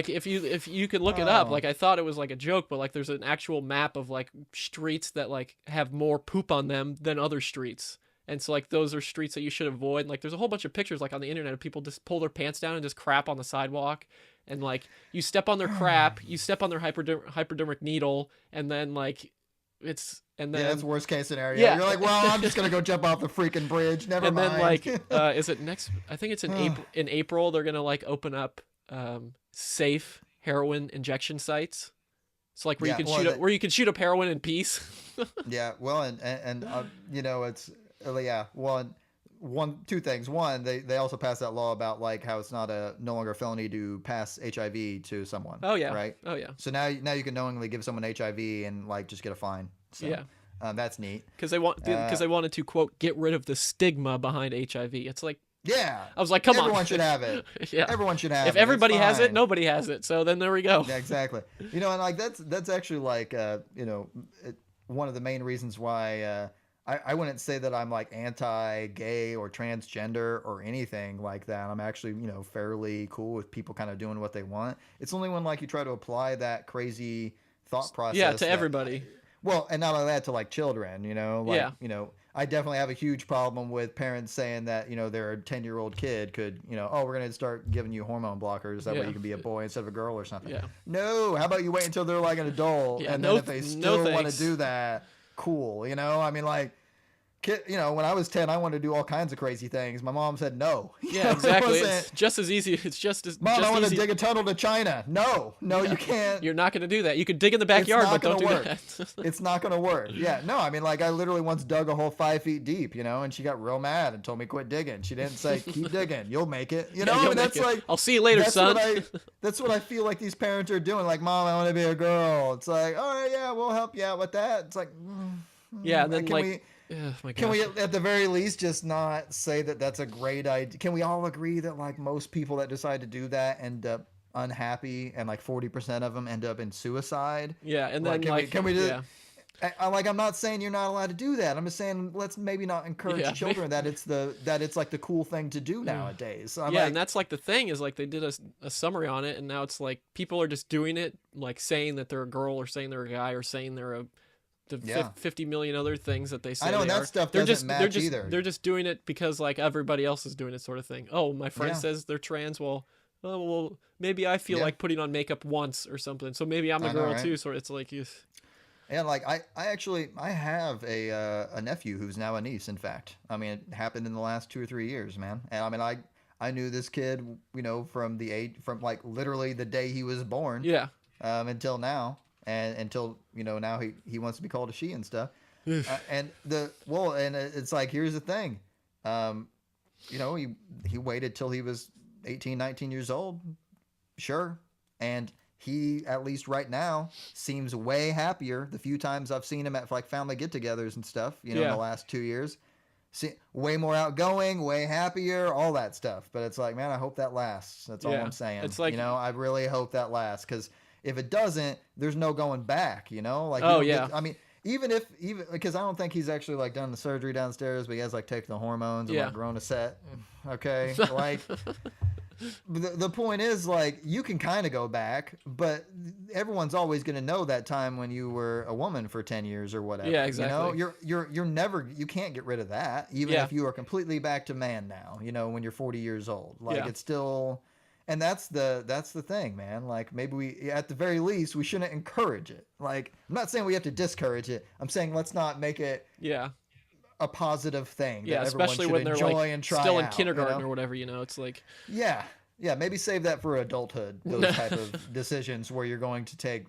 if you could look it up, Oh, like I thought it was like a joke, but like there's an actual map of like streets that like have more poop on them than other streets. And so like those are streets that you should avoid. Like there's a whole bunch of pictures like on the internet of people just pull their pants down and just crap on the sidewalk. And like you step on their crap, you step on their hypodermic needle, and then like it's and yeah. That's then worst case scenario. yeah. You're like, well, I'm just gonna go jump off the freaking bridge. Never And then mind. like is it next, I think it's in April they're gonna like open up safe heroin injection sites. So like where you Yeah, can well, where you can shoot up heroin in peace. yeah. Well, and you know, it's yeah. Two things. One, they also passed that law about like how it's not a no longer a felony to pass HIV to someone. Oh yeah. Right. Oh yeah. So now you can knowingly give someone HIV and like just get a fine. So Yeah. that's neat. Because they wanted to quote get rid of the stigma behind HIV. It's like, Yeah. I was like, come Everyone on. should have it. Yeah. Everyone should have If it. It's everybody has it, fine. nobody has it. So then there we go. Yeah, exactly. You know, and like that's actually like one of the main reasons why I wouldn't say that I'm like anti-gay or transgender or anything like that. I'm actually fairly cool with people kind of doing what they want. It's only when like you try to apply that crazy thought process. Yeah, to that, everybody. well, and not only that to like children. Like Yeah. I definitely have a huge problem with parents saying that their 10-year-old kid could oh, we're gonna start giving you hormone blockers that way Yeah. you can be a boy instead of a girl or something. Yeah. No, how about you wait until they're like an adult, Yeah, and no, then if they no still want to thanks. do that, cool. I mean, like kid, when I was 10, I wanted to do all kinds of crazy things. My mom said no. Yeah, It exactly. wasn't, It's just as easy. It's Mom, I want to easy. dig a tunnel to China. No, Yeah. you can't. You're not going to do that. You could dig in the backyard, not but don't do gonna work. that. It's not going to work. Yeah, no, I mean, like, I literally once dug a hole 5 feet deep, and she got real mad and told me quit digging. She didn't say, keep digging, you'll make it. Yeah, I you'll mean, make that's it. like, I'll see you later, that's son. that's what I feel like these parents are doing. Like, Mom, I want to be a girl. It's like, all right, yeah, we'll help you out with that. It's like, Yeah, and then can like, we, oh my can we gosh. at the very least just not say that that's a great idea? Can we all agree that like most people that decide to do that end up unhappy, and like 40% of them end up in suicide? Yeah, and Like, then like, can we just yeah, I'm not saying you're not allowed to do that. I'm just saying let's maybe not encourage Yeah. children that it's like the cool thing to do nowadays. So I'm yeah, like, and that's like the thing is like they did a summary on it, and now it's like people are just doing it, like saying that they're a girl or saying they're a guy or saying they're Yeah. 50 million other things that they say I know, they and that are. stuff They're doesn't just match either. they're just doing it because like everybody else is doing it, sort of thing. Oh, my friend Yeah. says they're trans. Well, oh well, maybe I feel Yeah. like putting on makeup once or something, so maybe I'm a I know, girl right? too. So it's like, And like I actually I have a nephew who's now a niece. In fact, I mean it happened in the last 2 or 3 years, man. And I mean I knew this kid, from the age from like literally the day he was born, yeah, until now, and until now he wants to be called a she and stuff. And it's like here's the thing, he waited till he was 18, 19 years old, sure, and he at least right now seems way happier. The few times I've seen him at like family get-togethers and stuff, in Yeah. the last 2 years, way more outgoing, way happier, all that stuff. But it's like, man, I hope that lasts. That's all Yeah. I'm saying. It's like- I really hope that lasts, because if it doesn't, there's no going back. Like, Oh, you don't yeah. I mean, even because I don't think he's actually like done the surgery downstairs, but he has like taken the hormones and Yeah. like grown a set. Okay, like. The point is, like, you can kind of go back, but everyone's always going to know that time when you were a woman for 10 years or whatever. Yeah, exactly. You're never, you can't get rid of that, even Yeah. if you are completely back to man now, when you're 40 years old. Like, Yeah. it's still, and that's the thing, man. Like, maybe we, at the very least, we shouldn't encourage it. Like, I'm not saying we have to discourage it. I'm saying let's not make it yeah, a positive thing yeah. that everyone Especially should when they're enjoy like and try still in out, kindergarten or whatever. It's like, Yeah, maybe save that for adulthood. Those type of decisions where you're going to take,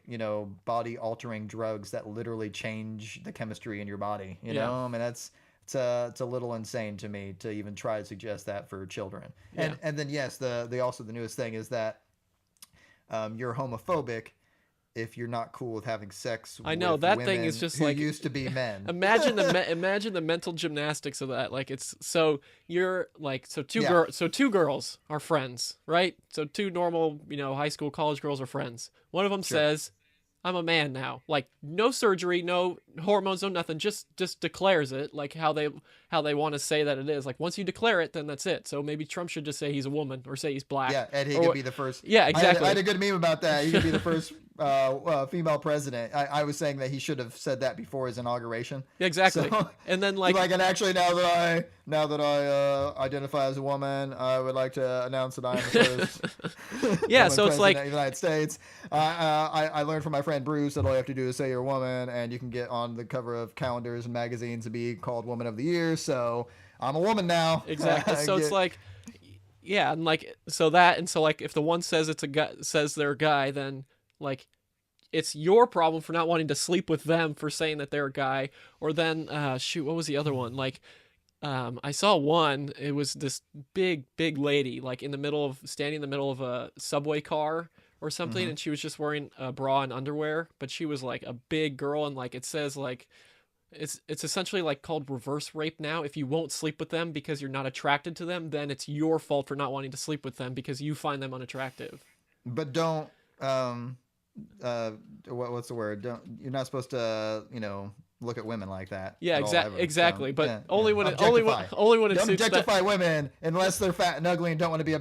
body altering drugs that literally change the chemistry in your body. Yeah. I mean, it's a little insane to me to even try to suggest that for children. Yeah. And then yes, the newest thing is that you're homophobic if you're not cool with having sex I know with that thing is women just who like, used to be men. imagine the mental gymnastics of that. Like, it's so you're like, Yeah, so two girls are friends, right? So two normal, high school, college girls are friends. One of them sure. says, I'm a man now. Like, no surgery, no hormones, no nothing. Just declares it, like how they want to say that it is. Like, once you declare it, then that's it. So maybe Trump should just say he's a woman, or say he's black, Yeah, and he or could what? be the first. Yeah, I had exactly. a good meme about that. He could be the first female president. I was saying that he should have said that before his inauguration. Yeah, So, exactly. And then like, like, and actually, now that I identify as a woman, I would like to announce that I am the first yeah, woman so it's president of like, the United States. I learned from my friend Bruce that all you have to do is say you're a woman, and you can get on the cover of calendars and magazines and be called Woman of the Year. So I'm a woman now. exactly. So it's like, yeah, and like, so like, if the one says it's a guy, says they're a guy, then like, it's your problem for not wanting to sleep with them for saying that they're a guy. Or then, shoot, what was the other one? Like, I saw one. It was this big lady, like standing in the middle of a subway car or something, Mhm. and she was just wearing a bra and underwear, but she was like a big girl, and like, it says like, it's essentially like called reverse rape now. If you won't sleep with them because you're not attracted to them, then it's your fault for not wanting to sleep with them because you find them unattractive. But don't um uh what's the word? Don't You're not supposed to, look at women like that Yeah, at all ever. So, exactly. But yeah, yeah. Objectify. only when it Don't suits that. objectify women unless they're fat and ugly and don't want to be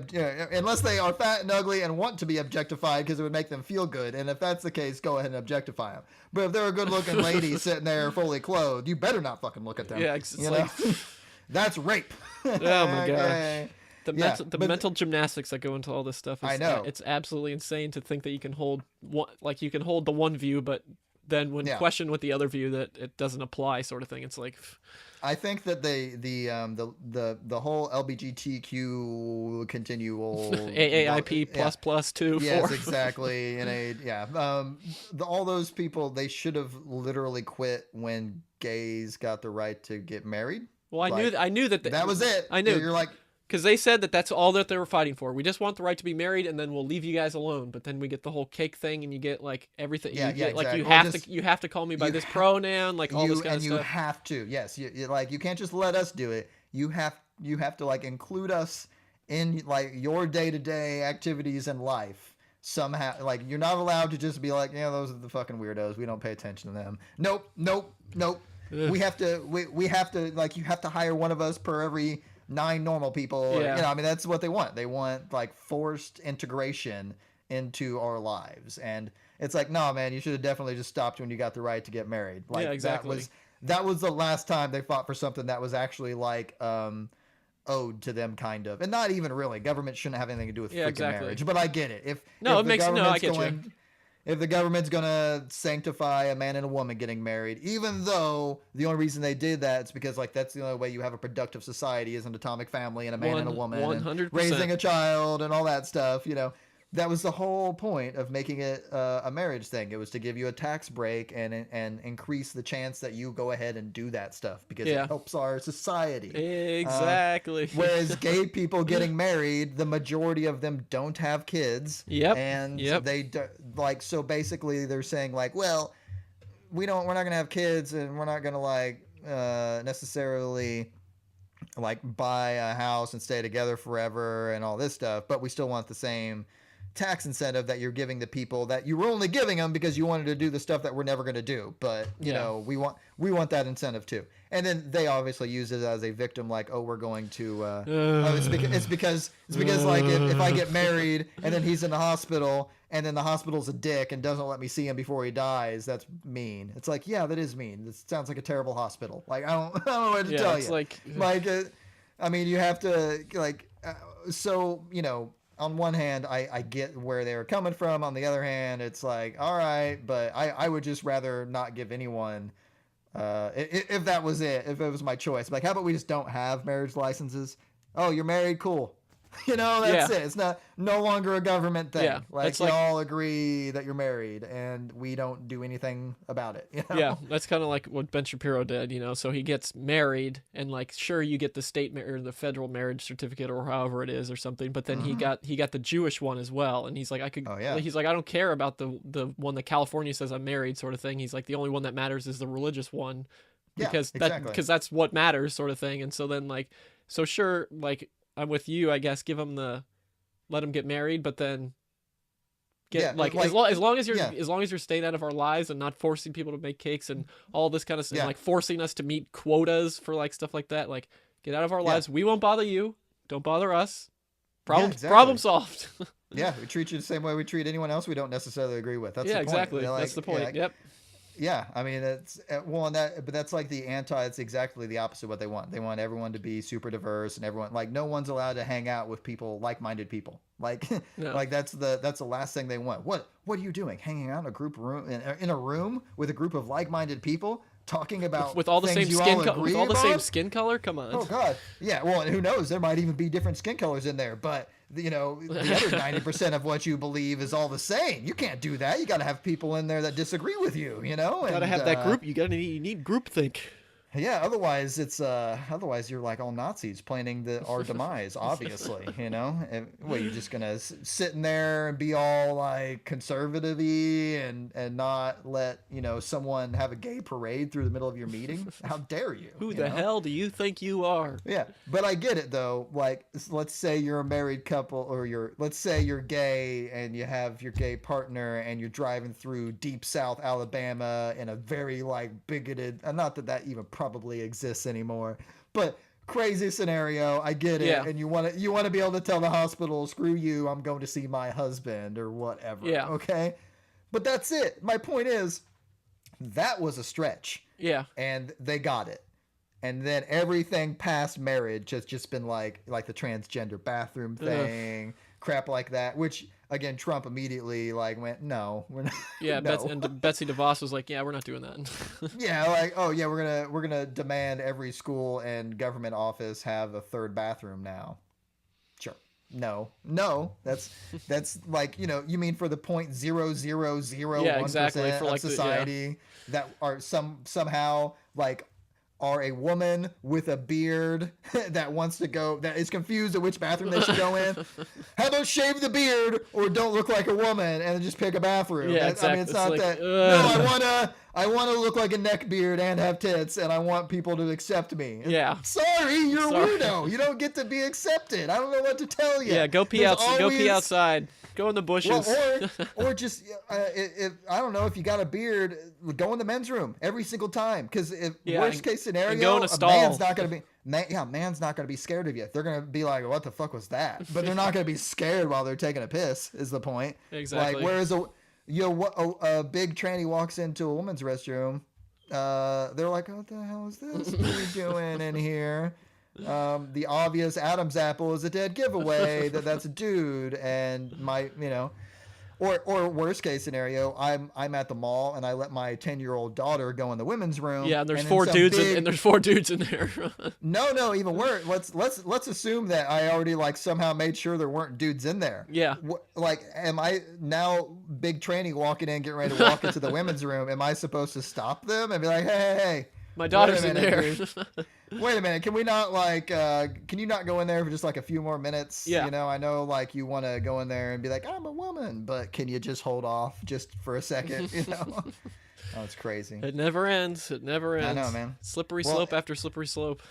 unless they are fat and ugly and want to be objectified because it would make them feel good. And if that's the case, go ahead and objectify them. But if they're a good-looking lady sitting there fully clothed, you better not fucking look at them. Yeah, it's You know? like, That's rape. oh my god. Okay. Yeah, The but mental gymnastics that go into all this stuff is, I know. it's absolutely insane to think that you can hold one, like, you can hold the one view, but then when Yeah. questioned with the other view, that it doesn't apply, sort of thing. It's like, I think that the whole LGBTQ continual AAIP yeah, plus 2 yes, 4. exactly. All those people, they should have literally quit when gays got the right to get married. Well, Like, I knew that that was it. I knew. You're like, Because they said that that's all that they were fighting for. We just want the right to be married, and then we'll leave you guys alone. But then we get the whole cake thing, and you get like everything. Yeah, You get, like, exactly. you Well, have just, you have to call me by you this ha- pronoun, like all this kind of you stuff. have to. Yes, you can't just let us do it. You have to like include us in like your day-to-day activities in life somehow. Like, you're not allowed to just be like, yeah, those are the fucking weirdos, we don't pay attention to them. Nope. Ugh. We have to, like, you have to hire one of us per every 9 normal people. Yeah. I mean, that's what they want. They want like forced integration into our lives. And it's like, no, man, you should have definitely just stopped when you got the right to get married. Like, Yeah, exactly. that was the last time they fought for something that was actually like owed to them, kind of. And not even really. Government shouldn't have anything to do with Yeah, freaking exactly. marriage. But I get it. No, If it the makes no. I government's get you. going if the government's gonna sanctify a man and a woman getting married, even though the only reason they did that is because, like, that's the only way you have a productive society, is an atomic family and a man and a woman, 100%. and raising a child and all that stuff. That was the whole point of making it a marriage thing. It was to give you a tax break and increase the chance that you go ahead and do that stuff because Yeah. it helps our society. Exactly. Whereas gay people getting married, the majority of them don't have kids. Yep. And Yep. they like, so basically they're saying like, well, we're not gonna have kids, and we're not gonna like necessarily like buy a house and stay together forever and all this stuff, but we still want the same tax incentive that you're giving the people that you were only giving them because you wanted to do the stuff that we're never going to do. But we want that incentive too. And then they obviously use it as a victim, like, oh, we're going to it's because like, if I get married and then he's in the hospital and then the hospital's a dick and doesn't let me see him before he dies, that's mean. It's like, yeah, that is mean. This sounds like a terrible hospital. Like, I don't know what to tell it's you. like I mean, you have to like on one hand, I get where they're coming from. On the other hand, it's like, all right, but I would just rather not give anyone, if that was it, if it was my choice. Like, how about we just don't have marriage licenses? Oh, you're married? Cool. Yeah, That's it. It's not no longer a government yeah. thing. Like That's like y'all agree that you're married, and we don't do anything about it. Yeah, that's kind of like what Ben Shapiro did, So he gets married, and like, sure, you get the or the federal marriage certificate or however it is or something, but then Hmm. he got the Jewish one as well, and Oh yeah, he's like, I don't care about the one that California says I'm married, sort of thing. He's like, the only one that matters is the religious one, yeah, exactly. because that's what matters, sort of thing. And so then like, so sure, like I'm with you, I guess, give him the let him get married, but then Yeah, get like like as long as yeah, you're staying out of our lives and not forcing people to make cakes and all this kind of stuff, and yeah, like forcing us to meet quotas for like stuff like that, like get out of our yeah, lives. We won't bother you, don't bother us. yeah, Problem exactly. solved. Yeah, we treat you the same way we treat anyone else we don't necessarily agree with. That's Yeah, the point. exactly, They're that's like, the yeah, point. Yep. yeah. I mean, it's well, and that, but that's like the anti. It's exactly the opposite of what they want. They want everyone to be super diverse, and everyone like no one's allowed to hang out with people like-minded people. Like, No. like that's the last thing they want. What are you doing? Hanging out in a group room in a room with a group of like-minded people talking about With all the things same you all with agree all the same about? skin color, come on. Oh God, yeah. Well, and who knows? There might even be different skin colors in there, but the other 90% of what you believe is all the same. You can't do that. You got to have people in there that disagree with you. Gotta And have that group. You need groupthink. yeah. Otherwise you're like all Nazis planning our demise. Obviously, And, what you're just gonna sit in there and be all like conservative-y and not let someone have a gay parade through the middle of your meeting. How dare you? Who You the know. hell do you think you are? Yeah, but I get it though. Like, let's say you're a married couple, or let's say you're gay and you have your gay partner, and you're driving through deep South Alabama in a very like bigoted, not that even probably exists anymore, but crazy scenario. I get it, Yeah. and you want to be able to tell the hospital, screw you, I'm going to see my husband or whatever. Yeah. Okay, but that's it. My point is that was a stretch, Yeah. and they got it. And then everything past marriage has just been like the transgender bathroom Ugh. thing, crap like that. Which again, Trump immediately like went, no, we're not, Yeah, no, Betsy DeVos was like, "Yeah, we're not doing that." yeah, like oh yeah, we're gonna demand every school and government office have a third bathroom now. Sure. No, no, that's like you mean for the point zero zero zero Yeah, one exactly. percent For of like the society that are somehow like are a woman with a beard that wants to go that is confused at which bathroom they should go in. How about shave the beard or don't look like a woman and just pick a bathroom? Yeah, I mean, exactly. it's It's not like, that. No, ugh. I wanna look like a neck beard and have tits, and I want people to accept me. Yeah. Sorry, you're a Sorry. weirdo. You don't get to be accepted. I don't know what to tell you. Yeah, There's go pee always outside. Go in the well, bushes. or just if I don't know if you got a beard, go in the men's room every single time. Because if Yeah, worst case and go scenario, in a a stall. man's not gonna be man's not gonna be scared of you. They're gonna be like, what the fuck was that? But they're not gonna be scared while they're taking a piss. Is the point? Exactly. Like whereas a big tranny walks into a woman's restroom, they're like, what the hell is this? What are you doing in here? The obvious Adam's apple is a dead giveaway that's a dude, and or worst case scenario, I'm at the mall and I let my 10-year-old daughter go in the women's room. Yeah, and there's and then four some dudes big, and there's four dudes in there. no, even worse. Let's assume that I already like somehow made sure there weren't dudes in there. Yeah. Like, am I now big tranny walking in, getting ready to walk into the women's room? Am I supposed to stop them and be like, hey, My daughter's wait a in minute, there. dude. Wait a minute, can we not like can you not go in there for just like a few more minutes? Yeah. I know like you want to go in there and be like, I'm a woman, but can you just hold off just for a second? Oh, it's crazy. It never ends. It never ends. I know, man. Slippery Well, slope after slippery slope.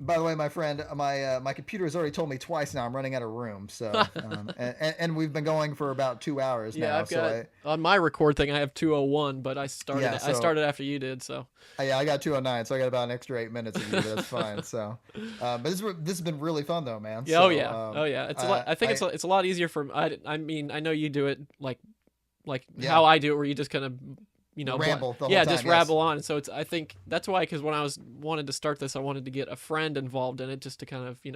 by the way, my friend, my computer has already told me twice now I'm running out of room. So and we've been going for about 2 hours Yeah, now. I've got on my record thing I have 201, but I started after you did, so. Yeah, I got 209, so I got about an extra 8 minutes of you, but that's fine. So, but this has been really fun though, man. Yeah, So, oh yeah. It's a lot. I think it's a lot easier for. I mean, I know you do it like Yeah. how I do it, where you just kind of ramble the whole yeah, time, just yes. rabble on. So I think that's why, because when I wanted to start this, I wanted to get a friend involved in it, just to kind of be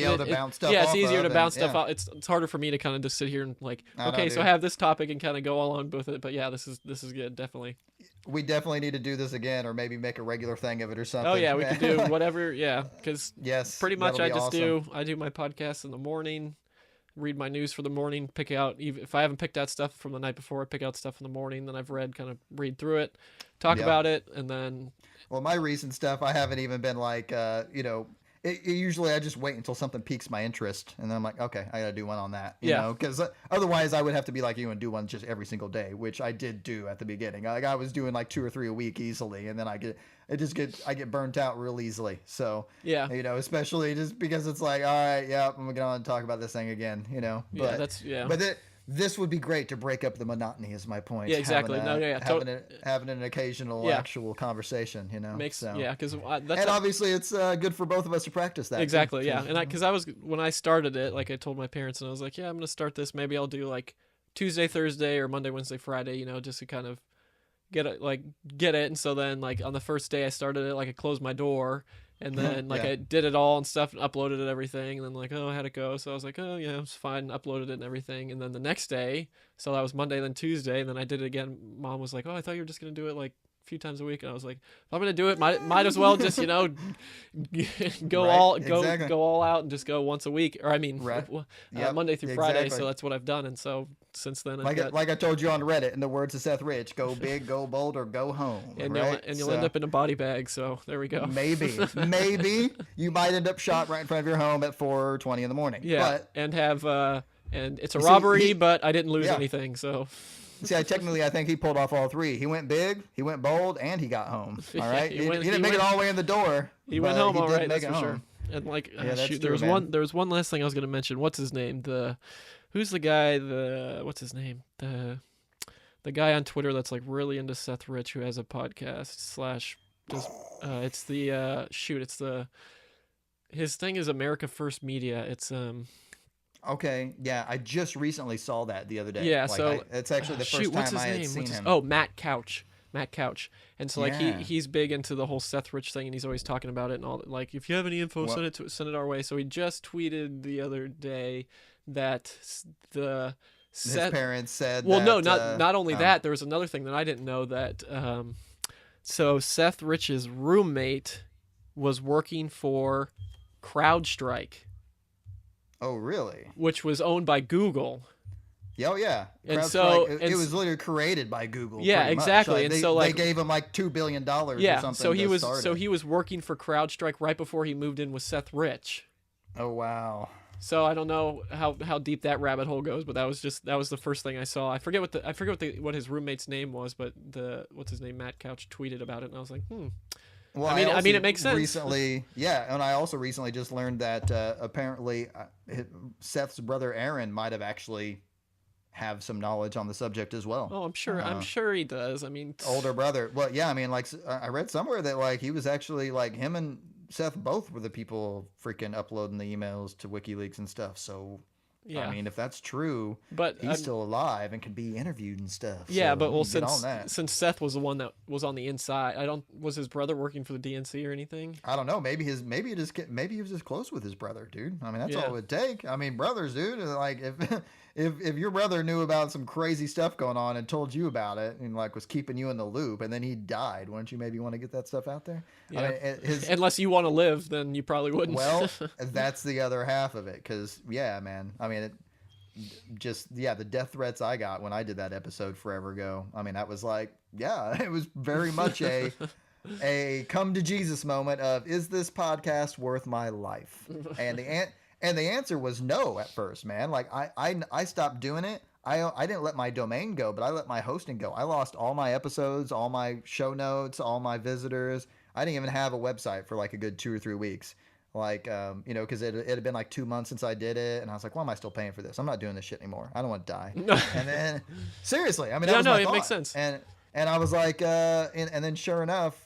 able to bounce stuff. Yeah, off it's easier of to bounce and, stuff yeah. out. It's harder for me to kind of just sit here and like, I know, okay, so I dude. have this topic and kind of go along with it. But yeah, this is good, definitely. We definitely need to do this again, or maybe make a regular thing of it or something. Oh yeah, we could do whatever. Yeah, because Yes, pretty much that'll I be just awesome. I do my podcast in the morning. read my news for the morning, pick out, even if I haven't picked out stuff from the night before, I pick out stuff in the morning, then I've read, kind of read through it, talk Yep. about it, and then Well, my recent stuff, I haven't even been like, usually I just wait until something piques my interest, and then I'm like, okay, I got to do one on that, Yeah. because otherwise I would have to be like you and do one just every single day, which I did do at the beginning. Like I was doing like 2 or 3 a week easily, and then I get burnt out real easily. So, yeah, especially just because it's like, all right, yeah, I'm gonna talk about this thing again, yeah, but that's yeah. but this would be great to break up the monotony. Is my point. Yeah, exactly. No, yeah, Having an occasional yeah. actual conversation. Makes So. yeah, because And obviously, it's good for both of us to practice that. exactly, too, yeah. And because I was when I started it, like I told my parents, and I was like, yeah, I'm gonna start this. Maybe I'll do like Tuesday, Thursday, or Monday, Wednesday, Friday. Just to kind of get it. And so then like on the first day I started it, like I closed my door. And then, like, Yeah. I did it all and stuff and uploaded it and everything. And then, like, oh, how'd it go? So I was like, oh, yeah, it was fine. Uploaded it and everything. And then the next day, so that was Monday, then Tuesday. And then I did it again. Mom was like, oh, I thought you were just going to do it, like, a few times a week. And I was like, if I'm going to do it, might as well just, go Right, exactly. go all out and just go once a week. Or, I mean, Right. Yep, Monday through Friday. exactly. So that's what I've done. And so since then, Like I told you on Reddit, in the words of Seth Rich, go big, go bold, or go home. and right? you'll end up in a body bag. So there we go. Maybe you might end up shot right in front of your home at 4:20 in the morning. Yeah, But and have and it's a You see, robbery, but I didn't lose yeah. anything. So see, I think he pulled off all 3. He went big, he went bold, and he got home. All right, He he went- didn't he make it went- all the way in the door. he went but home he all did right. make That's it for home. sure. And like, Yeah, that's shoot, true, there man. was one last thing I was gonna mention. What's his name? Who's the guy? What's his name? The guy on Twitter that's like really into Seth Rich, who has a podcast slash just it's the it's the his thing is America First Media. It's Okay, yeah, I just recently saw that the other day. Yeah, Like, so it's actually the first shoot, what's time his I had name? seen him. Oh, Matt Couch. And so like Yeah. he's big into the whole Seth Rich thing, and he's always talking about it and all. Like, if you have any info, Well- send it our way. So he just tweeted the other day that His Seth. parents said. Well, that, no, not only oh. that. There was another thing that I didn't know that. So Seth Rich's roommate was working for CrowdStrike, Oh, really? which was owned by Google. Yeah, oh, yeah. And CrowdStrike, so- it and was literally created by Google. Yeah, pretty much. exactly. And they, so, like- they gave him like $2 billion or Yeah, something. so he to was start so it. he was working for CrowdStrike right before he moved in with Seth Rich. Oh, wow. So I don't know how deep that rabbit hole goes, but that was the first thing I saw. I forget what his roommate's name was, but what's his name, Matt Couch, tweeted about it, and I was like, Well, I mean, also it makes sense. Recently, yeah, and I also recently just learned that apparently Seth's brother Aaron might have actually have some knowledge on the subject as well. oh, I'm sure he does. I mean, Older brother. Well, yeah, I mean, like I read somewhere that like he was actually like him and Seth both were the people freaking uploading the emails to WikiLeaks and stuff. So, yeah. I mean, if that's true, But he's still alive and can be interviewed and stuff. yeah, so but well, get on that. since Seth was the one that was on the inside, was his brother working for the DNC or anything? I don't know. Maybe he was just close with his brother, dude. I mean, that's all it would take. I mean, brothers, dude. Like if your brother knew about some crazy stuff going on and told you about it and like was keeping you in the loop and then he died, wouldn't you maybe want to get that stuff out there? Yeah. I mean, Unless you want to live, then you probably wouldn't. well, that's the other half of it. Because yeah, man. I mean, the death threats I got when I did that episode forever ago. I mean, that was like, yeah, it was very much a come to Jesus moment of, is this podcast worth my life? And the answer was no at first, man. Like I stopped doing it. I didn't let my domain go, but I let my hosting go. I lost all my episodes, all my show notes, all my visitors. I didn't even have a website for like a good 2 or 3 weeks. Like, because it had been like 2 months since I did it. And I was like, why am I still paying for this? I'm not doing this shit anymore. I don't want to die. And then, seriously, I mean, that was my it thought. makes sense. And I was like, and then sure enough,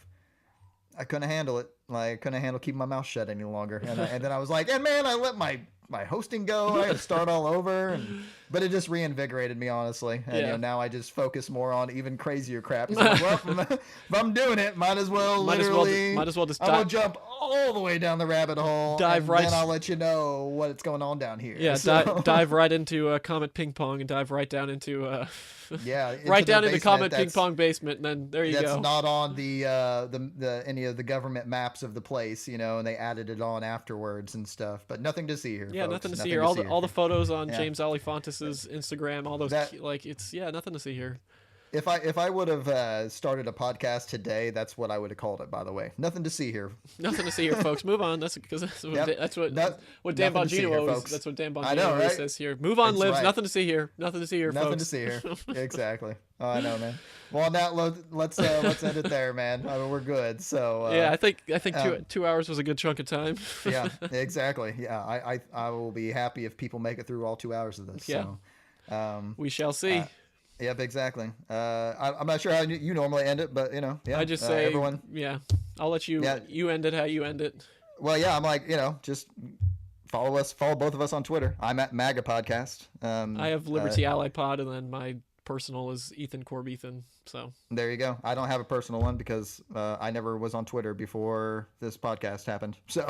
I couldn't handle it. Like, I couldn't handle keeping my mouth shut any longer. And then I was like, and man, I let my hosting go. I had to start all over. And but it just reinvigorated me, honestly. And Yeah. now I just focus more on even crazier crap. 'Cause I'm like, well, if I'm doing it, might as well literally. Might as well just I'm gonna jump all the way down the rabbit hole, dive and right. then I'll let you know what's going on down here. Yeah, So, dive right into Comet Ping Pong and dive right down into yeah, right down the into basement Comet Ping Pong basement, and then there you that's go. not on the any of the government maps of the place, and they added it on afterwards and stuff. But nothing to see here. Yeah, folks. nothing to see here. All the photos on Yeah. James Alifontis's Instagram, all those it's nothing to see here. If I would have started a podcast today, that's what I would have called it. By the way, nothing to see here. Nothing to see here, folks. Move on. That's because that's what Yep. what Dan Nothing to see Bongino here, always. folks. That's what Dan I know, Bongino always right? says here. Move on, That's lives. right. Nothing to see here. Nothing to see here, Nothing folks. to see here. Exactly. Oh, I know, man. Well, now let's end it there, man. I mean, we're good. So Yeah, I think 2 hours was a good chunk of time. yeah, exactly. Yeah, I will be happy if people make it through all 2 hours of this. Yeah. So, We shall see. yep, exactly. I'm not sure how you normally end it, but yeah. I just say everyone. Yeah, I'll let you. Yeah. You end it how you end it. Well, yeah, I'm like just follow both of us on Twitter. I'm at MAGA Podcast. I have Liberty Ally Pod, and then my personal is Ethan Korb Ethan. So there you go. I don't have a personal one because I never was on Twitter before this podcast happened. So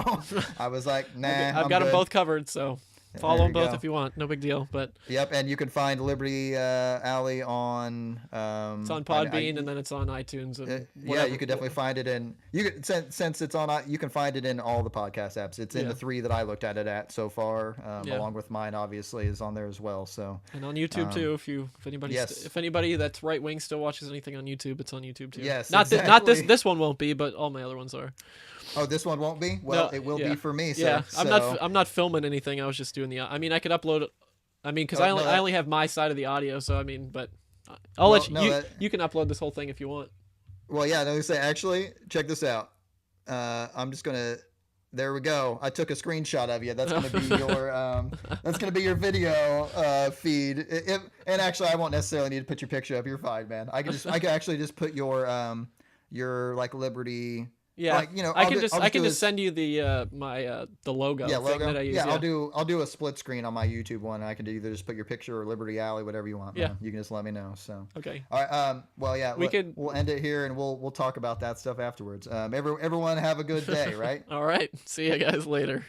I was like, nah. I've got them both covered. So follow There them you both go. if you want. No big deal. But Yep, and you can find Liberty Alley on. it's on Podbean, and then it's on iTunes. And yeah, you could definitely find it in. You could since it's on. You can find it in all the podcast apps. It's in the 3 that I looked at it at so far, along with mine. Obviously, is on there as well. So and on YouTube too. If anybody if anybody that's right wing still watches anything on YouTube, it's on YouTube too. Yes, not exactly. Not this one won't be, but all my other ones are. Oh, this one won't be. Well, No, it will be for me. Sir. Yeah, So. I'm not filming anything. I was just doing the. I mean, I could upload. I mean, because I only have my side of the audio, so I mean, but I'll let you. You can upload this whole thing if you want. Well, yeah. Let me say. Actually, check this out. I'm just gonna. There we go. I took a screenshot of you. That's gonna be your. That's gonna be your video feed. And actually, I won't necessarily need to put your picture up. You're fine, man. I can actually just put your like Liberty. Yeah, like, I can just send you the the logo. Yeah, thing that I use. Yeah, I'll do a split screen on my YouTube one. And I can either just put your picture or Liberty Alley, whatever you want. Yeah, man. You can just let me know. So okay. All right. Well, yeah. We'll end it here, and we'll talk about that stuff afterwards. Everyone have a good day. Right. All right. See you guys later.